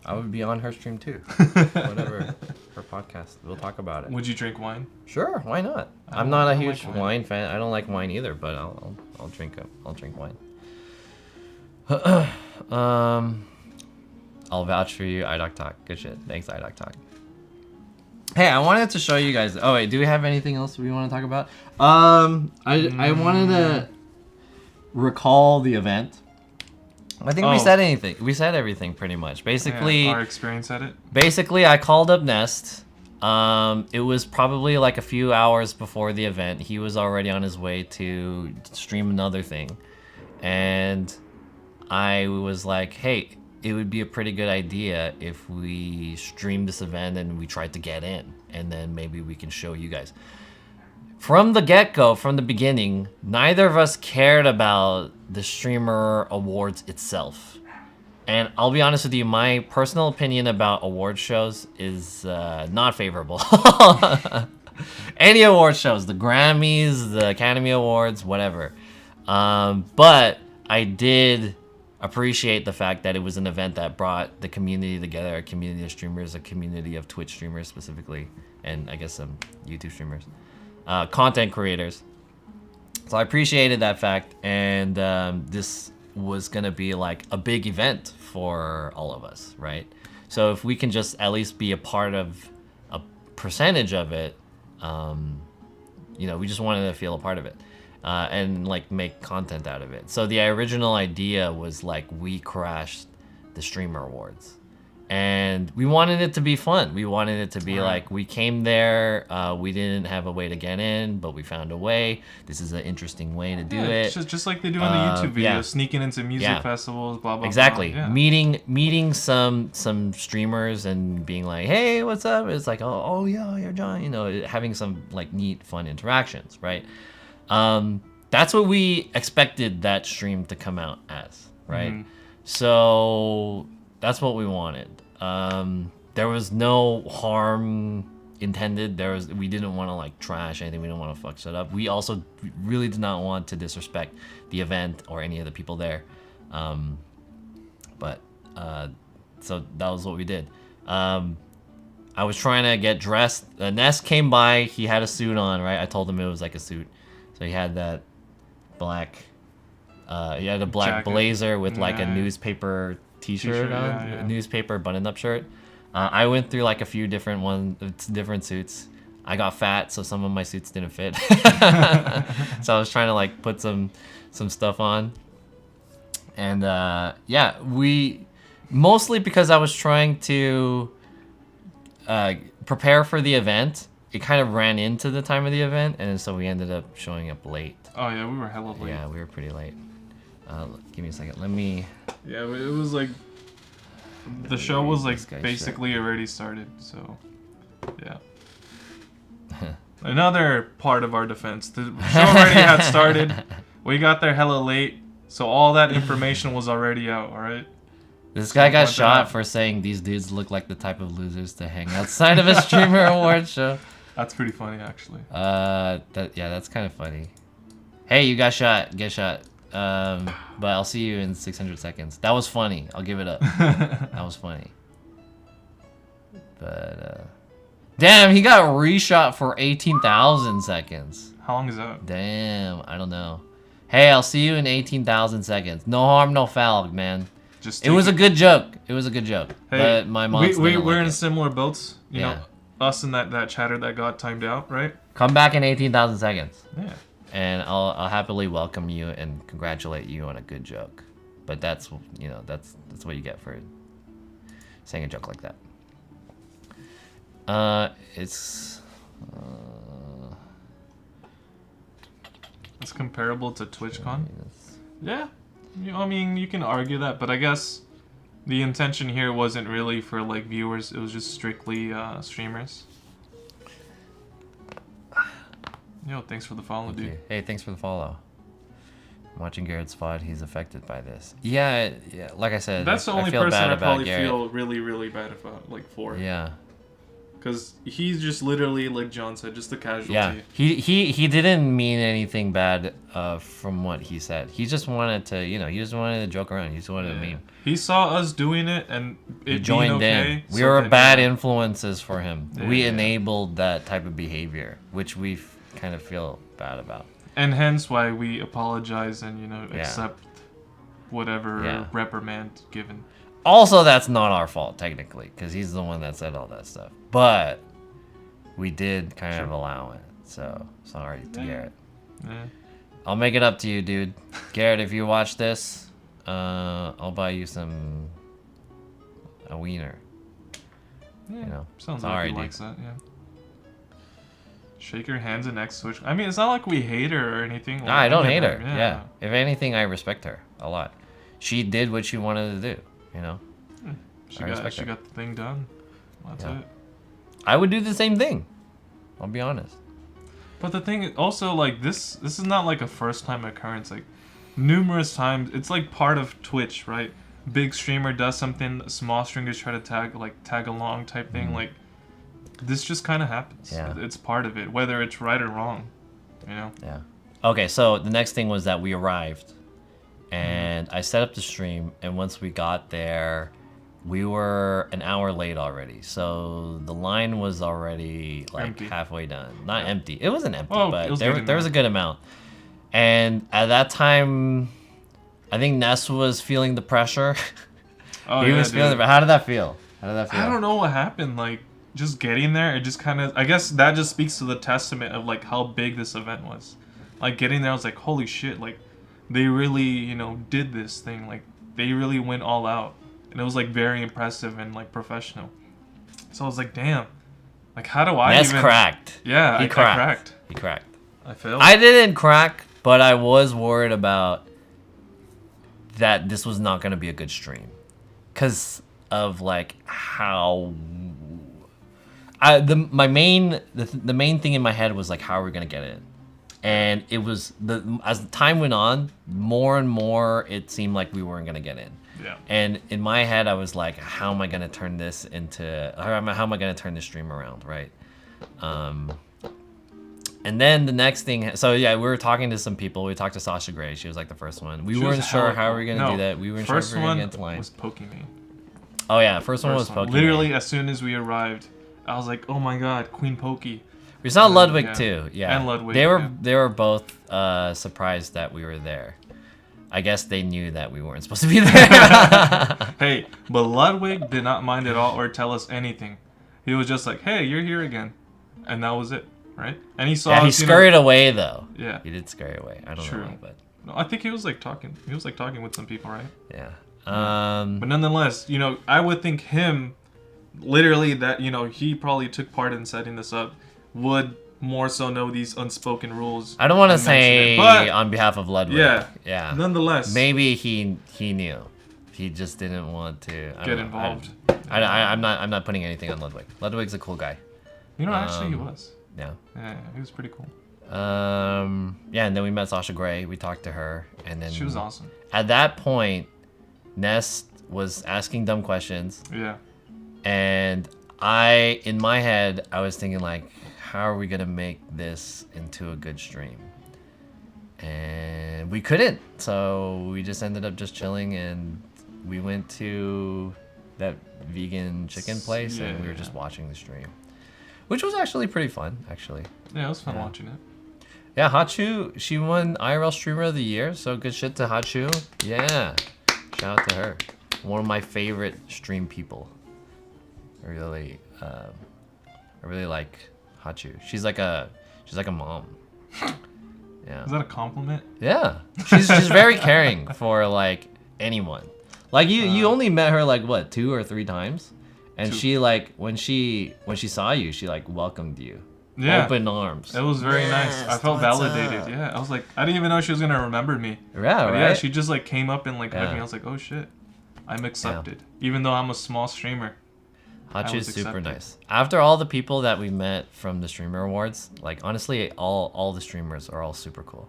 I would be on her stream too. Whatever her podcast. We'll talk about it. Would you drink wine? Sure, why not? I I'm not a don't huge like wine. wine fan. I don't like wine either, but I'll drink wine. I'll vouch for you, iDoc Talk. Good shit. Thanks, iDoc Talk. Hey, I wanted to show you guys. Oh wait, do we have anything else we want to talk about? I wanted to recall the event. I think we Oh. said anything. We said everything pretty much. Basically, Yeah, our experience at it. Basically, I called up Nest. It was probably like a few hours before the event. He was already on his way to stream another thing. And I was like, hey, it would be a pretty good idea if we stream this event and we tried to get in. And then maybe we can show you guys. From the get-go, from the beginning, neither of us cared about the streamer awards itself. And I'll be honest with you, my personal opinion about award shows is not favorable. Any award shows, the Grammys, the Academy Awards, whatever. But I did appreciate the fact that it was an event that brought the community together, a community of streamers, a community of Twitch streamers specifically, and I guess some YouTube streamers, content creators. So I appreciated that fact, and this was gonna be like a big event for all of us, right? So if we can just at least be a part of a percentage of it, you know, we just wanted to feel a part of it. And like make content out of it. So the original idea was like we crashed the Streamer Awards, and we wanted it to be fun. We wanted it to be like we came there, we didn't have a way to get in, but we found a way. This is an interesting way to do it. Just like they do on the YouTube videos, sneaking into music festivals, blah blah. Exactly. Blah. Yeah. Meeting some streamers and being like, hey, what's up? It's like, oh yeah, you're John. You know, having some like neat, fun interactions, right? That's what we expected that stream to come out as, right? Mm-hmm. So that's what we wanted. There was no harm intended. We didn't want to like trash anything. We didn't want to fuck shit up. We also really did not want to disrespect the event or any of the people there. So that was what we did. I was trying to get dressed. Ness came by. He had a suit on, right? I told him it was like a suit. So he had that black, he had a black jacket, blazer with like a newspaper t-shirt on, a newspaper button-up shirt. I went through like a few different suits. I got fat, so some of my suits didn't fit. So I was trying to like put some stuff on. And we mostly because I was trying to prepare for the event. It kind of ran into the time of the event, and so we ended up showing up late. Oh yeah, we were hella late. Yeah, we were pretty late. Give me a second. Let me. Yeah, it was like the show was like basically already started. So, yeah. Another part of our defense: the show already had started. We got there hella late, so all that information was already out. All right. This guy got shot for saying these dudes look like the type of losers to hang outside of a streamer award show. That's pretty funny, actually. That's kind of funny. Hey, you got shot. Get shot. But I'll see you in 600 seconds. That was funny. I'll give it up. That was funny. But damn, he got reshot for 18,000 seconds. How long is that? Damn, I don't know. Hey, I'll see you in 18,000 seconds. No harm, no foul, man. It was a good joke. It was a good joke. Hey, but my mom's we're in similar boats. You know, us and that chatter that got timed out, right? Come back in 18,000 seconds. Yeah. And I'll happily welcome you and congratulate you on a good joke. But that's what you get for saying a joke like that. It's comparable to TwitchCon. Yeah. I mean, you can argue that, but I guess the intention here wasn't really for like viewers. It was just strictly streamers. Yo, thanks for the follow, dude. Hey, thanks for the follow. I'm watching Garrett's VOD. He's affected by this. Yeah. Like I said, that's the only person I probably feel really, really bad about, like for. Yeah. Because he's just literally, like John said, just a casualty. Yeah, he didn't mean anything bad from what he said. He just wanted to, he just wanted to joke around. He just wanted to meme. He saw us doing it and it joined in. We were bad influences for him. Yeah, we enabled that type of behavior, which we kind of feel bad about. And hence why we apologize and, accept whatever reprimand given. Also, that's not our fault, technically, because he's the one that said all that stuff. But we did kind of allow it, so sorry to Garrett. Yeah. I'll make it up to you, dude. Garrett, if you watch this, I'll buy you a wiener. Yeah, sounds like he likes that, yeah. Shake her hands and next switch. I mean, it's not like we hate her or anything. No, I don't hate her. Yeah. If anything, I respect her a lot. She did what she wanted to do. She got the thing done. That's it. I would do the same thing. I'll be honest. But the thing also, like, this is not like a first time occurrence. Like, numerous times, it's like part of Twitch, right? Big streamer does something, small streamers try to tag along type thing. Like, this just kind of happens. Yeah. It's part of it, whether it's right or wrong. Yeah. Okay, so the next thing was that we arrived. and I set up the stream. And once we got there, we were an hour late already. So the line was already like Empty. halfway done. Not empty. It wasn't empty, Well, it but was there getting was a good amount. And at that time, I think Ness was feeling the pressure. Oh, He yeah, was feeling dude. the. How did that feel? How did that feel? I don't know what happened. Like, just getting there, it just kind of. I guess that just speaks to the testament of like how big this event was. Like getting there, I was like, holy shit! Like, they really, did this thing. Like, they really went all out, and it was like very impressive and like professional. So I was like, damn. Like, how do I Ness even? cracked. Yeah, He I cracked. cracked. He cracked. I failed. I didn't crack, but I was worried about that this was not going to be a good stream. Because of like how the main thing in my head was like, how are we going to get in? And it was as the time went on, more and more it seemed like we weren't going to get in. Yeah. And in my head, I was like, how am I going to turn this into, how am I going to turn this stream around, right? And then the next thing, so yeah, we were talking to some people. We talked to Sasha Grey. She was like the first one. We She was weren't sure hella how cool. we were going to No, do that. We weren't sure if first we were going one to get into line. was Pokemon. Oh yeah, first one was First one. Pokemon. Literally, as soon as we arrived, I was like, oh my god, Queen Pokey. We saw Ludwig yeah. too. Yeah, And Ludwig, They were yeah. they were both surprised that we were there. I guess they knew that we weren't supposed to be there. Hey, but Ludwig did not mind at all or tell us anything. He was just like, hey, you're here again. And that was it, right? And he saw Yeah, he us, scurried away though. Yeah. He did scurry away. I don't True. know why, but No, I think he was like talking. He was like talking with some people, right? yeah. But nonetheless, I would think him, literally that, he probably took part in setting this up, would more so know these unspoken rules. I don't want to and mention say it. But on behalf of Ludwig. yeah, Yeah. nonetheless, Maybe he knew. He just didn't want to get involved. I'm not putting anything on Ludwig. Ludwig's a cool guy. Actually, he was. Yeah. Yeah, he was pretty cool. Yeah, and then we met Sasha Grey. We talked to her, and then She was awesome. At that point, Nest was asking dumb questions, Yeah. and in my head, I was thinking like, how are we gonna make this into a good stream? And we couldn't, so we just ended up just chilling, and we went to that vegan chicken place, and we were just watching the stream, which was actually pretty fun, actually. Yeah, it was fun watching it. Yeah, Hachu, she won IRL Streamer of the Year, so good shit to Hachu. Yeah, shout out to her. One of my favorite stream people. I really like Hachu. She's like a mom. Yeah. Is that a compliment? Yeah. She's very caring for like anyone. Like you only met her like what, 2 or 3 times? And 2. she like when she saw you, she like welcomed you. Yeah. Open arms. It was very nice. I felt what's validated. up? Yeah, I was like, I didn't even know she was gonna remember me. Yeah, But right? yeah, she just like came up and like hugged Yeah. me. I was like, oh shit, I'm accepted. Even though I'm a small streamer. I Hachu's was super accepted. nice. After all the people that we met from the Streamer Awards, like honestly, all the streamers are all super cool.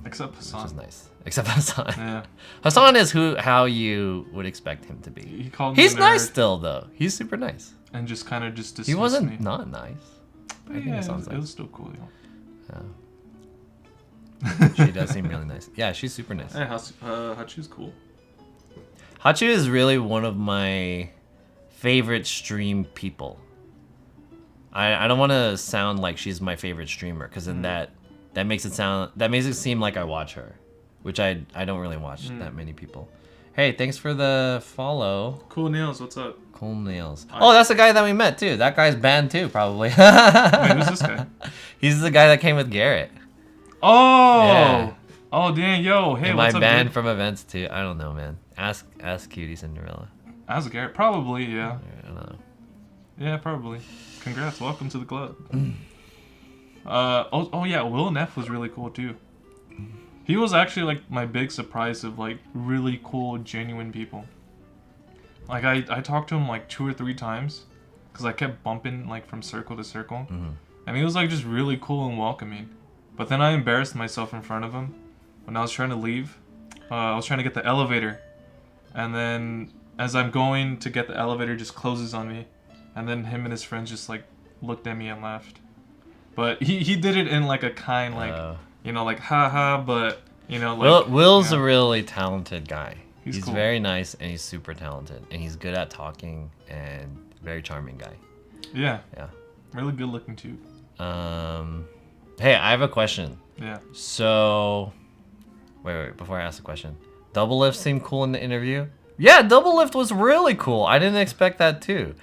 Except Which is Hassan. nice. Except Hassan. Yeah. Hassan is how you would expect him to be. He called me He's a nice nerd still though. He's super nice. and just kind of just dismissed He wasn't me. not nice. But I think yeah, Hassan's it nice. was still cool, She does seem really nice. Yeah, she's super nice. Hey, Hachu's cool. Hachu is really one of my favorite stream people. I don't want to sound like she's my favorite streamer, because then that makes it seem like I watch her, which I don't really watch that many people. Hey, thanks for the follow. Cool Nails, what's up? Cool Nails. Oh, that's the guy that we met too. That guy's banned too, probably. Wait, who's this guy? He's the guy that came with Garrett. Oh! Yeah. Oh, damn, yo, hey, Am I what's up, banned dude? from events too? I don't know, man. Ask Cutie Cinderella. As Garrett, probably, yeah. I don't know. Yeah, probably. Congrats, welcome to the club. Oh yeah, Will Neff was really cool too. He was actually like my big surprise of like really cool, genuine people. Like I talked to him like 2 or 3 times, cause I kept bumping like from circle to circle, and he was like just really cool and welcoming. But then I embarrassed myself in front of him when I was trying to leave. I was trying to get the elevator, and then as I'm going to get the elevator, just closes on me, and then him and his friends just like looked at me and left. But he did it in like a kind like like haha, but You know, like Will's yeah. a really talented guy. He's cool. very nice and he's super talented and he's good at talking and very charming guy. Yeah. Yeah. Really good looking too. Hey, I have a question. Yeah. So, wait, before I ask the question, Double Lift seemed cool in the interview. Yeah, Double Lift was really cool. I didn't expect that too.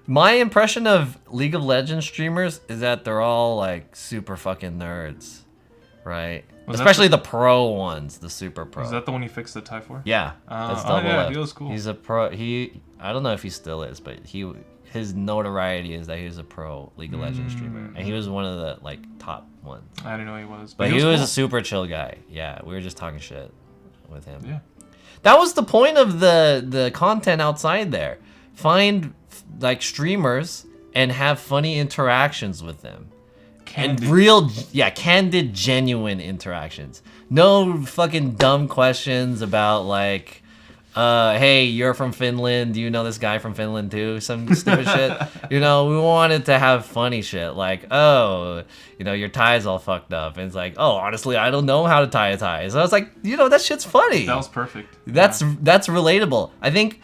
My impression of League of Legends streamers is that they're all like super fucking nerds, right? Was that Especially the pro ones, the super pro. Is that the one he fixed the tie for? Yeah, that's oh Double yeah, Lift. he was cool. He's a pro. I don't know if he still is, but his notoriety is that he was a pro League of Legends streamer, and he was one of the like top ones. I didn't know he was. But he was cool. a super chill guy. Yeah, we were just talking shit with him. Yeah. That was the point of the content outside there. Find like streamers and have funny interactions with them. Candid. And candid, genuine interactions. No fucking dumb questions about like, hey, you're from Finland. Do you know this guy from Finland too? Some stupid shit. You know, we wanted to have funny shit like, oh, you know, your tie's all fucked up. And it's like, oh, honestly, I don't know how to tie a tie. So I was like, you know, that shit's funny. That was perfect. That's relatable. I think,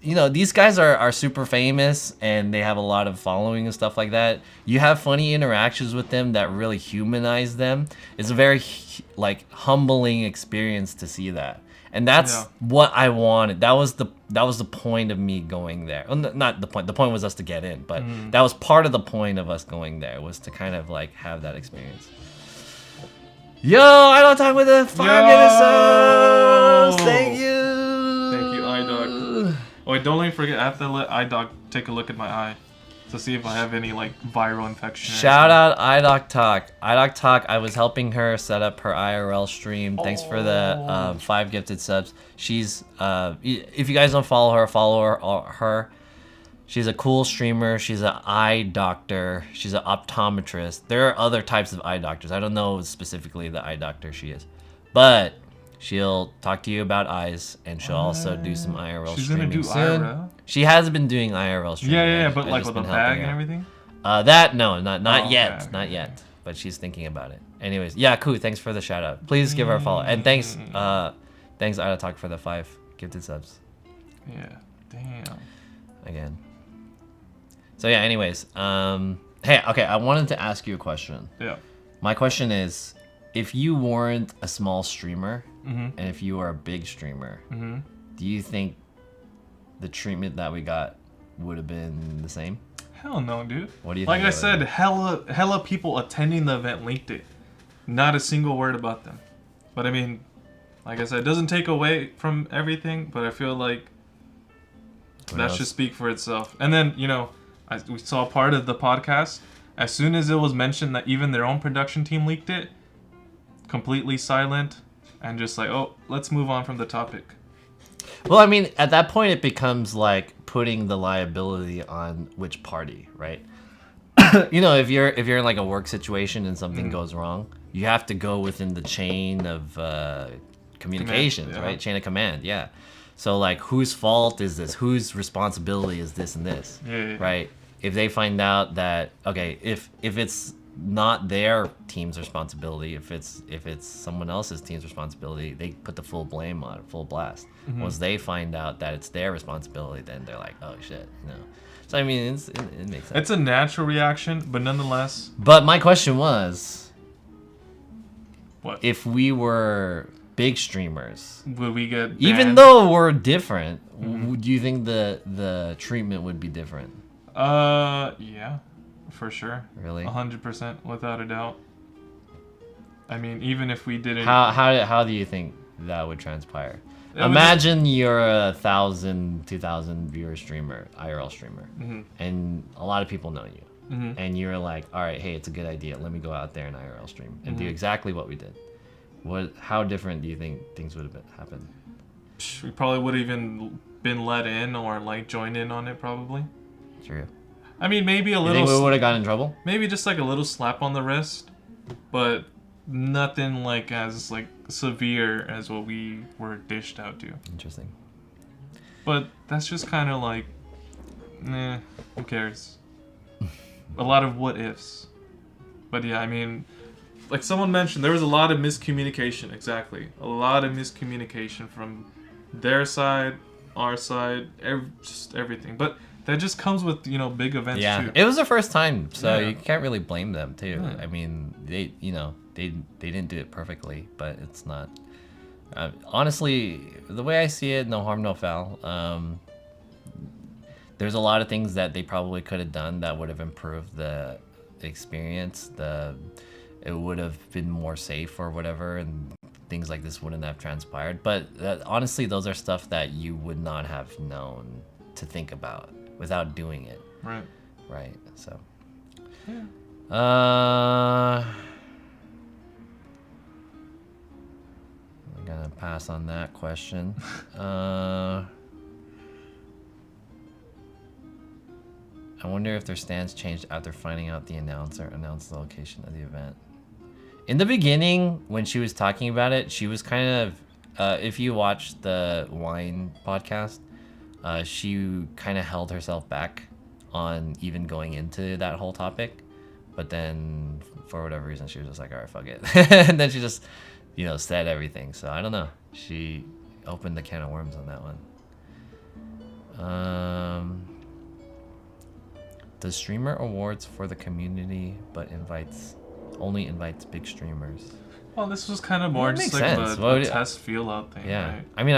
you know, these guys are super famous and they have a lot of following and stuff like that. You have funny interactions with them that really humanize them. It's a very like humbling experience to see that. And that's what I wanted. That was the point of me going there. Well, not the point. The point was us to get in, but that was part of the point of us going there was to kind of like have that experience. Yo, I don't talk with the 5 minutes. Thank you. Thank you, iDoc. Oh, wait, don't let me forget. I have to let iDoc take a look at my eye to see if I have any like viral infection. Shout out iDoc Talk. iDoc Talk. I was helping her set up her IRL stream. Thanks for the 5 gifted subs. She's if you guys don't follow her. She's a cool streamer. She's an eye doctor. She's an optometrist. There are other types of eye doctors. I don't know specifically the eye doctor she is, but she'll talk to you about eyes, and she'll also do some IRL She's streaming gonna do soon. IRL? She has been doing IRL streaming. Yeah, I've but like just with a been bag helping and her. everything. Not yet, okay, not yet. But she's thinking about it. Anyways, yeah, cool. Thanks for the shout out. Please give her a follow, and thanks Ida Talk for the 5 gifted subs. Yeah, damn. Again. So yeah. Anyways, hey, okay. I wanted to ask you a question. Yeah. My question is, if you weren't a small streamer, Mm-hmm. and if you were a big streamer, Mm-hmm. do you think the treatment that we got would have been the same? Hell no, dude. What do you like think? I said, hella people attending the event linked it. Not a single word about them. But I mean, like I said, it doesn't take away from everything, but I feel like that should speak for itself. And then, you know, we saw part of the podcast. As soon as it was mentioned that even their own production team leaked it, completely silent and just like, oh, let's move on from the topic. Well, I mean, at that point, it becomes like putting the liability on which party, right? You know, if you're in like a work situation and something goes wrong, you have to go within the chain of communications, right? Chain of command, yeah. So like, whose fault is this? Whose responsibility is this and this? Yeah. Right? If they find out that, okay, if it's not their team's responsibility, if it's someone else's team's responsibility, they put the full blame on it, full blast. Once they find out that it's their responsibility, then they're like, oh shit, you know. So I mean, it makes sense. It's a natural reaction, but nonetheless. But my question was, What? if we were big streamers, Would we get even banned? though we're different, do you think the treatment would be different? Yeah, for sure. Really? 100%, without a doubt. I mean, even if we didn't. How do you think that would transpire? It would Imagine you're a 1,000, 2,000 viewer streamer, IRL streamer, and a lot of people know you, and you're like, all right, hey, it's a good idea. Let me go out there and IRL stream and do exactly what we did. How different do you think things would have happened? We probably would have even been let in or like joined in on it, probably. True. I mean, maybe a You little. think we would have gotten in trouble? Maybe just like a little slap on the wrist, but nothing like as like severe as what we were dished out to. Interesting. But that's just kind of like, nah, who cares? A lot of what ifs. But yeah, I mean, like someone mentioned, there was a lot of miscommunication. Exactly, a lot of miscommunication from their side, our side, just everything. But that just comes with big events Yeah, too. it was the first time, so Yeah. you can't really blame them too. Yeah. I mean, they didn't do it perfectly, but it's not. Honestly, the way I see it, no harm, no foul. There's a lot of things that they probably could have done that would have improved the experience. It would have been more safe or whatever, and things like this wouldn't have transpired. But honestly, those are stuff that you would not have known to think about without doing it. Right. Right. So. Yeah. I'm gonna pass on that question. I wonder if their stance changed after finding out the announcer announced the location of the event. In the beginning, when she was talking about it, she was kind of, if you watch the Wine podcast, she kind of held herself back on even going into that whole topic. But then, for whatever reason, she was just like, all right, fuck it. And then she just, said everything. So I don't know. She opened the can of worms on that one. The streamer awards for the community, but only invites big streamers. Well, this was kind of more That just makes like sense. a test feel out thing. Yeah. Right? I mean,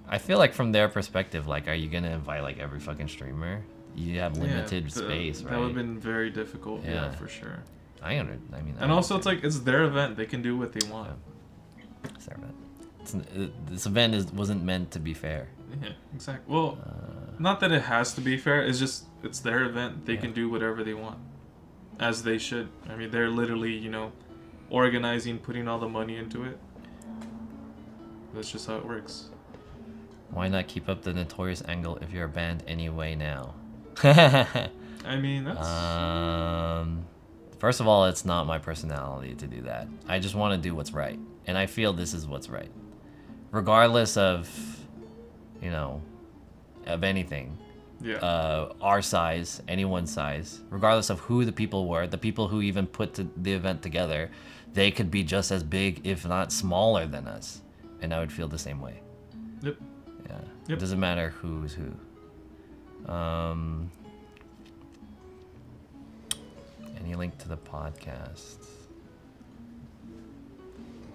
I feel like from their perspective, like, are you gonna invite like every fucking streamer? You have limited space, right? That would have been very difficult. Yeah, for sure. And also, it's like it's their event; they can do what they want. Yeah. It's their event. This event wasn't meant to be fair. Yeah, exactly. Well, not that it has to be fair. It's just it's their event. They can do whatever they want, as they should. I mean, they're literally organizing, putting all the money into it. That's just how it works. Why not keep up the notorious angle if you're banned anyway now? I mean, that's... First of all, it's not my personality to do that. I just want to do what's right. And I feel this is what's right. Regardless of, of anything. Yeah. Our size, anyone's size. Regardless of who the people were, the people who even put the event together, they could be just as big, if not smaller than us. And I would feel the same way. Yep. Yeah. Yep. It doesn't matter who's who. Any link to the podcast?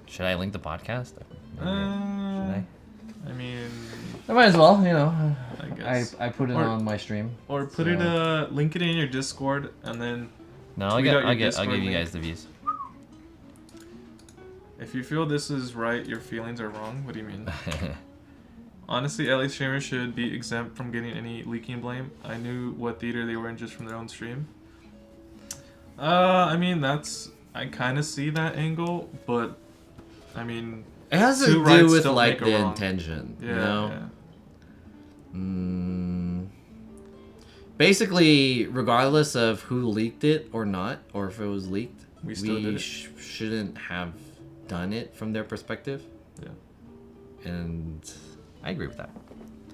Should I link the podcast? Should I? I mean, I might as well. I guess. I put it on my stream. Or put link it in your Discord, and then. No, I'll give you guys the views. If you feel this is right, your feelings are wrong. What do you mean? Honestly, LA streamers should be exempt from getting any leaking blame. I knew what theater they were in just from their own stream. I mean, I kind of see that angle, but I mean, it has to do with like the intention, Basically, regardless of who leaked it or not, or if it was leaked, we still did it. Shouldn't have done it from their perspective. Yeah. And I agree with that.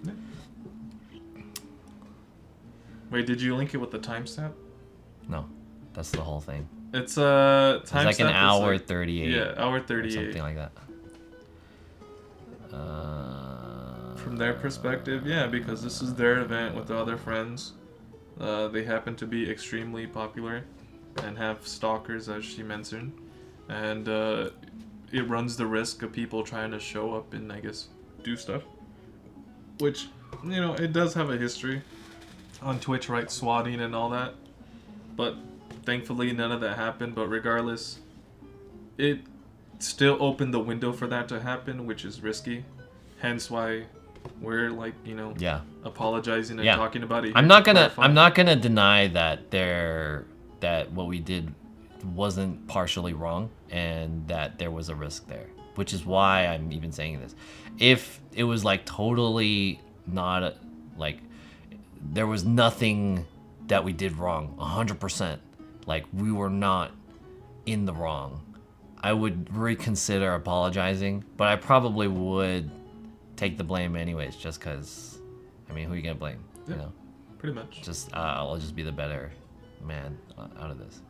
Yeah. Wait, did you link it with the timestamp? No, that's the whole thing. It's timestamp. It's like an hour 38. Yeah, hour 38. Something like that. From their perspective, yeah, because this is their event with the other friends. They happen to be extremely popular and have stalkers, as she mentioned. And it runs the risk of people trying to show up and, I guess, do stuff. Which, it does have a history on Twitch, right? Swatting and all that. But thankfully, none of that happened. But regardless, it still opened the window for that to happen, which is risky. Hence why we're apologizing and talking about it. I'm not gonna deny that what we did wasn't partially wrong and that there was a risk there, which is why I'm even saying this. If it was like totally not there was nothing that we did wrong, 100%, like we were not in the wrong, I would reconsider apologizing, but I probably would take the blame anyways, just because, I mean, who are you gonna blame? Yeah, pretty much. I'll just be the better man out of this.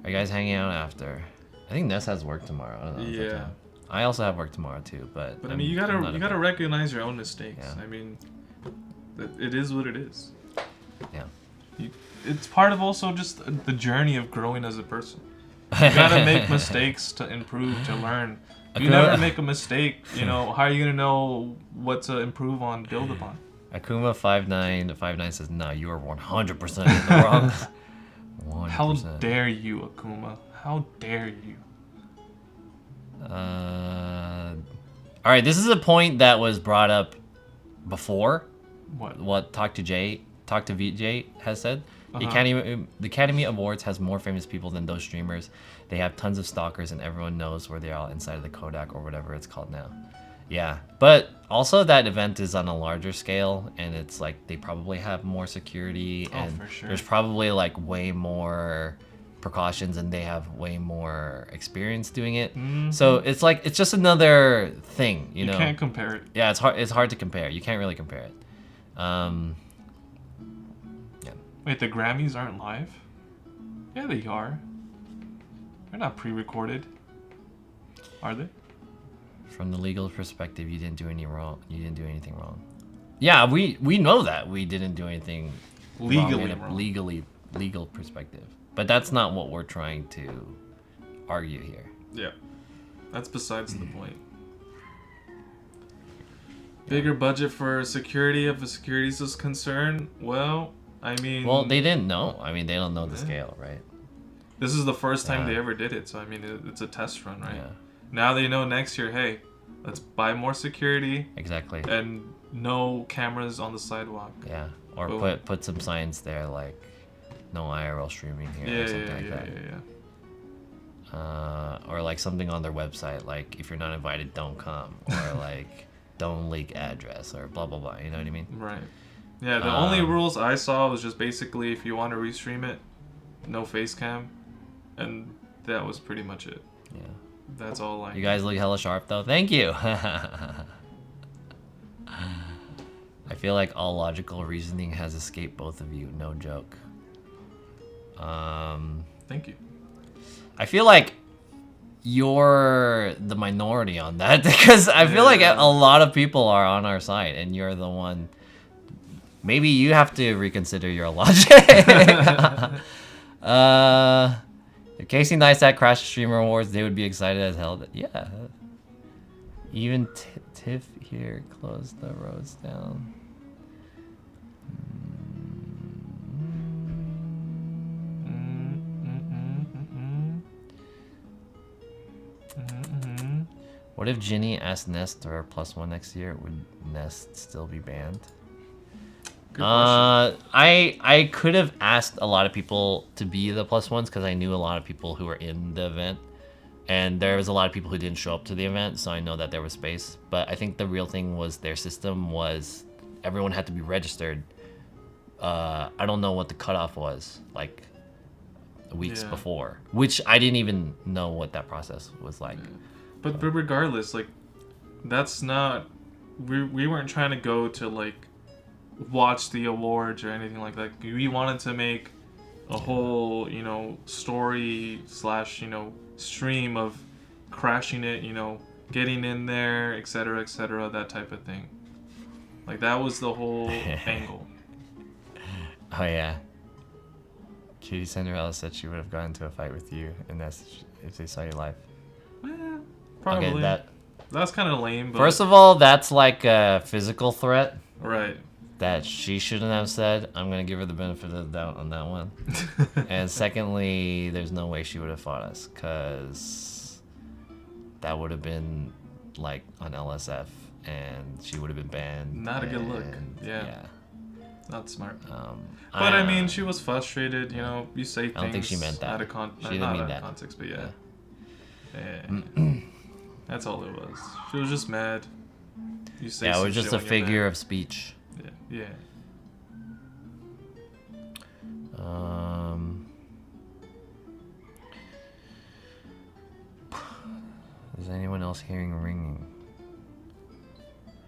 Are you guys hanging out after? I think Ness has work tomorrow. I don't know. It's Yeah. okay. I also have work tomorrow too, but But I mean, you I'm not gotta a- recognize your own mistakes. Yeah. I mean, it is what it is. Yeah. It's part of also just the journey of growing as a person. You gotta make mistakes to improve, to learn. If you never make a mistake, you know, how are you gonna know what to improve on, build upon? Akuma5959 says, "No, you are 100% in the wrong." 100%. How dare you, Akuma? How dare you? All right, this is a point that was brought up before. What? Talk to VJ has said. The Uh-huh. Academy Awards has more famous people than those streamers. They have tons of stalkers, and everyone knows where they are inside of the Kodak or whatever it's called now. Yeah, but also that event is on a larger scale, and it's like they probably have more security, Oh, and for sure. there's probably like way more precautions, and they have way more experience doing it. Mhm. So it's like it's just another thing, you know. You can't compare it. Yeah, it's hard. It's hard to compare. You can't really compare it. Yeah. Wait, the Grammys aren't live? Yeah, they are. They're not pre-recorded. Are they? From the legal perspective, you didn't do any wrong. You didn't do anything wrong. Yeah, we know that we didn't do anything Legally wrong in a wrong. legal perspective. But that's not what we're trying to argue here. Yeah. That's besides the point. Bigger budget for security if a securities is concerned? Well, I mean... Well, they didn't know. I mean, they don't know the Yeah. scale, right? This is the first time Yeah. they ever did it, so I mean, it's a test run, right? Yeah, Now they know next year, hey, let's buy more security exactly. and no cameras on the sidewalk. Yeah, or Boom. put some signs there like no IRL streaming here Yeah, or something yeah, like yeah, that. yeah. Or like something on their website, like if you're not invited, don't come, or like don't leak address, or blah blah blah. You know what I mean? Right. Yeah, the only rules I saw was just basically if you want to restream it, no face cam, and that was pretty much it. Yeah. That's all I. You guys look hella sharp though. Thank you. I feel like all logical reasoning has escaped both of you. No joke. Thank you. I feel like you're the minority on that because I feel like a lot of people are on our side, and you're the one. Maybe you have to reconsider your logic. If Casey Neistat crashed Streamer Awards, they would be excited as hell. Yeah. Even Tiff here closed the roads down. What if Ginny asked Nest for a +1 next year? Would Nest still be banned? Good question. I could have asked a lot of people to be the +1s because I knew a lot of people who were in the event, and there was a lot of people who didn't show up to the event, so I know that there was space. But I think the real thing was their system was everyone had to be registered. I don't know what the cutoff was, like weeks Yeah. before, which I didn't even know what that process was like. But regardless, like, that's not. We weren't trying to go to like watch the awards or anything like that. We wanted to make a whole, you know, story / you know, stream of crashing it, you know, getting in there, etc., that type of thing. Like that was the whole angle. Oh yeah. Judy Cinderella said she would have gotten into a fight with you, and that's if they saw you live. Probably. Okay, That's kind of lame. But first of all, that's like a physical threat right. that she shouldn't have said. I'm gonna give her the benefit of the doubt on that one. And secondly, there's no way she would have fought us, cause that would have been like on LSF, and she would have been banned. Not a good look. and, Yeah. Not smart. Um, But I mean, she was frustrated. You know, you say things. I don't think she meant that. Out of She didn't not mean out that. of context, but yeah. Yeah. That's all it was. She was just mad. You say yeah, it some was just shit a when you're figure mad. of speech. Yeah. Is anyone else hearing ringing?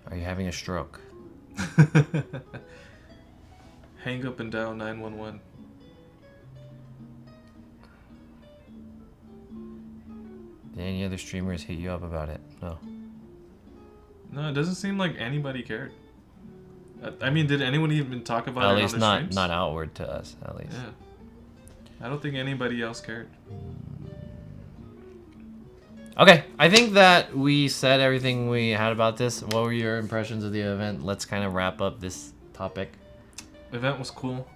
Are you having a stroke? Hang up and dial 911. Did any other streamers hit you up about it? No. No, it doesn't seem like anybody cared. I mean, did anyone even talk about At it least on their streams? not outward to us, at least. Yeah. I don't think anybody else cared. Okay, I think that we said everything we had about this. What were your impressions of the event? Let's kind of wrap up this topic. Event was cool,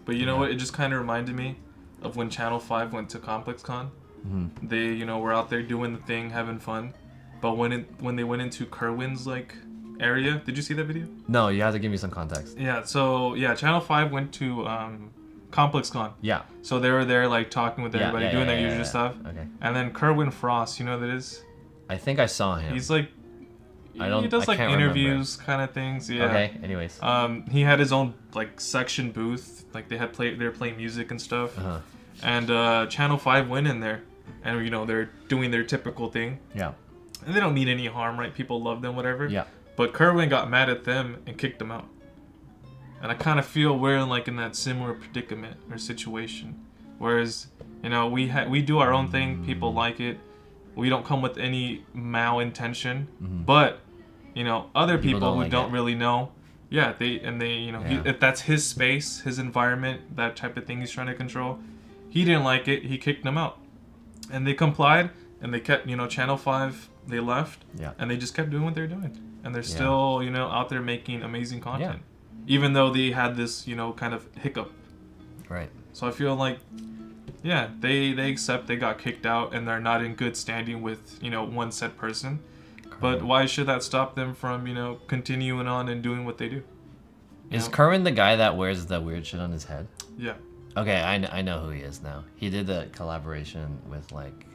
but you know what? It just kind of reminded me of when Channel 5 went to ComplexCon. Mm-hmm. They, you know, were out there doing the thing, having fun. But when they went into Kerwin's like area, did you see that video? No, you have to give me some context. Yeah. So yeah, Channel 5 went to ComplexCon. Yeah. So they were there like talking with everybody, doing their usual stuff. Okay. And then Kerwin Frost, you know who that is? I think I saw him. He's like, he does like can't interviews kind of things. Yeah. Okay. Anyways. He had his own like section booth. Like they were playing music and stuff. Uh-huh. And Channel 5 went in there, and you know they're doing their typical thing. Yeah. And they don't mean any harm, right? People love them, whatever. Yeah. But Kerwin got mad at them and kicked them out. And I kind of feel we're in that similar predicament or situation. Whereas, you know, we do our own thing. People like it. We don't come with any malintention. Mm-hmm. But, you know, other people don't who like don't it. really know, yeah, you know, Yeah. if that's his space, his environment, that type of thing he's trying to control, he didn't like it. He kicked them out. And they complied, and they kept, you know, Channel 5, they left. Yeah. And they just kept doing what they're doing. And they're still, you know, out there making amazing content. Yeah. Even though they had this, you know, kind of hiccup. Right. So I feel like, yeah, they accept they got kicked out and they're not in good standing with, you know, one said person. But why should that stop them from, you know, continuing on and doing what they do? Is Kerwin the guy that wears the weird shit on his head? Yeah. Okay, I know who he is now. He did a collaboration with like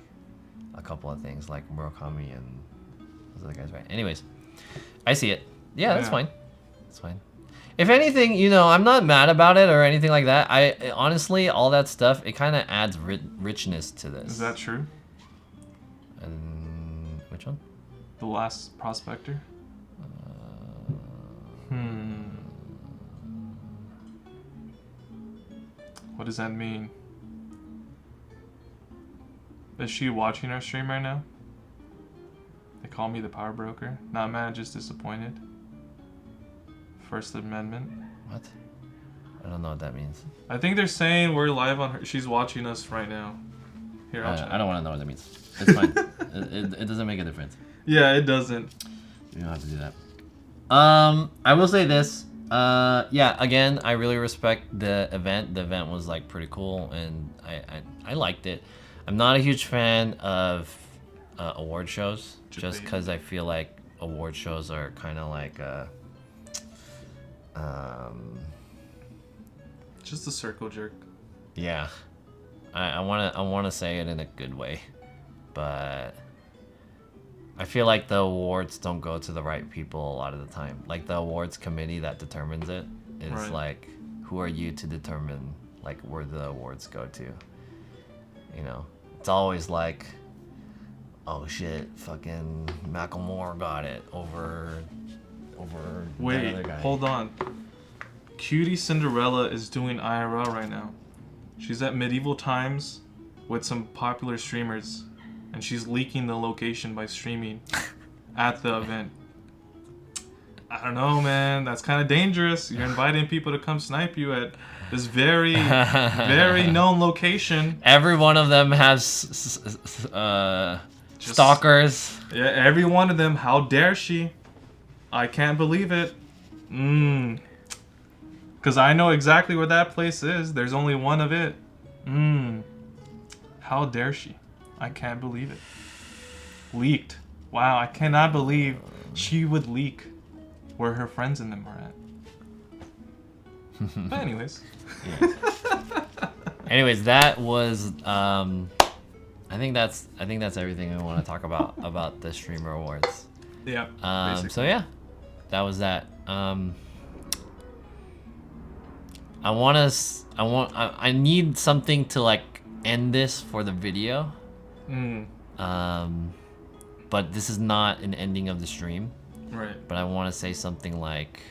a couple of things like Murakami and those other guys, right? Anyways, I see it. Yeah, that's fine. That's fine. If anything, you know, I'm not mad about it or anything like that. I honestly, all that stuff, it kind of adds richness to this. Is that true? And which one? The Last Prospector? What does that mean? Is she watching our stream right now? They call me the power broker. Not mad, just disappointed. First Amendment. What? I don't know what that means. I think they're saying we're live on her. She's watching us right now. Here, I'll check. I don't want to know what that means. It's fine. it doesn't make a difference. Yeah, it doesn't. You don't have to do that. I will say this. Yeah, again, I really respect the event. The event was like pretty cool, and I liked it. I'm not a huge fan of award shows, just because I feel like award shows are kind of like just a circle jerk. Yeah, I wanna say it in a good way, but I feel like the awards don't go to the right people a lot of the time. Like the awards committee that determines it is Right. like, who are you to determine like where the awards go to? You know, it's always like, oh shit, fucking Macklemore got it over that Wait, other guy. hold on. Cutie Cinderella is doing IRL right now. She's at Medieval Times with some popular streamers, and she's leaking the location by streaming at the event. I don't know, man. That's kind of dangerous. You're inviting people to come snipe you at this very, very known location. Every one of them has stalkers. Yeah, every one of them. How dare she? I can't believe it. Because I know exactly where that place is. There's only one of it. How dare she? I can't believe it. Leaked. Wow, I cannot believe she would leak where her friends and them are at. But anyways. Anyways, that was I think that's everything we want to talk about the streamer awards. Yeah. So yeah, that was that. I need something to like end this for the video. But this is not an ending of the stream. Right. But I want to say something like,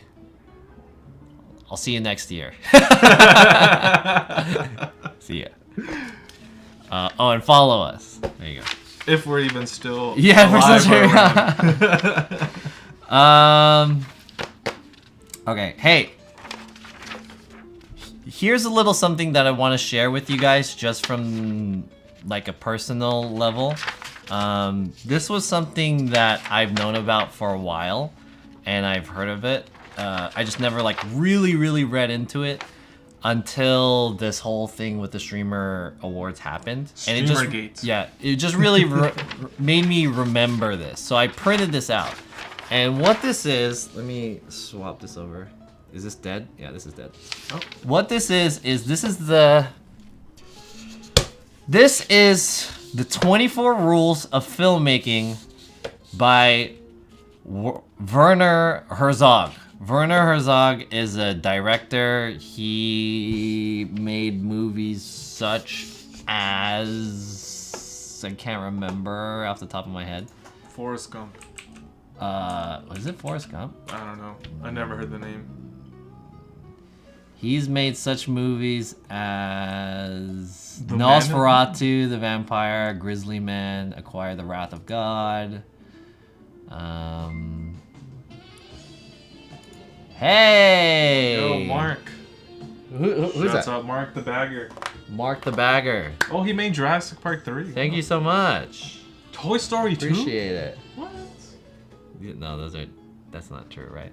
I'll see you next year. See ya. Oh, and follow us. There you go. If we're even still Yeah, we're alive still or around. Okay, hey. Here's a little something that I want to share with you guys just from like a personal level. This was something that I've known about for a while and I've heard of it. I just never like really read into it until this whole thing with the streamer awards happened. And it just, Streamergate. yeah, it just really made me remember this. So I printed this out. And what this is, let me swap this over. Is this dead? Yeah, this is dead. Oh. What this is this is the 24 Rules of Filmmaking by Werner Herzog. Werner Herzog is a director. He made movies such as, I can't remember off the top of my head. Forrest Gump. Was it Forrest Gump? I don't know. I never heard the name. He's made such movies as The Nosferatu, the Vampire, Grizzly Man, Acquire the Wrath of God. Hey! Yo, Mark. Who's Shouts that? out Mark the Bagger. Mark the Bagger. Oh, he made Jurassic Park 3. Thank you so much. Toy Story 2? Appreciate it. What? No, that's not true, right?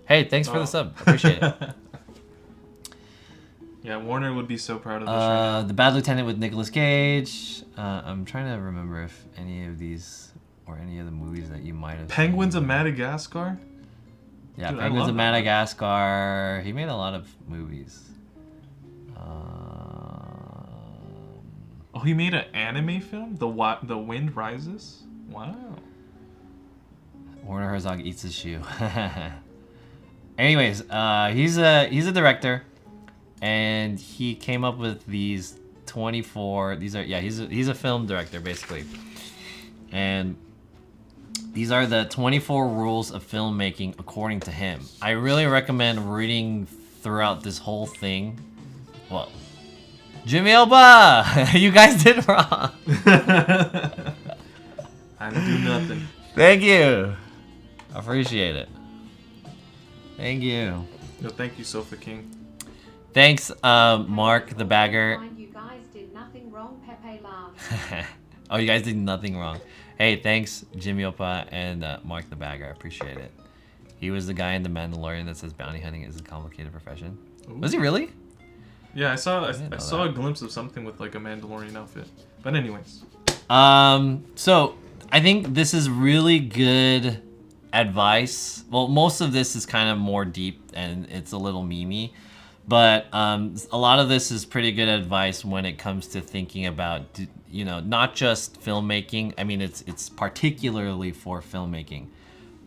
Hey, thanks for Oh. the sub. Appreciate it. Yeah, Warner would be so proud of this right now. The Bad Lieutenant with Nicolas Cage. I'm trying to remember if any of these or any of the movies that you might have Penguins seen. of Madagascar? Yeah, Dude, I Penguins love of that one. Madagascar. He made a lot of movies. Oh, he made an anime film? The Wind Rises? Wow. Werner Herzog eats his shoe. Anyways, he's a director, and he came up with these 24. These are he's a film director basically, and these are the 24 rules of filmmaking according to him. I really recommend reading throughout this whole thing. Well, Jimmy Elba, you guys did wrong. I didn't do nothing. Thank you. Appreciate it. Thank you. No, thank you, Sofa King. Thanks, Mark the Bagger. You guys did nothing wrong, Pepe laughs. Oh, you guys did nothing wrong. Hey, thanks, Jimmy Opa and Mark the Bagger. I appreciate it. He was the guy in The Mandalorian that says bounty hunting is a complicated profession. Ooh. Was he really? Yeah, I saw know saw a that. glimpse of something with like a Mandalorian outfit. But anyways. So I think this is really good advice. Well, most of this is kind of more deep and it's a little memey, but a lot of this is pretty good advice when it comes to thinking about, you know, not just filmmaking. I mean, it's particularly for filmmaking,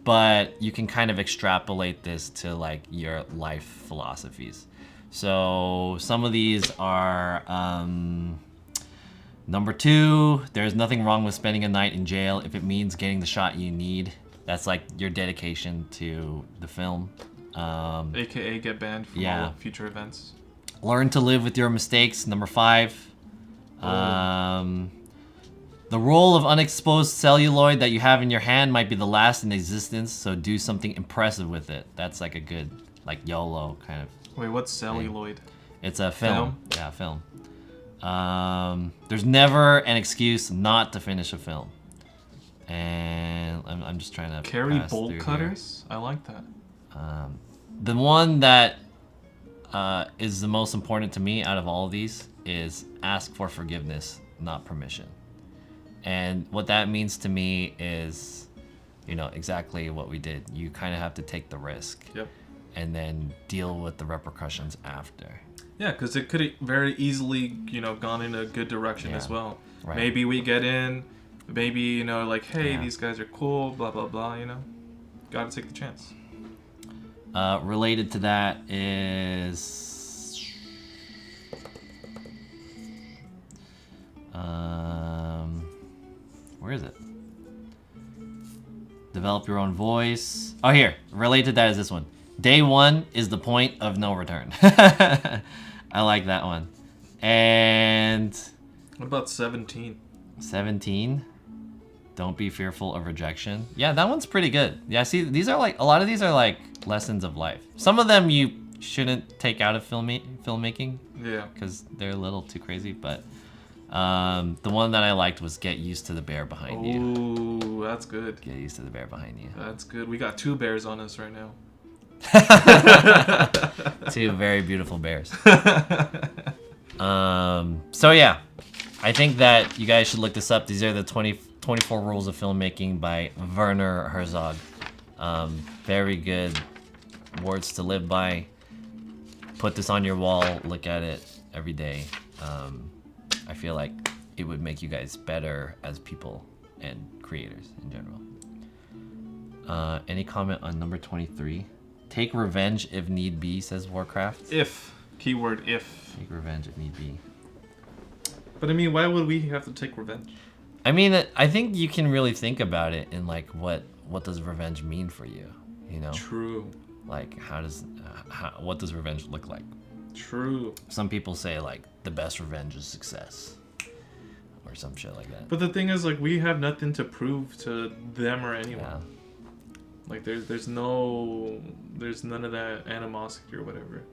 but you can kind of extrapolate this to like your life philosophies. So some of these are number 2, there's nothing wrong with spending a night in jail if it means getting the shot you need. That's like your dedication to the film. AKA get banned from Yeah. all future events. Learn to live with your mistakes. Number 5. The roll of unexposed celluloid that you have in your hand might be the last in existence, so do something impressive with it. That's like a good, like YOLO kind of. Wait, what's celluloid? It's a film. Yeah, film. There's never an excuse not to finish a film. And I'm just trying to Carry pass bolt through cutters? I like that. here. The one that is the most important to me out of all of these is ask for forgiveness, not permission. And what that means to me is, you know, exactly what we did. You kind of have to take the risk. Yep. And then deal with the repercussions after. Yeah, because it could have very easily, you know, gone in a good direction as Yeah. well. Right. Maybe we get in, maybe, you know, like, hey, Yeah. these guys are cool, blah, blah, blah, you know. Gotta take the chance. Related to that is... where is it? Develop your own voice. Oh, here. Related to that is this one. Day 1 is the point of no return. I like that one. And What about 17? 17. Don't be fearful of rejection. Yeah, that one's pretty good. Yeah, see, these are like, a lot of these are like lessons of life. Some of them you shouldn't take out of filmmaking. Yeah. Because they're a little too crazy, but the one that I liked was get used to the bear behind you. Ooh, that's good. Get used to the bear behind you. That's good. We got 2 bears on us right now. 2 very beautiful bears. So yeah, I think that you guys should look this up. These are the 24 Rules of Filmmaking by Werner Herzog. Very good words to live by. Put this on your wall. Look at it every day. I feel like it would make you guys better as people and creators in general. Any comment on number 23? Take revenge if need be, says Warcraft. If. Keyword if. Take revenge if need be. But I mean, why would we have to take revenge? I mean, I think you can really think about it in like, what does revenge mean for you? You know? True. Like, what does revenge look like? True. Some people say like, the best revenge is success. Or some shit like that. But the thing is, like, we have nothing to prove to them or anyone. Yeah. Like, there's none of that animosity or whatever.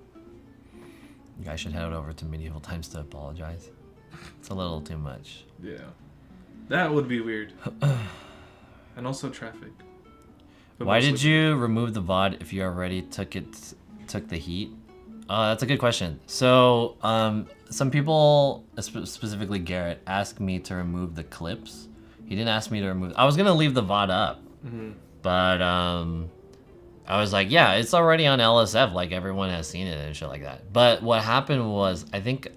You guys should head over to Medieval Times to apologize. It's a little too much. Yeah. That would be weird. And also traffic. But Why did mostly- you remove the VOD if you already took the heat? That's a good question. So, some people, specifically Garrett, asked me to remove the clips. He didn't ask me to remove. I was gonna leave the VOD up, but I was like, yeah, it's already on LSF. Like everyone has seen it and shit like that. But what happened was, I think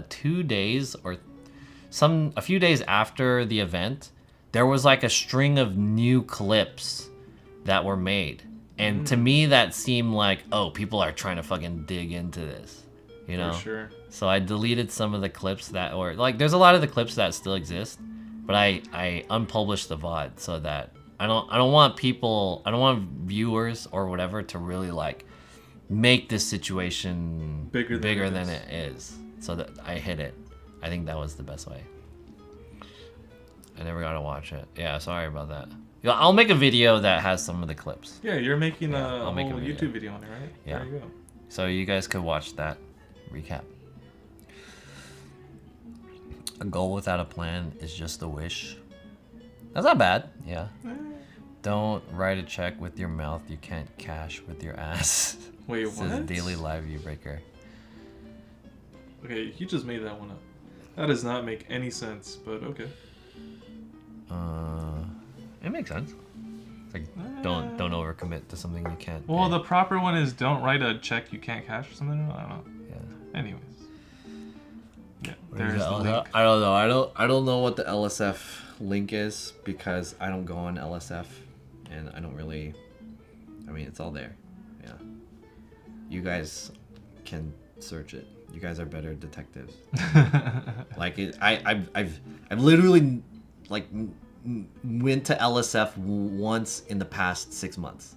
2 days or a few days after the event, there was like a string of new clips that were made. And to me, that seemed like, oh, people are trying to fucking dig into this, you know? For sure. So I deleted some of the clips that were, like, there's a lot of the clips that still exist, but I unpublished the VOD so that I don't want viewers or whatever to really, like, make this situation bigger than it is. So that I hid it. I think that was the best way. I never got to watch it. Yeah, sorry about that. Yeah, I'll make a video that has some of the clips. Yeah, you're making I'll a make a whole video. YouTube video on it, right? Yeah. There you go. So you guys could watch that recap. A goal without a plan is just a wish. That's not bad. Yeah. Don't write a check with your mouth. You can't cash with your ass. Wait, Says what? Daily Live View Breaker. Okay, you just made that one up. That does not make any sense, but okay. It makes sense. It's like don't overcommit to something you can't. Well, pay. the proper one is don't write a check you can't cash or something. I don't know. Yeah. Anyways. Yeah, Where's there's the link. I don't know. I don't know what the LSF link is because I don't go on LSF, and I don't really. I mean, it's all there. Yeah. You guys can search it. You guys are better detectives. Like I've literally like went to LSF once in the past 6 months,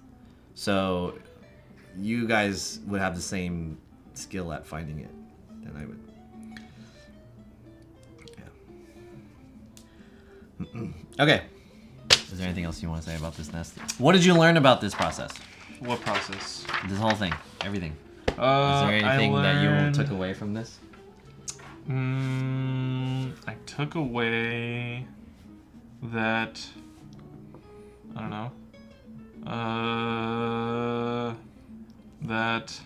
so you guys would have the same skill at finding it than I would. Yeah. Okay. Is there anything else you want to say about this nest? What did you learn about this process? What process? This whole thing, everything. Is there I anything that you learned- took away from this? I took away that I don't know. That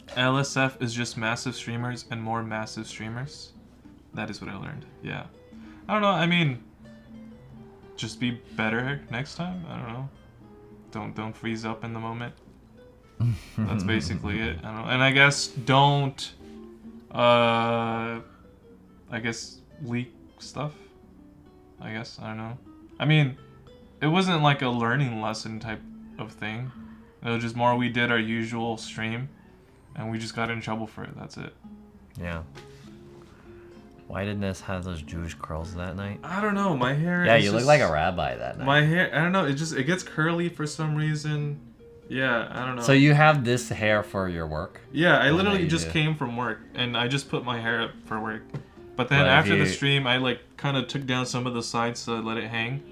LSF is just massive streamers and more massive streamers. That is what I learned. Yeah. I don't know. I mean, just be better next time. I don't know. Don't freeze up in the moment. That's basically it. I don't know. And I guess don't leak stuff. I guess. I don't know. I mean, it wasn't like a learning lesson type of thing. It was just more we did our usual stream and we just got in trouble for it. That's it. Yeah. Why did Ness have those Jewish curls that night? I don't know. My hair Yeah, is you look just- like a rabbi that night. My hair, I don't know. It gets curly for some reason. Yeah, I don't know. So you have this hair for your work? Yeah, I Yeah, literally you just do. came from work and I just put my hair up for work. But then But if after the you- stream, I like kind of took down some of the sides to let it hang,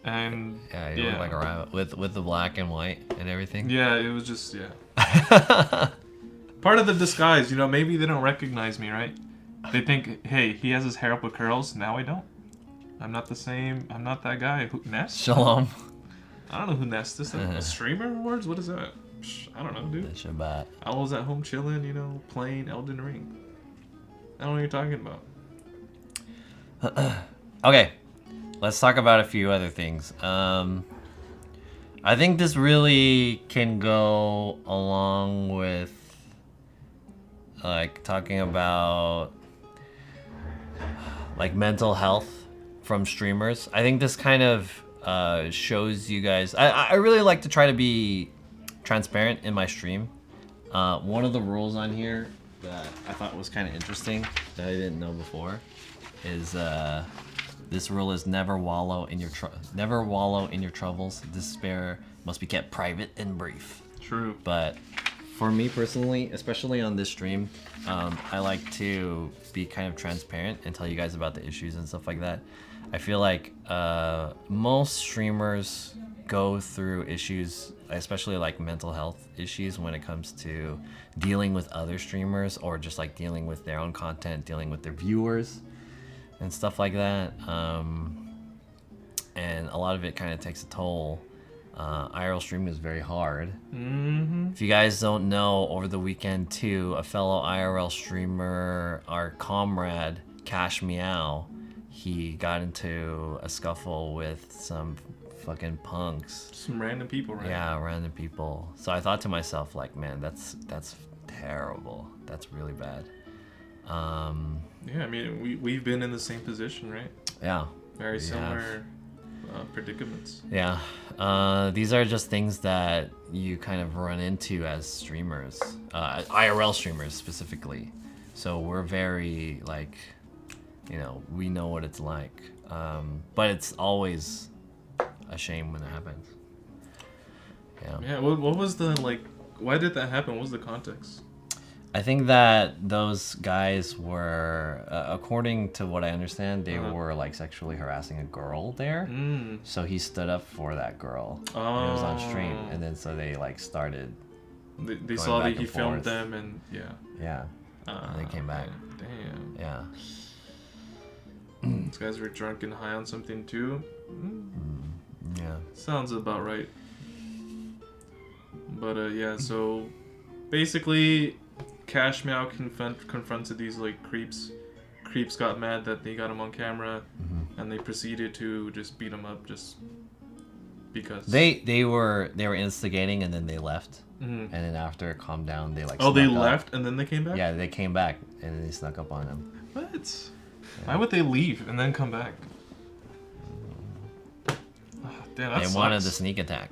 and Yeah, you look like a rabbit with the black and white and everything. yeah, it was just part of the disguise. You know, maybe they don't recognize me, right? They think, hey, he has his hair up with curls. Now I don't. I'm not the same. I'm not that guy. Who, Nest? Shalom. I don't know who Nest is. A streamer awards? What is that? I don't know, dude. Shabbat. I was at home chilling, you know, playing Elden Ring. I don't know what you're talking about. Okay, let's talk about a few other things. I think this really can go along with like talking about like mental health from streamers. I think this kind of shows you guys. I really like to try to be transparent in my stream. One of the rules on here that I thought was kind of interesting that I didn't know before is this rule is never wallow in your troubles. Despair must be kept private and brief. True. But for me personally, especially on this stream, I like to be kind of transparent and tell you guys about the issues and stuff like that. I feel like most streamers go through issues, especially like mental health issues when it comes to dealing with other streamers or just like dealing with their own content, dealing with their viewers and stuff like that. And a lot of it kind of takes a toll. IRL streaming is very hard. Mm-hmm. If you guys don't know, over the weekend too, a fellow IRL streamer, our comrade Cash Meow, he got into a scuffle with some fucking punks. Some random people, right? Yeah, random people. So I thought to myself, like, man, that's terrible. That's really bad. Yeah, I mean, we've been in the same position, right? Yeah. Very we similar predicaments. Yeah. These are just things that you kind of run into as streamers, IRL streamers specifically. So we're very, like, you know, we know what it's like. But it's always a shame when it happens. Yeah. Yeah, what was the, like, why did that happen? What was the context? I think that those guys were, according to what I understand, they were like sexually harassing a girl there. Mm. So he stood up for that girl. Oh. And it was on stream, and then so they like started. They going saw back that he and filmed forth. them, and yeah. Yeah. And they came back. Damn. Yeah. These guys were drunk and high on something too. Yeah. Sounds about right. But yeah, so basically, Cash Meow confronted these like creeps. Creeps got mad that they got him on camera, and they proceeded to just beat him up just because. They were instigating, and then they left. Mhm. And then after it calmed down, they like. Oh, they snuck up. left and then they came back? Yeah, they came back and then they snuck up on him. What? Yeah. Why would they leave and then come back? Oh, damn, that They sucks. wanted the sneak attack.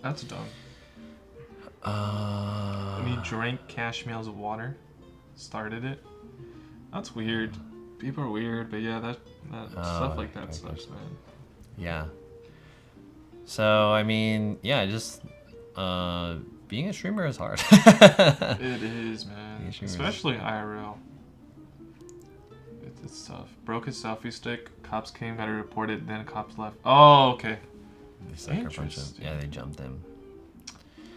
That's dumb. Uh. And he drank Cash Meow's water, started it. That's weird. People are weird, but yeah, that stuff like that okay. sucks, man. Yeah. So I mean, yeah, just being a streamer is hard. It is, man. Being a streamer is- Especially IRL. It's tough. Broke his selfie stick. Cops came, got it reported. Then cops left. Oh, okay. They sucker punched him. Interesting. Yeah, they jumped him.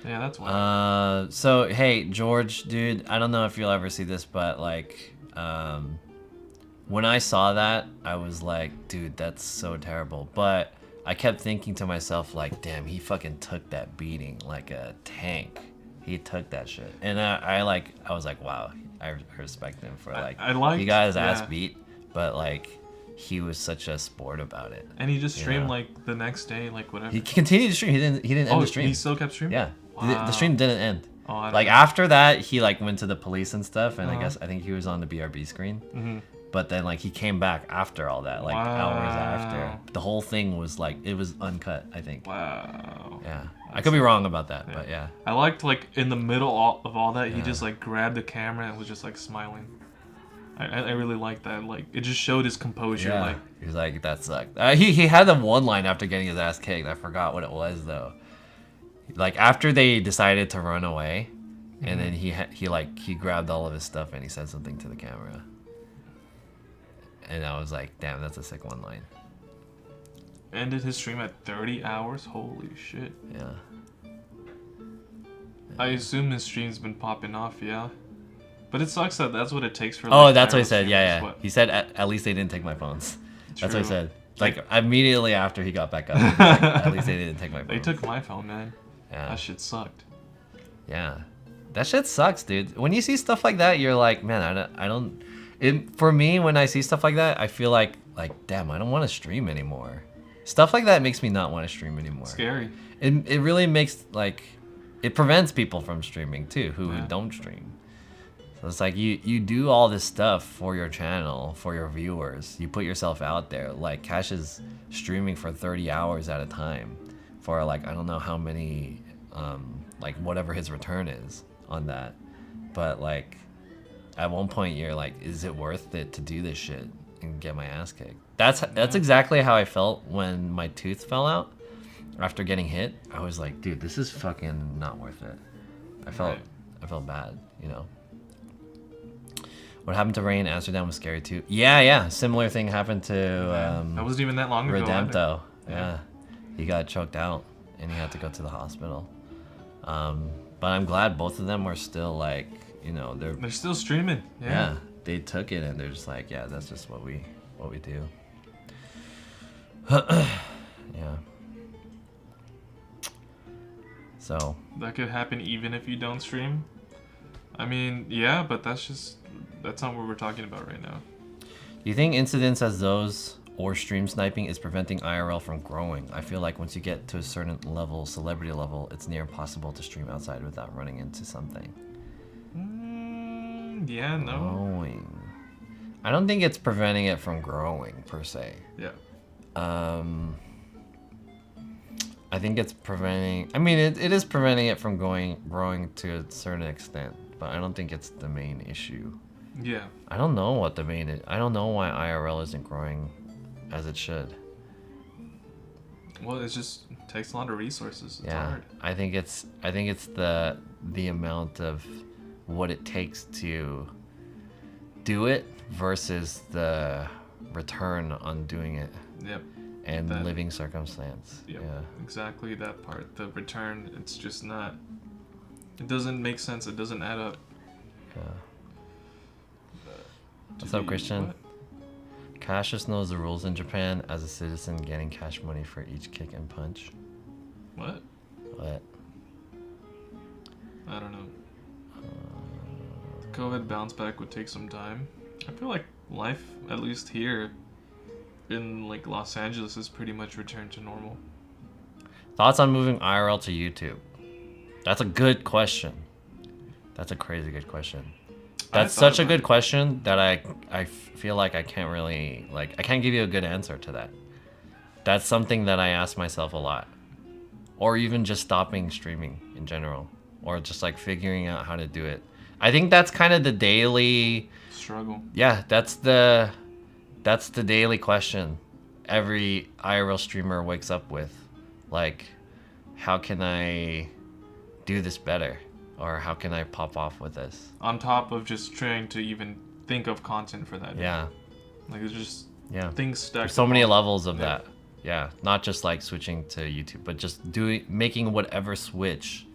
Yeah, that's why. So hey, George, dude, I don't know if you'll ever see this, but like, when I saw that, I was like, dude, that's so terrible. But I kept thinking to myself, like, damn, he fucking took that beating like a tank. He took that shit, and I was like, wow, I respect him for like, I liked- he got his ass yeah. beat, but like, he was such a sport about it. And he just streamed Yeah. like the next day, like whatever. He continued to stream. He didn't end the stream. He still kept streaming? Yeah. The Wow. stream didn't end. Oh, I don't Like know. after that, he like went to the police and stuff, and Uh-huh. I think he was on the BRB screen. Mhm. But then like he came back after all that, like hours after. Wow. The whole thing was like it was uncut, I think. Wow. Yeah. I could be wrong about that, but yeah. I liked like in the middle of all that, he just like grabbed the camera and was just like smiling. I really liked that. Like it just showed his composure. Yeah. Like He was like, that sucked. He had the one line after getting his ass kicked. I forgot what it was though. Like after they decided to run away, and then he grabbed all of his stuff and he said something to the camera. And I was like, damn, that's a sick one line. Ended his stream at 30 hours? Holy shit. Yeah. I assume his stream's been popping off, yeah. But it sucks that that's what it takes for. Oh, like, that's what he viral said. Yeah, streamers. yeah. What? He said at least they didn't take my phones. That's what he True. said. Like immediately after he got back up, he was like, at least they didn't take my phone. They took my phone, man. Yeah. That shit sucked. Yeah. That shit sucks, dude. When you see stuff like that, you're like, man, I don't. For me, when I see stuff like that, I feel like, damn, I don't want to stream anymore. Stuff like that makes me not want to stream anymore. Scary. It really makes, like, it prevents people from streaming too, who Yeah. don't stream. So it's like you do all this stuff for your channel, for your viewers. You put yourself out there. Like Cash is streaming for 30 hours at a time for like I don't know how many, like whatever his return is on that. But like at one point you're like, is it worth it to do this shit and get my ass kicked? That's exactly how I felt when my tooth fell out after getting hit. I was like, dude, this is fucking not worth it. I felt bad, you know. What happened to Ray in Amsterdam was scary too. Yeah. Similar thing happened to That wasn't even that long ago. Redempto. either. Yeah. He got choked out and he had to go to the hospital. But I'm glad both of them are still like, you know, They're still streaming. yeah, they took it and they're just like, yeah, that's just what we do. Yeah. So That could happen even if you don't stream. I mean, yeah, but that's not what we're talking about right now. do you think incidents as those or stream sniping is preventing IRL from growing? I feel like once you get to a certain level, celebrity level, it's near impossible to stream outside without running into something. Yeah, no. Growing. I don't think it's preventing it from growing per se. Yeah. I think it's preventing. I mean, it is preventing it from growing to a certain extent, but I don't think it's the main issue. Yeah. I don't know what the main. I don't know why IRL isn't growing as it should. Well, it just takes a lot of resources. It's Yeah, hard. I think it's the amount of what it takes to do it versus the return on doing it Yep. and That- living circumstance. Yep. Yeah. Exactly that part. The return, it's just not. It doesn't make sense. It doesn't add up. Yeah. To What's up, be- Christian? what? Cassius knows the rules in Japan as a citizen, getting cash money for each kick and punch. What? What? I don't know. The COVID bounce back would take some time. I feel like life, at least here in like Los Angeles, is pretty much returned to normal. Thoughts on moving IRL to YouTube? That's a good question. That's a crazy good question. That's thought such a about good it. question that I feel like I can't really I can't give you a good answer to that. That's something that I ask myself a lot. Or even just stopping streaming in general, or just like figuring out how to do it. I think that's kind of the daily Struggle. yeah, that's the daily question every IRL streamer wakes up with. Like, how can I do this better? Or how can I pop off with this? On top of just trying to even think of content for that day. Yeah, Like it's just yeah. things stacked. There's so up many on- levels of Yeah. that. Yeah, not just like switching to YouTube, but just making whatever switch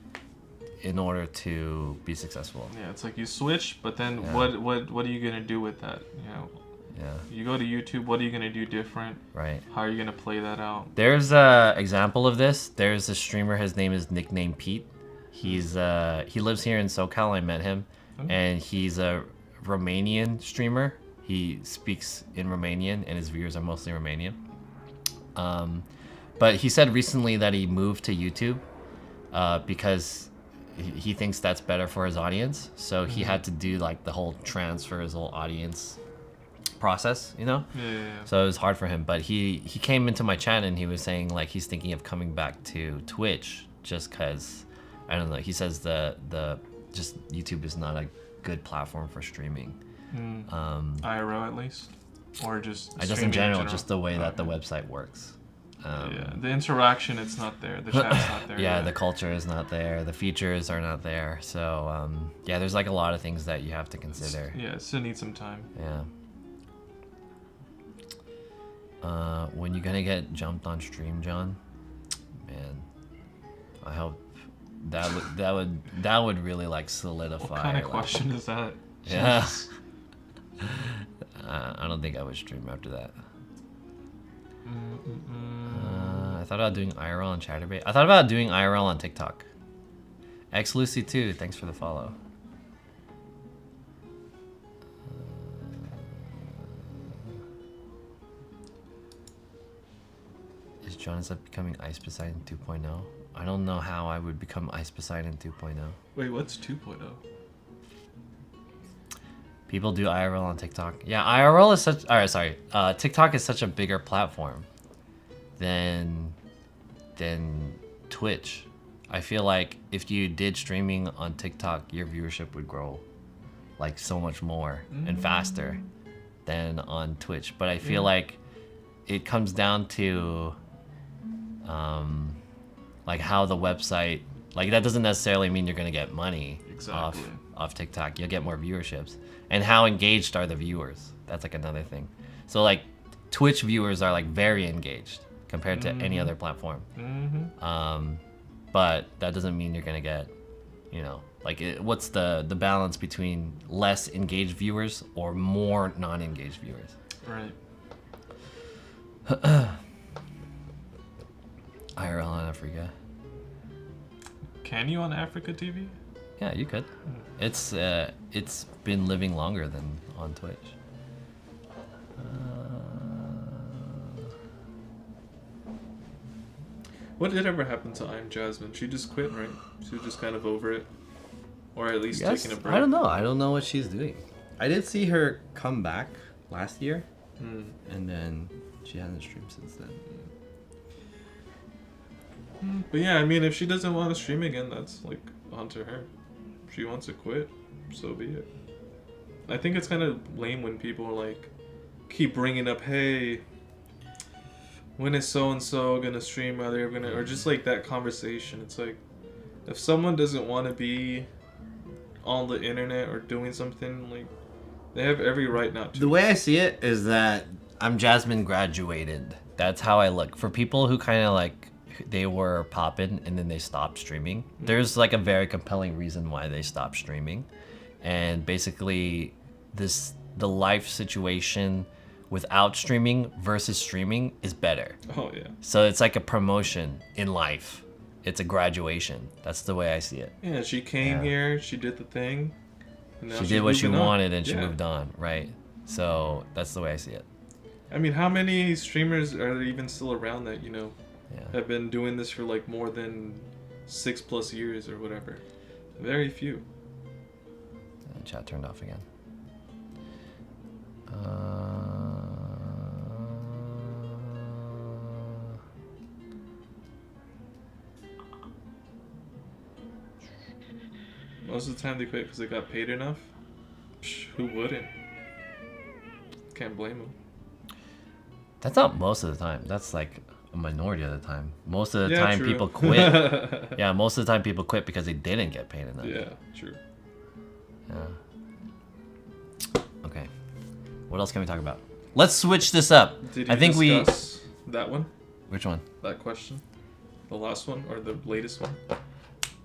in order to be successful. Yeah, it's like you switch, but then Yeah. what are you gonna do with that? You know, Yeah, you go to YouTube. What are you gonna do different? right. How are you gonna play that out? There's a example of this. There's a streamer. His name is Nickname Pete. He lives here in SoCal. I met him, Oh. and he's a Romanian streamer. He speaks in Romanian, and his viewers are mostly Romanian. But he said recently that he moved to YouTube because he thinks that's better for his audience. So he had to do like the whole transfer his whole audience process, you know? Yeah. So it was hard for him, but he came into my chat and he was saying like he's thinking of coming back to Twitch just because I don't know. He says the just YouTube is not a good platform for streaming. IRL at least, or just Just streaming in general, just the way that the Okay. website works. Yeah, the interaction, it's not there. The chat's not there. Yeah, yet. the culture is not there. The features are not there. So yeah, there's like a lot of things that you have to consider. Yeah, it still needs some time. Yeah. When you gonna get jumped on stream, John? Man, I hope that would really like solidify. What kind of like, question is that? Yeah. Jeez. I don't think I would stream after that. Mm-mm-mm. I thought about doing IRL on Chatterbait. I thought about doing IRL on TikTok. X Lucy too. Thanks for the follow. Is Jonas up becoming Ice Poseidon 2.0? I don't know how I would become Ice Poseidon 2.0. Wait, what's 2.0? People do IRL on TikTok. Yeah, IRL is such. Alright, sorry. TikTok is such a bigger platform than Twitch. I feel like if you did streaming on TikTok, your viewership would grow like so much more and faster than on Twitch. But I feel like it comes down to like how the website, like that doesn't necessarily mean you're gonna get money off TikTok. You'll get more viewerships. And how engaged are the viewers? That's like another thing. So like Twitch viewers are like very engaged compared to any other platform. But that doesn't mean you're gonna get, you know, like what's the balance between less engaged viewers or more non-engaged viewers? Right. IRL on Africa. Can you on Africa TV? Yeah, you could. It's been living longer than on Twitch. What did ever happen to I'm Jasmine? She just quit, right? She was just kind of over it, or at least taking a break. I don't know. I don't know what she's doing. I did see her come back last year, and then she hasn't streamed since then. But yeah, I mean, if she doesn't want to stream again, that's like onto her. If she wants to quit, so be it. I think it's kind of lame when people like keep bringing up, hey, when is so and so gonna stream? Are they gonna, or just like that conversation? It's like, if someone doesn't want to be on the internet or doing something, like they have every right not to. The way I see it is that I'm Jasmine graduated. That's how I look. For people who kind of like they were popping and then they stopped streaming, there's like a very compelling reason why they stopped streaming, and basically the life situation without streaming versus streaming is better. Oh yeah. So it's like a promotion in life. It's a graduation. That's the way I see it. Yeah, she came here, she did the thing. And now She did what she moving on. wanted and she Yeah. moved on, right? So that's the way I see it. I mean, how many streamers are there even still around that, you know, Yeah. have been doing this for like more than 6+ years or whatever? Very few. Chat turned off again. Most of the time they quit because they got paid enough. Who wouldn't? Can't blame them. That's not most of the time. That's like a minority of the time. Most of the Yeah, time true. people quit. Yeah, most of the time people quit because they didn't get paid enough. Yeah, true. Yeah. Okay. What else can we talk about? Let's switch this up. Did you I think discuss that one? Which one? That question? The last one or the latest one?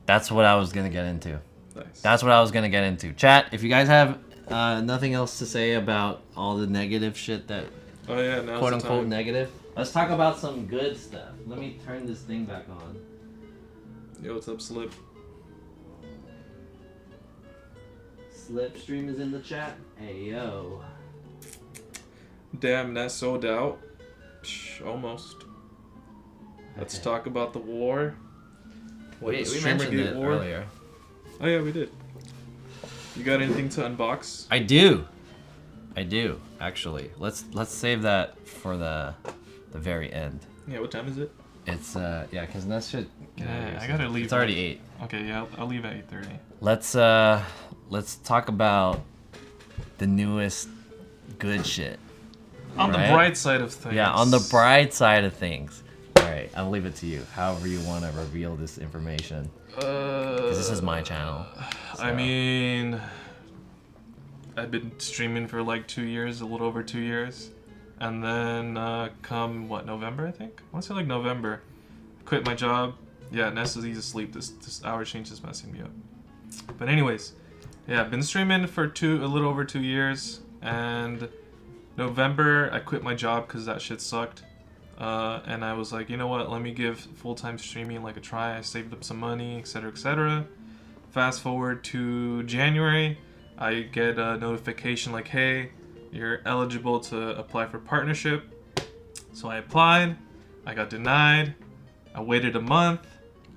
That's what I was gonna get into. Nice. That's what I was gonna get into. Chat, if you guys have nothing else to say about all the negative shit that Oh yeah, now's quote the unquote time. negative, let's talk about some good stuff. Let me turn this thing back on. Yo, what's up, Slip? Slipstream is in the chat. Hey yo. Damn, that's sold out. Almost. Let's talk about the war. What the We streamer mentioned get it war. earlier. Oh yeah, we did. You got anything to unbox? I do, actually. Let's save that for the very end. Yeah, what time is it? It's yeah, cause that shit. Yeah, I gotta leave. It's already 8. Okay, yeah, I'll leave at 8:30. Let's talk about the newest good shit. On Right? the bright side of things. Yeah, on the bright side of things. All right, I'll leave it to you. However you want to reveal this information. Because this is my channel. I so. mean, I've been streaming for like 2 years, a little over 2 years. And then come November, I think. I want to say like November. Quit my job. Yeah, Ness is asleep. This hour change is messing me up. But anyways, yeah, I've been streaming for a little over 2 years, and November I quit my job because that shit sucked. And I was like, you know what? Let me give full-time streaming like a try. I saved up some money, etc., etc. Fast forward to January, I get a notification like, hey, you're eligible to apply for partnership. So I applied, I got denied, I waited a month,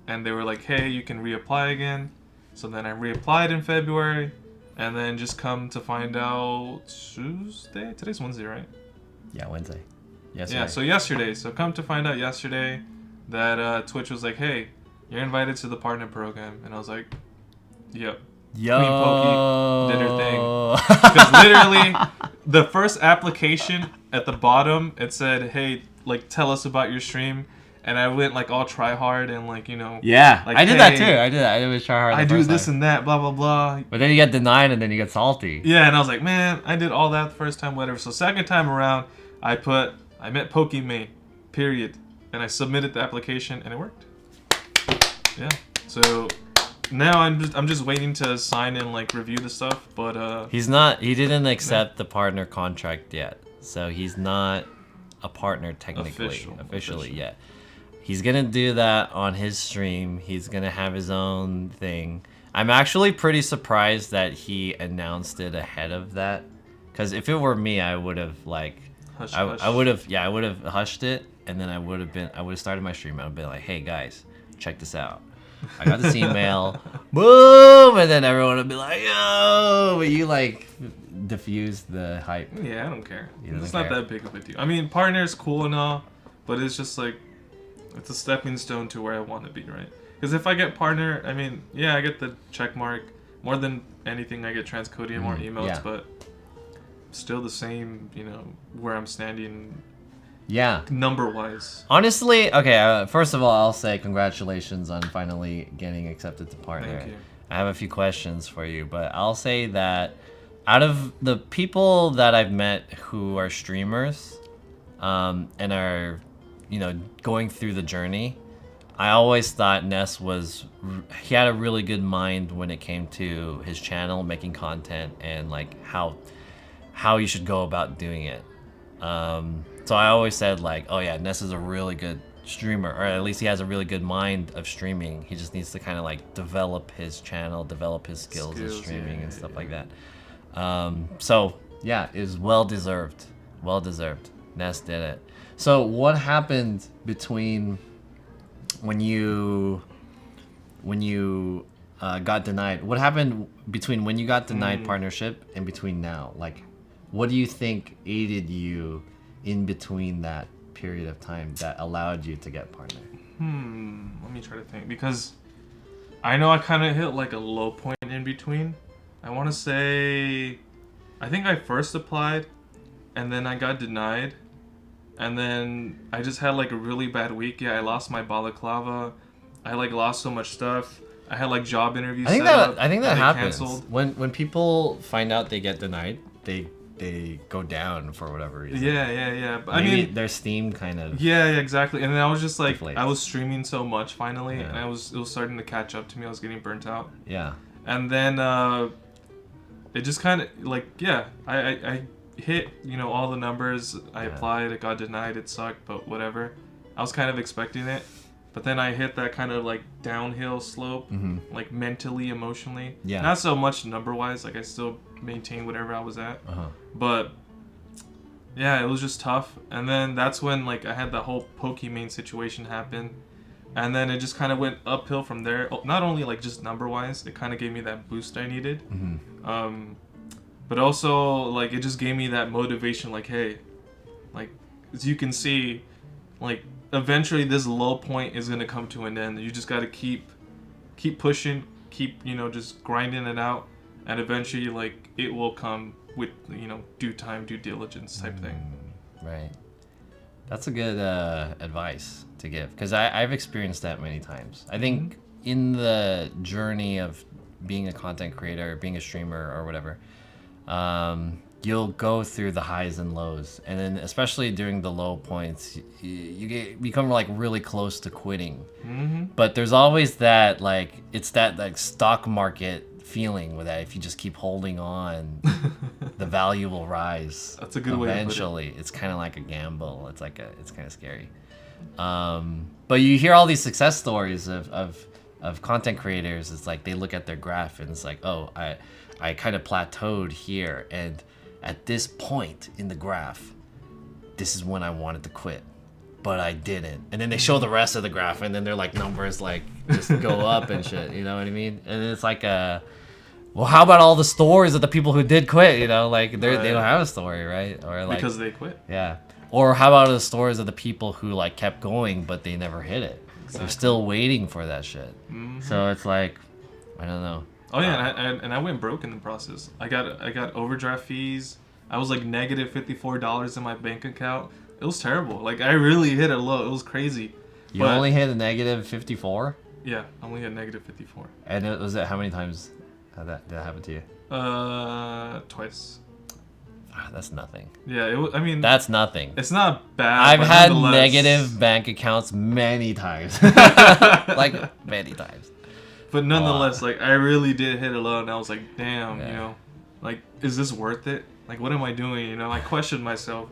and they were like, hey, you can reapply again. So then I reapplied in February, and then just come to find out Tuesday? Today's Wednesday, right? Yeah, Wednesday. Yesterday. Yeah, so yesterday. So come to find out yesterday that Twitch was like, hey, you're invited to the partner program. And I was like, yep. Yo. Queen Pokey did her thing. Because literally, the first application at the bottom, it said, hey, like, tell us about your stream. And I went, like, all try hard and, like, you know. Yeah, like, I did that too. I did that. I always try hard. I do this and that, blah, blah, blah. But then you get denied and then you get salty. Yeah, and I was like, man, I did all that the first time, whatever. So second time around, I met Pokimane, period. And I submitted the application and it worked. Yeah. So now I'm just waiting to sign and like review the stuff, but he didn't accept the partner contract yet. So he's not a partner technically, officially yet. He's gonna do that on his stream. He's gonna have his own thing. I'm actually pretty surprised that he announced it ahead of that. Cause if it were me, I would have like I would have hushed it, and then I would have started my stream. I would have been like, hey guys, check this out. I got this email, boom, and then everyone would be like, yo, but you like diffuse the hype. Yeah, I don't care. It's not that big of a deal. I mean, partner's cool and all, but it's just like, it's a stepping stone to where I want to be, right? Because if I get partner, I mean, yeah, I get the check mark. More than anything, I get transcoding, more emotes, but still the same, you know, where I'm standing. Yeah. Number-wise. Honestly, okay, first of all, I'll say congratulations on finally getting accepted to partner. Thank you. I have a few questions for you, but I'll say that out of the people that I've met who are streamers and are, you know, going through the journey, I always thought Ness he had a really good mind when it came to his channel, making content, and like how you should go about doing it. So I always said like, oh yeah, Ness is a really good streamer, or at least he has a really good mind of streaming. He just needs to kind of like develop his channel, develop his skills of streaming and stuff like that. So yeah, it was well deserved. Ness did it. So what happened between when you got denied? What happened between when you got denied partnership and between now? Like, what do you think aided you in between that period of time that allowed you to get partner? Let me try to think, because I know I kind of hit like a low point in between. I want to say, I think I first applied and then I got denied, and then I just had like a really bad week. Yeah, I lost my balaclava. I like lost so much stuff. I had like job interviews. I think that happens canceled. When people find out they get denied, they go down for whatever reason. Yeah. But maybe I mean, their Steam kind of. Yeah, exactly. And then I was just like, deflates. I was streaming so much finally, and it was starting to catch up to me. I was getting burnt out. Yeah. And then it just kind of like, yeah, I hit, you know, all the numbers. I applied, it got denied, it sucked, but whatever. I was kind of expecting it. But then I hit that kind of like downhill slope, like mentally, emotionally. Yeah. Not so much number-wise, like I still maintained whatever I was at. But yeah, it was just tough. And then that's when like I had the whole Pokimane situation happen. And then it just kind of went uphill from there. Not only like just number-wise, it kind of gave me that boost I needed. But also like it just gave me that motivation, like, hey, like as you can see, like eventually this low point is gonna come to an end. You just gotta keep pushing, keep, you know, just grinding it out, and eventually like it will come with, you know, due time, due diligence type thing. Right. That's a good advice to give, because I've experienced that many times. I think in the journey of being a content creator, being a streamer or whatever, you'll go through the highs and lows, and then especially during the low points, become like really close to quitting. But there's always that like it's that like stock market feeling with that if you just keep holding on, the value will rise. That's a good way to put it. Eventually, it's kind of like a gamble. It's kind of scary. But you hear all these success stories of content creators. It's like they look at their graph and it's like, oh, I kind of plateaued here, and at this point in the graph, this is when I wanted to quit, but I didn't. And then they show the rest of the graph, and then they're like numbers like just go up and shit. You know what I mean? And it's like well, how about all the stories of the people who did quit? You know, like they don't have a story, right? Or like Because they quit. yeah. Or how about the stories of the people who like kept going but they never hit it? Exactly. They're still waiting for that shit. So it's like, I don't know. Oh yeah, and I went broke in the process. I got overdraft fees. I was like negative $54 in my bank account. It was terrible. Like I really hit a low. It was crazy. You only hit a negative 54? Yeah, I only hit negative 54. And it was how many times did that happen to you? Twice. That's nothing. Yeah, I mean, that's nothing. It's not bad. I've but had nonetheless- negative bank accounts many times. Like many times. But nonetheless, like I really did hit a low, and I was like, damn, Yeah. you know, like is this worth it? Like what am I doing? You know, I questioned myself.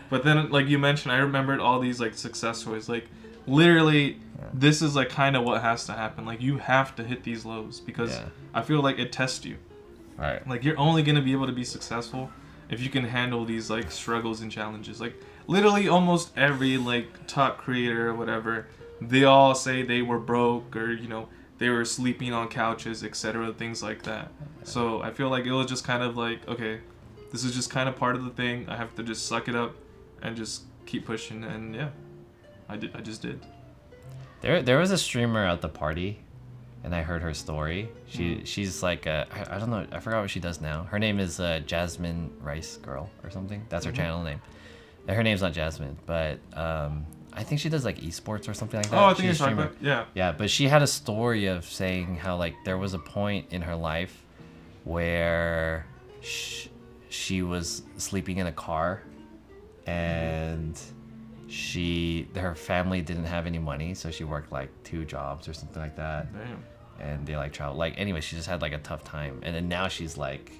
But then, like you mentioned, I remembered all these like success stories. Like literally, this is like kind of what has to happen. Like you have to hit these lows because I feel like it tests you. Right. Like you're only gonna be able to be successful if you can handle these like struggles and challenges. Like literally almost every like top creator or whatever, they all say they were broke or you know they were sleeping on couches, etc. Things like that. So I feel like it was just kind of like, okay, this is just kind of part of the thing. I have to just suck it up and just keep pushing. And yeah, I just did. There was a streamer at the party, and I heard her story. She's like I don't know, I forgot what she does now. Her name is Jasmine Rice Girl or something. That's her channel name. Her name's not Jasmine, but I think she does like esports or something like that. Oh, I think She's a you're talking streamer. about, yeah. Yeah, but she had a story of saying how like there was a point in her life where she was sleeping in a car, and her family didn't have any money, so she worked like 2 jobs or something like that. Damn. And they like travel, like anyway, she just had like a tough time, and then now she's like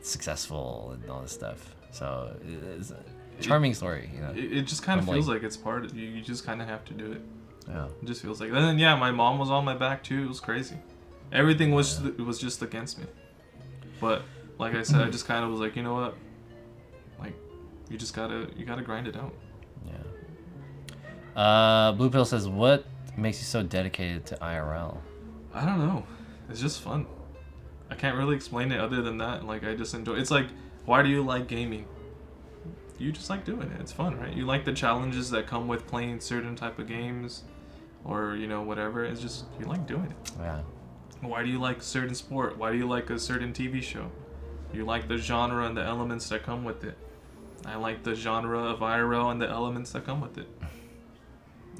successful and all this stuff. So it's a charming story, you know. It just kind of From, feels like it's part of you. You just kind of have to do it. Yeah. It just feels like. And then yeah, my mom was on my back too. It was crazy. Everything was just against me. But like I said, I just kind of was like, you know what? Like, you gotta grind it out. Yeah. Blue Pill says, what makes you so dedicated to IRL? I don't know. It's just fun. I can't really explain it other than that. Like I just enjoy. It's like, why do you like gaming? You just like doing it. It's fun, right? You like the challenges that come with playing certain type of games, or you know whatever. It's just you like doing it. Yeah. Why do you like certain sport? Why do you like a certain TV show? You like the genre and the elements that come with it. I like the genre of IRL and the elements that come with it.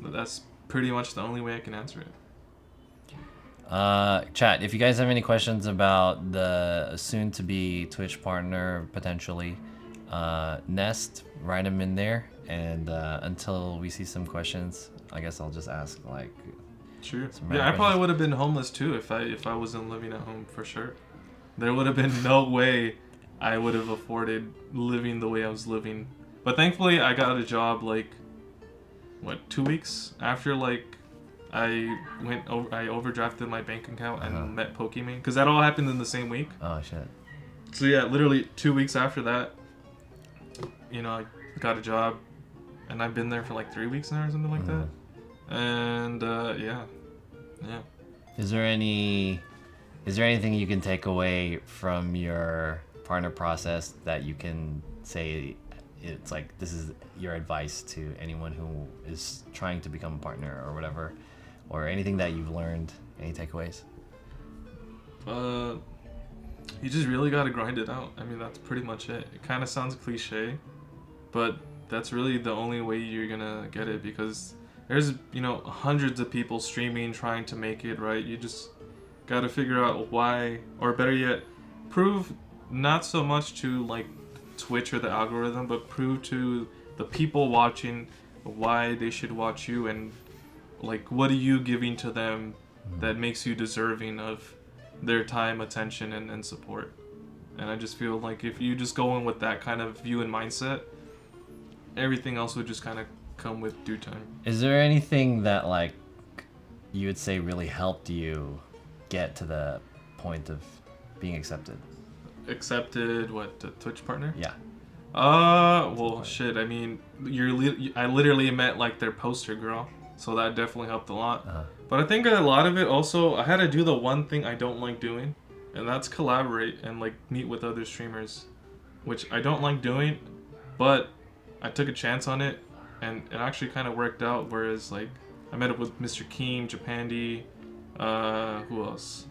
That's pretty much the only way I can answer it. Chat, if you guys have any questions about the soon-to-be Twitch partner, potentially, Nest, write them in there, and until we see some questions, I guess I'll just ask, like... Sure. Yeah, I probably would have been homeless too if I wasn't living at home, for sure. There would have been no way I would have afforded living the way I was living. But thankfully, I got a job, like, 2 weeks after, like, I overdrafted my bank account and met Pokimane, because that all happened in the same week. Oh shit. So yeah, literally 2 weeks after that, you know, I got a job, and I've been there for like 3 weeks now or something like that. And yeah. Is there anything you can take away from your partner process that you can say it's like this is your advice to anyone who is trying to become a partner or whatever, or anything that you've learned, any takeaways? You just really gotta grind it out. I mean, that's pretty much it. It kind of sounds cliche, but that's really the only way you're gonna get it, because there's, you know, hundreds of people streaming trying to make it, right? You just gotta figure out why, or better yet, prove not so much to like Twitch or the algorithm, but prove to the people watching why they should watch you, and like what are you giving to them that makes you deserving of their time, attention, and support. And I just feel like if you just go in with that kind of view and mindset, everything else would just kind of come with due time. Is there anything that like you would say really helped you get to the point of being accepted? Accepted what, a Twitch partner? Yeah. Well, shit. I mean, I literally met like their poster girl, so that definitely helped a lot. But I think a lot of it also, I had to do the one thing I don't like doing, and that's collaborate and like meet with other streamers, which I don't like doing, but I took a chance on it, and it actually kind of worked out. Whereas like I met up with Mr. Keem, Japandi, who else?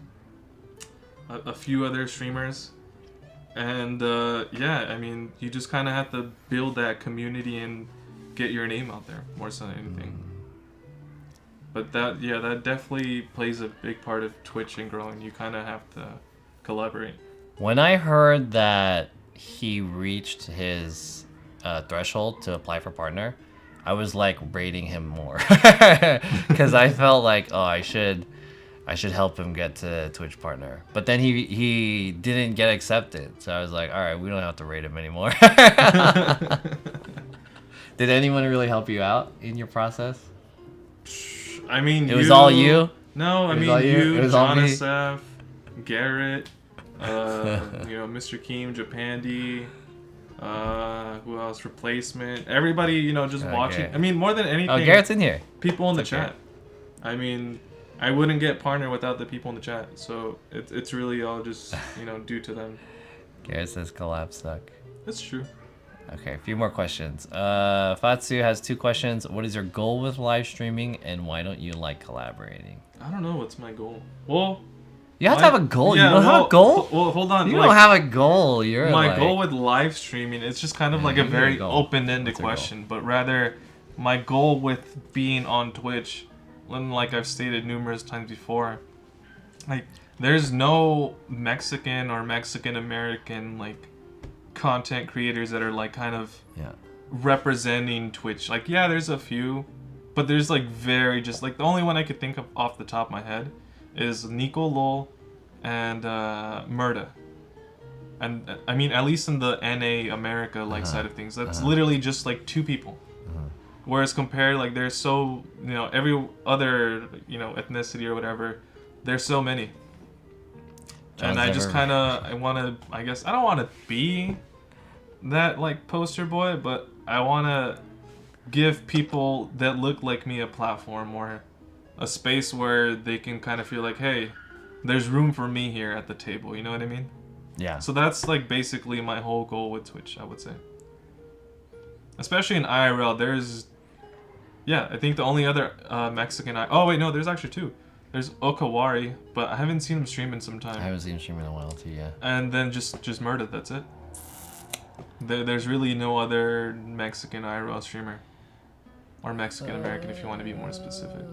A few other streamers. And yeah, I mean, you just kind of have to build that community and get your name out there more so than anything. But that definitely plays a big part of Twitch and growing. You kind of have to collaborate. When I heard that he reached his threshold to apply for partner, I was like rating him more because I felt like, oh, I should help him get to Twitch partner. But then he didn't get accepted, so I was like, all right, we don't have to rate him anymore. Did anyone really help you out in your process? I mean, it was all you. No, I mean you, Jonasef, Garrett, Mr. Keem, Japandi, who else? Replacement. Everybody, just watching. I mean, more than anything. Oh, Garrett's in here. People in the chat. I mean, I wouldn't get partner without the people in the chat. So it's really all just due to them. Garrett says collabs suck. That's true. Okay, a few more questions. Fatsu has 2 questions. What is your goal with live streaming, and why don't you like collaborating? I don't know what's my goal. Well, you have to have a goal. Yeah, you don't have a goal? Well, hold on. You don't have a goal. You're my goal with live streaming, it's just kind of like a very open-ended question. But rather, my goal with being on Twitch, like I've stated numerous times before, like there's no Mexican or Mexican-American like content creators that are like kind of representing Twitch. Like there's a few, but there's like very just like the only one I could think of off the top of my head is Nico Lol and Murda. And I mean, at least in the NA America like side of things, that's literally just like 2 people. Whereas compared, like there's so every other ethnicity or whatever, there's so many. And I just kind of I guess I don't want to be that like poster boy, but I want to give people that look like me a platform or a space where they can kind of feel like, hey, there's room for me here at the table. You know what I mean? Yeah. So that's like basically my whole goal with Twitch, I would say. Especially in IRL, I think the only other Mexican oh wait, no, there's actually 2. There's Okawari, but I haven't seen him stream in some time. I haven't seen him stream in a while too, yeah. And then just Murda, that's it. There's really no other Mexican IRL streamer. Or Mexican American if you want to be more specific.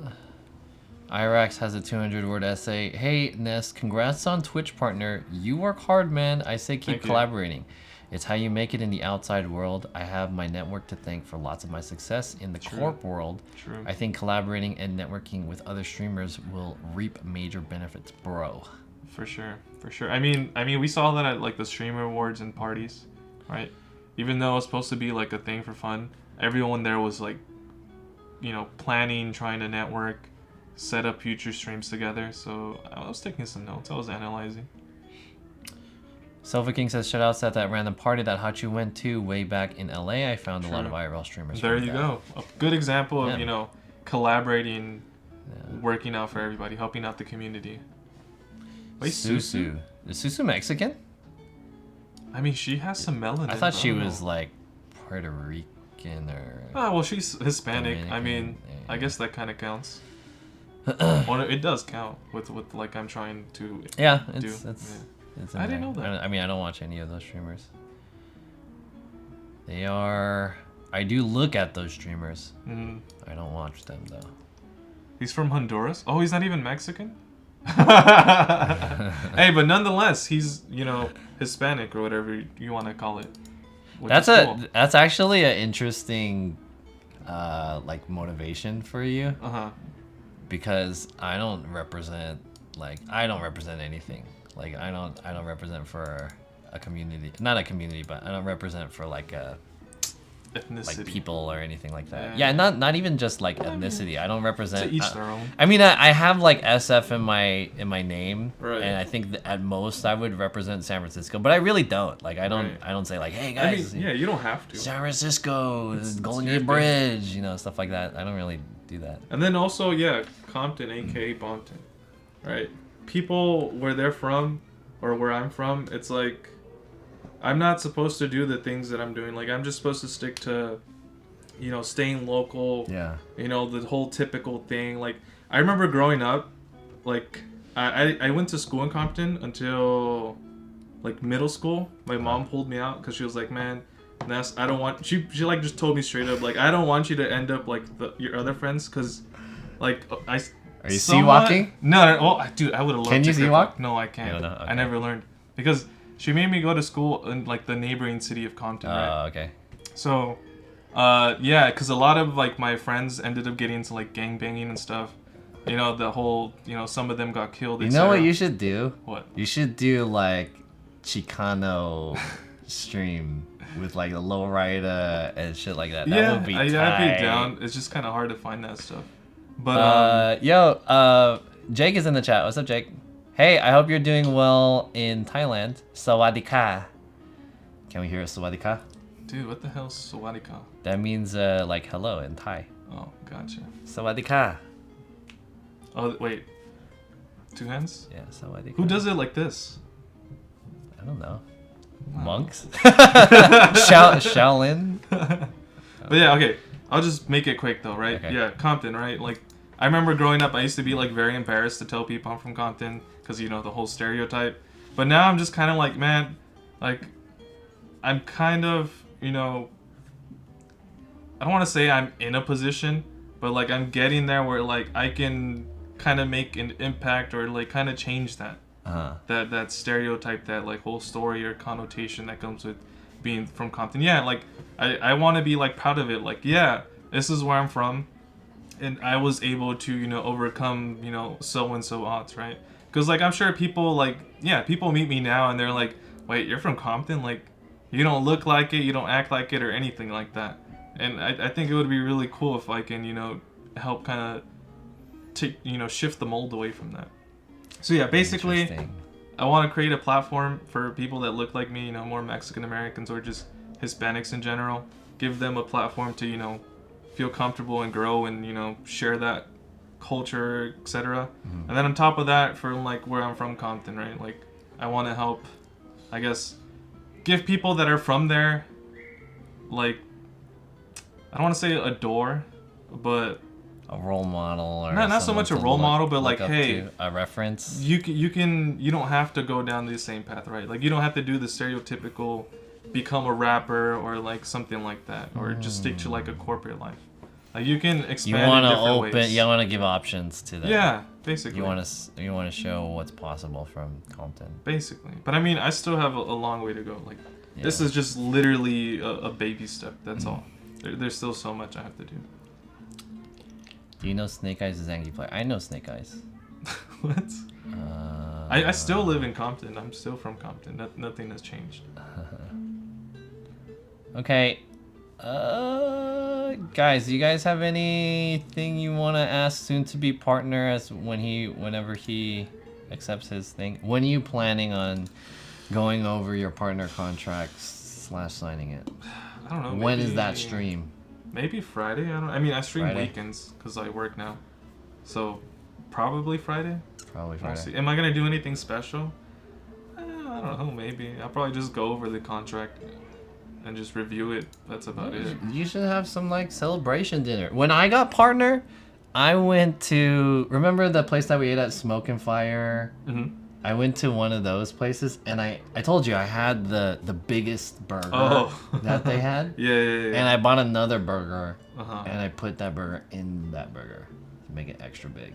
Irax has a 200-word essay. Hey, Nest, congrats on Twitch partner. You work hard, man. I say keep collaborating. It's how you make it in the outside world. I have my network to thank for lots of my success in the corp world. True. I think collaborating and networking with other streamers will reap major benefits, bro. For sure. I mean, we saw that at like the streamer awards and parties, right? Even though it was supposed to be like a thing for fun, everyone there was like, planning, trying to network, set up future streams together. So I was taking some notes. I was analyzing. Silver King says, shoutouts at that random party that Hachu went to way back in LA. I found a lot of IRL streamers. There you go. A good example of, collaborating, working out for everybody, helping out the community. Wait, Susu. Is Susu Mexican? I mean, she has some melanin. I thought she was like Puerto Rican or... Oh, well, she's Hispanic. Dominican. I mean, I guess that kind of counts. Well, it does count with like I'm trying to do. I didn't know that. I mean, I don't watch any of those streamers. They are... I do look at those streamers. I don't watch them, though. He's from Honduras? Oh, he's not even Mexican? Hey, but nonetheless, he's, you know, Hispanic or whatever you want to call it. which That's is cool. that's actually an interesting like motivation for you, Uh-huh. because I don't represent anything. Like I don't represent for a community, not a community, but I don't represent for like Ethnicity. people or anything like that. Yeah. Yeah, not even just like ethnicity. I don't represent. To each their own. I mean, I have like SF in my name, Right. and I think that at most I would represent San Francisco, but I really don't. Like I don't Right. I don't say like, hey I guys, mean, yeah, you don't have to. San Francisco, It's Golden your Gate thing. Bridge, stuff like that. I don't really do that. And then also, yeah, Compton, aka Bompton, right? People where they're from, or where I'm from, it's like I'm not supposed to do the things that I'm doing. Like I'm just supposed to stick to, staying local. Yeah. The whole typical thing. Like I remember growing up, like I went to school in Compton until like middle school. My mom pulled me out because she was like, man. I don't want. She like just told me straight up, like, I don't want you to end up like your other friends, because like I. Are you sea-walking? No. Oh, dude, I would have loved. Can to you sea-walk? No, I can't. You don't know? I Okay. never learned because she made me go to school in like the neighboring city of Compton. Right? Okay. So, yeah, because a lot of like my friends ended up getting into like gang banging and stuff. The whole. Some of them got killed. You know what you should do? What? You should do like Chicano stream with like a low rider and shit like that. That would be tight. I'd be down. It's just kind of hard to find that stuff. But Jake is in the chat. What's up, Jake? Hey, I hope you're doing well in Thailand. Sawadee ka. Can we hear a sawadee ka? dude, what the hell's Sawadika? That means like hello in Thai. Oh, gotcha. Sawadee ka. Oh, wait. Two hands? Yeah, sawadee ka. Who does it like this? I don't know. Wow. Monks? Shaolin? But yeah, okay. I'll just make it quick though, right? Okay. Yeah, Compton, right? Like, I remember growing up, I used to be like very embarrassed to tell people I'm from Compton because the whole stereotype. But now I'm just kind of like, man, like, I'm kind of, I don't want to say I'm in a position, but like I'm getting there where like I can kind of make an impact or like kind of change that. That stereotype, that like whole story or connotation that comes with being from Compton. Yeah, like I want to be like proud of it. Like, yeah, this is where I'm from, and I was able to overcome so and so odds, right? Because like I'm sure people people meet me now and they're like, wait, you're from Compton? Like, you don't look like it, you don't act like it, or anything like that. And I think it would be really cool if I can help kind of shift the mold away from that. So yeah, basically, Interesting. I want to create a platform for people that look like me, more Mexican Americans or just Hispanics in general. Give them a platform to, feel comfortable and grow and, share that culture, etc. Mm-hmm. And then on top of that, for like where I'm from, Compton, right? Like, I want to help, I guess, give people that are from there, like, I don't want to say a door, but A role model, or not so someone much a to role model, but look like, up hey, to, a reference. you don't have to go down the same path, right? Like, you don't have to do the stereotypical become a rapper or like something like that, or just stick to like a corporate life. Like, you can expand You want in to different open. ways. You want to give options to that. Yeah, basically. You want to show what's possible from Compton. Basically, but I mean, I still have a long way to go. Like, this Yeah. is just literally a baby step. That's all. There's still so much I have to do. Do you know Snake Eyes is Zangief player? I know Snake Eyes. What? I still live in Compton. I'm still from Compton. Nothing has changed. Okay. Guys, do you guys have anything you want to ask soon-to-be partner whenever he accepts his thing? When are you planning on going over your partner contracts / signing it? I don't know. When is maybe- that stream? Maybe Friday. I mean, I stream Friday? weekends because I work now, so probably Friday. Probably We'll Friday. see. Am I gonna do anything special? I don't know. Maybe I'll probably just go over the contract and just review it. That's about it. You should have some like celebration dinner. When I got partner, I went to, remember the place that we ate at Smoke and Fire? Mm-hmm. I went to one of those places, and I told you I had the biggest burger that they had. Yeah. And I bought another burger, Uh-huh. and I put that burger in that burger to make it extra big.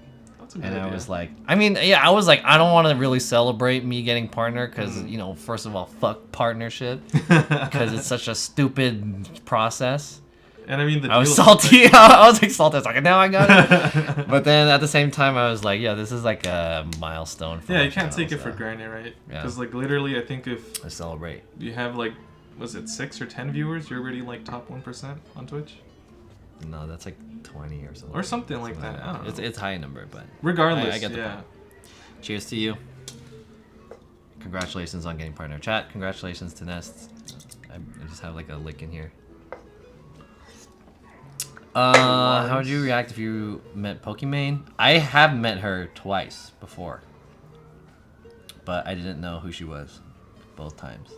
That's a good And idea. I was like, I mean, yeah, I was like, I don't want to really celebrate me getting partner because, you know, first of all, fuck partnership because it's such a stupid process. And I mean, I was salty. I was like salty. I was like, now I got it. But then at the same time, I was like, yeah, this is like a milestone. For Yeah, my you can't channel, take it for so granted, right? Yeah. Because like literally, I think if I celebrate. you have like, was it 6 or 10 viewers, you're already like top 1% on Twitch, No, that's like 20 or something. or something like that. I don't know. It's high number, but Regardless, I get the yeah. point. Cheers to you. Congratulations on getting partner. Chat, congratulations to Nest. I just have like a lick in here. How would you react if you met Pokimane? I have met her twice before, but I didn't know who she was both times.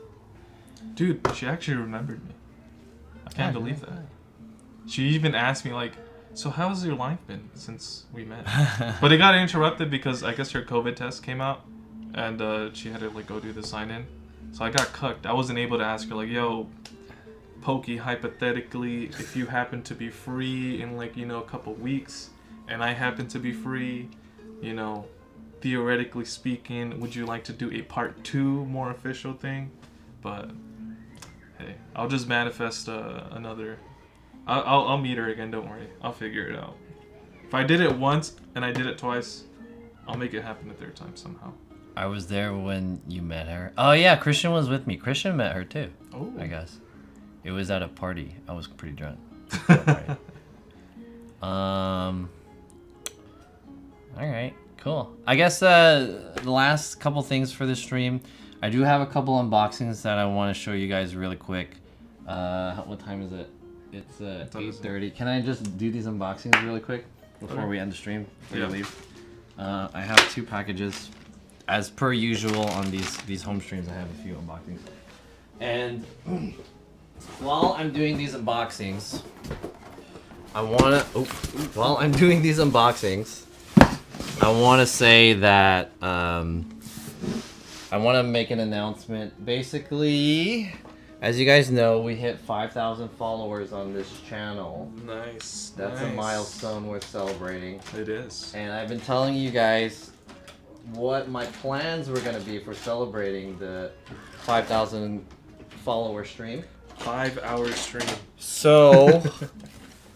Dude, she actually remembered me. I can't Yeah, believe yeah, that. She even asked me like, so how's your life been since we met? But it got interrupted because I guess her COVID test came out and she had to like go do the sign in. So I got cucked. I wasn't able to ask her like, yo, Pokey, hypothetically, if you happen to be free in like, you know, a couple weeks and I happen to be free, you know, theoretically speaking, would you like to do a part 2 more official thing? But hey, I'll just manifest another. I'll meet her again. Don't worry. I'll figure it out. If I did it once and I did it twice, I'll make it happen the third time somehow. I was there when you met her. Oh yeah, Christian was with me. Christian met her too. Oh, I guess. It was at a party. I was pretty drunk. Alright, cool. I guess the last couple things for this stream. I do have a couple unboxings that I want to show you guys really quick. What time is it? It's 8:30. Can I just do these unboxings really quick before we end the stream? Before you leave? I have 2 packages. As per usual on these home streams, I have a few unboxings. And while I'm doing these unboxings, while I'm doing these unboxings, I want to say that I want to make an announcement. Basically, as you guys know, we hit 5,000 followers on this channel. nice. That's a milestone worth celebrating. It is. And I've been telling you guys what my plans were going to be for celebrating the 5,000 follower stream. 5-hour stream. So,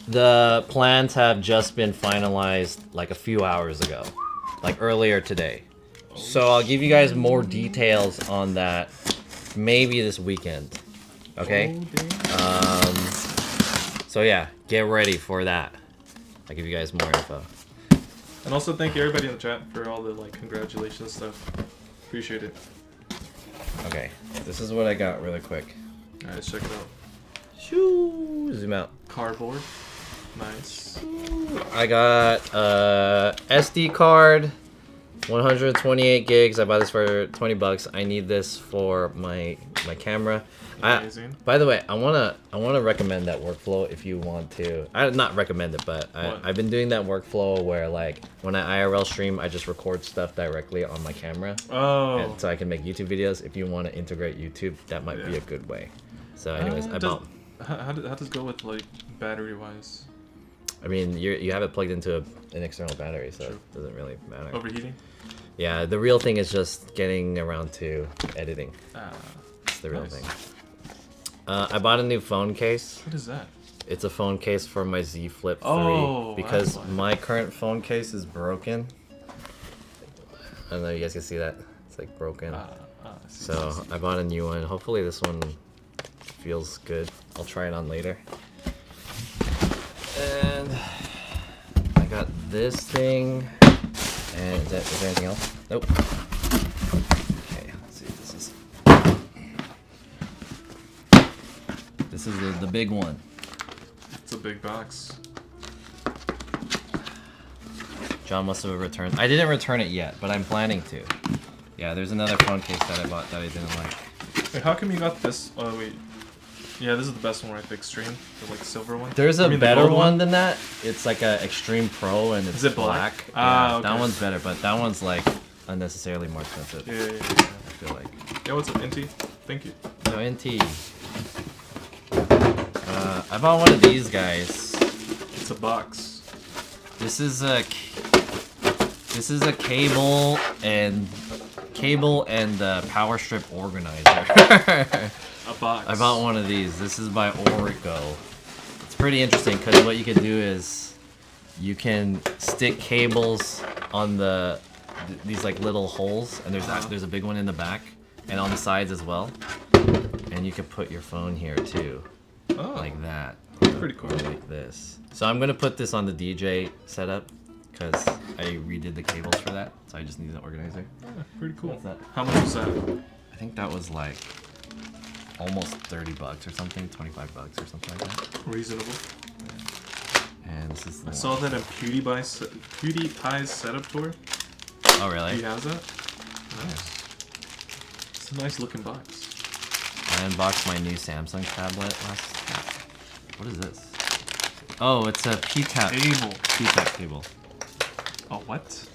the plans have just been finalized like a few hours ago, like earlier today. So I'll give you guys more details on that maybe this weekend. Okay? Oh, damn. So yeah, get ready for that. I'll give you guys more info. And also thank you everybody in the chat for all the like congratulations stuff. Appreciate it. Okay, this is what I got really quick. Alright, let's check it out. Shoo, zoom out. Cardboard. Nice. I got SD card, 128 gigs. I bought this for 20 bucks. I need this for my camera. Amazing. By the way, I wanna recommend that workflow if you want to. I not recommend it, but I've been doing that workflow where like when I IRL stream, I just record stuff directly on my camera, Oh. and so I can make YouTube videos. If you want to integrate YouTube, that might be a good way. So, anyways, I bought. How does it go with like battery wise? I mean, you have it plugged into an external battery, so it doesn't really matter. Overheating? Yeah, the real thing is just getting around to editing. Ah. It's the real Nice. thing. I bought a new phone case. What is that? It's a phone case for my Z Flip 3 Oh, because that's why. my current phone case is broken. I don't know if you guys can see that. It's like broken. I see. So I bought a new one. Hopefully this one feels good. I'll try it on later. And I got this thing. And is there anything else? Nope. Okay, let's see. This is the big one. It's a big box. John must have returned. I didn't return it yet, but I'm planning to. Yeah, there's another phone case that I bought that I didn't like. Wait, how come you got this? Oh wait. Yeah, this is the best one, right? The Extreme, the like silver one. There's I a mean, the better gold one than that. It's like a Extreme Pro and it's Is it black? Yeah, Okay. that one's better, but that one's like unnecessarily more expensive. Yeah. I feel like. Yeah, what's up, NT? Thank you. So NT. I bought one of these guys. It's a box. This is a This is a cable and power strip organizer. A box. I bought one of these. This is by Orico. It's pretty interesting because what you can do is you can stick cables on these like little holes, and there's a big one in the back and on the sides as well. And you can put your phone here too, like that. Pretty cool. Or like this. So I'm gonna put this on the DJ setup because I redid the cables for that. So I just need an organizer. Pretty cool. What's that? How much was that? I think that was like almost $30 or something, $25 or something like that. Reasonable. And this is the I saw that in PewDiePie's setup tour. Oh really? He has that? Nice. It's a nice looking box. I unboxed my new Samsung tablet last. What is this? Oh, it's a P-Tap. Cable. P-Tap cable. Oh, what?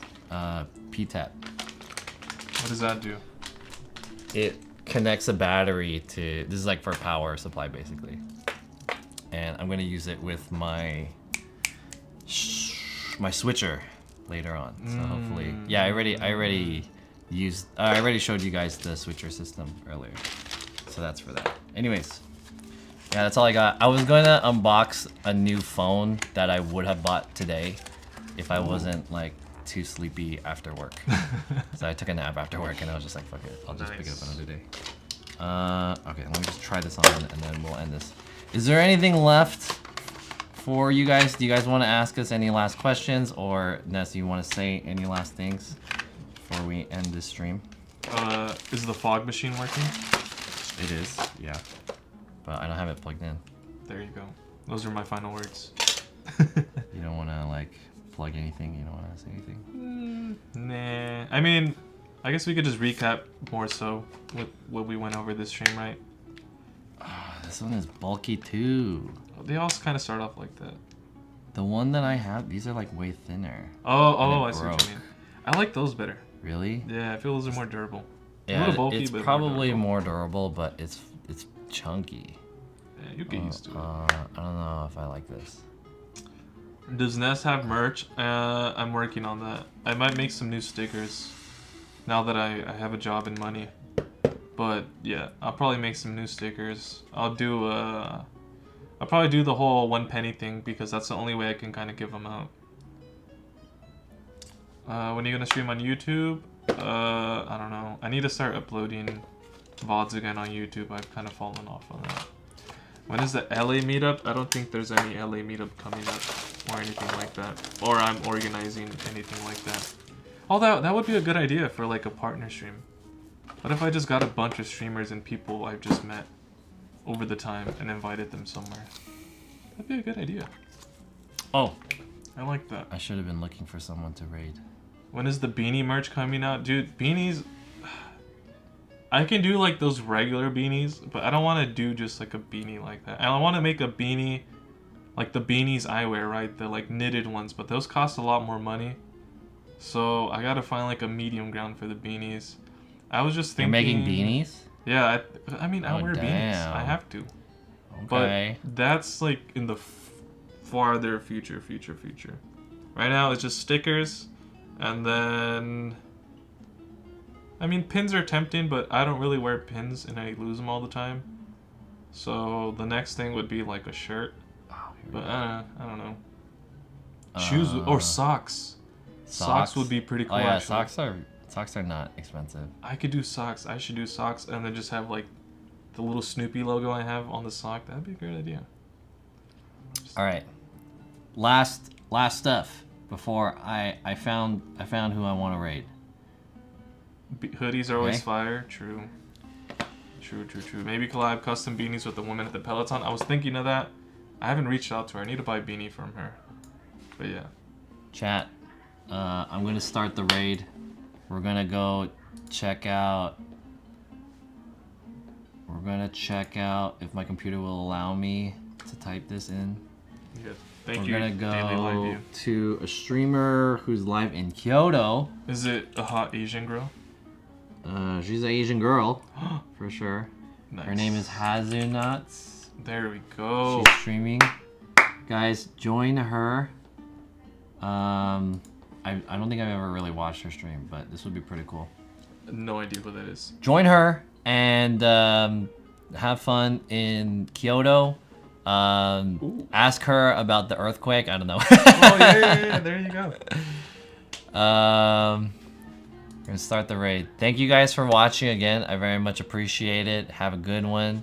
P-Tap. What does that do? It connects a battery to. This is like for power supply basically. And I'm gonna use it with my switcher later on. So hopefully, yeah. I already showed you guys the switcher system earlier. So that's for that. Anyways, yeah, that's all I got. I was going to unbox a new phone that I would have bought today if I wasn't like too sleepy after work. So I took a nap after work and I was just like, fuck it, I'll just pick it up another day. Okay, let me just try this on and then we'll end this. Is there anything left for you guys? Do you guys want to ask us any last questions, or Ness, you want to say any last things before we end this stream? Is the fog machine working? It is, yeah. But I don't have it plugged in. There you go. Those are my final words. You don't want to like plug anything? You don't want to say anything? Nah. I mean, I guess we could just recap more so what we went over this stream, right? This one is bulky too. They all kind of start off like that. The one that I have, these are like way thinner. Oh, I see broke. what you mean. I like those better. Really? Yeah, I feel those are more durable. A Yeah, little bulky, it's but probably more more durable, but it's chunky. durable. Yeah, you get used to it. I don't know if I like this. Does Ness have merch? I'm working on that. I might make some new stickers now that I have a job and money. But yeah, I'll probably make some new stickers. I'll probably do the whole 1 penny thing because that's the only way I can kind of give them out. When are you gonna stream on YouTube? I don't know. I need to start uploading VODs again on YouTube. I've kind of fallen off on that. When is the LA meetup? I don't think there's any LA meetup coming up or anything like that. Or I'm organizing anything like that. Although that would be a good idea for like a partner stream. What if I just got a bunch of streamers and people I've just met over the time and invited them somewhere? That'd be a good idea. Oh, I like that. I should have been looking for someone to raid. When is the beanie merch coming out? Dude, beanies... I can do like those regular beanies, but I don't want to do just like a beanie like that. I want to make a beanie like the beanies I wear, right? The like knitted ones, but those cost a lot more money. So I gotta find like a medium ground for the beanies. I was just thinking... You're making beanies? Yeah, I mean, I wear beanies. Damn. I have to. Okay. But that's like in the farther future. Right now it's just stickers, and then... I mean, pins are tempting, but I don't really wear pins and I lose them all the time. So the next thing would be like a shirt. But I don't know. Shoes or socks. Socks would be pretty cool. Oh yeah, actually. socks are not expensive. I could do socks. I should do socks and then just have like the little Snoopy logo I have on the sock. That'd be a great idea. All right. Last stuff before I found who I want to raid. Hoodies are always Okay. fire. True. Maybe collab custom beanies with the woman at the Peloton. I was thinking of that. I haven't reached out to her. I need to buy a beanie from her. But yeah. Chat. I'm gonna start the raid. We're gonna go check out. We're gonna check out if my computer will allow me to type this in. Yeah. Thank We're you. gonna Daily Live go View. to a streamer who's live in Kyoto. Is it a hot Asian girl? She's an Asian girl, for sure. Nice. Her name is Hazunuts. There we go. She's streaming. Guys, join her. I don't think I've ever really watched her stream, but this would be pretty cool. No idea who that is. Join her and have fun in Kyoto. Ask her about the earthquake. I don't know. Oh yeah. There you go. We're gonna start the raid. Thank you guys for watching again. I very much appreciate it. Have a good one.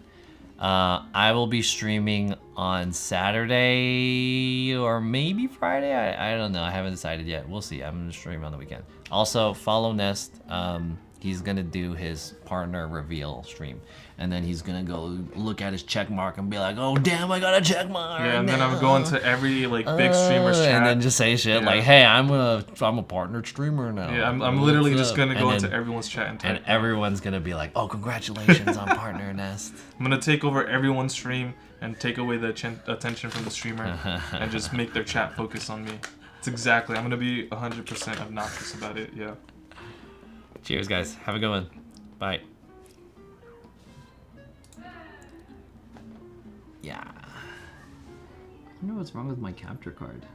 I will be streaming on Saturday or maybe Friday. I don't know. I haven't decided yet. We'll see. I'm gonna stream on the weekend. Also, follow Nest. He's gonna do his partner reveal stream, and then he's gonna go look at his check mark and be like, "Oh damn, I got a check mark!" Yeah, and then I'm going to every like big streamer's chat, and then just say shit like, "Hey, I'm a partnered streamer now." Yeah, I'm literally What's just up? gonna go And into then- everyone's chat and type. and everyone's gonna be like, "Oh, congratulations on partner Nest." I'm gonna take over everyone's stream and take away the attention from the streamer and just make their chat focus on me. It's exactly. I'm gonna be 100% obnoxious about it. Yeah. Cheers, guys. Have a good one. Bye. Yeah. I wonder what's wrong with my capture card.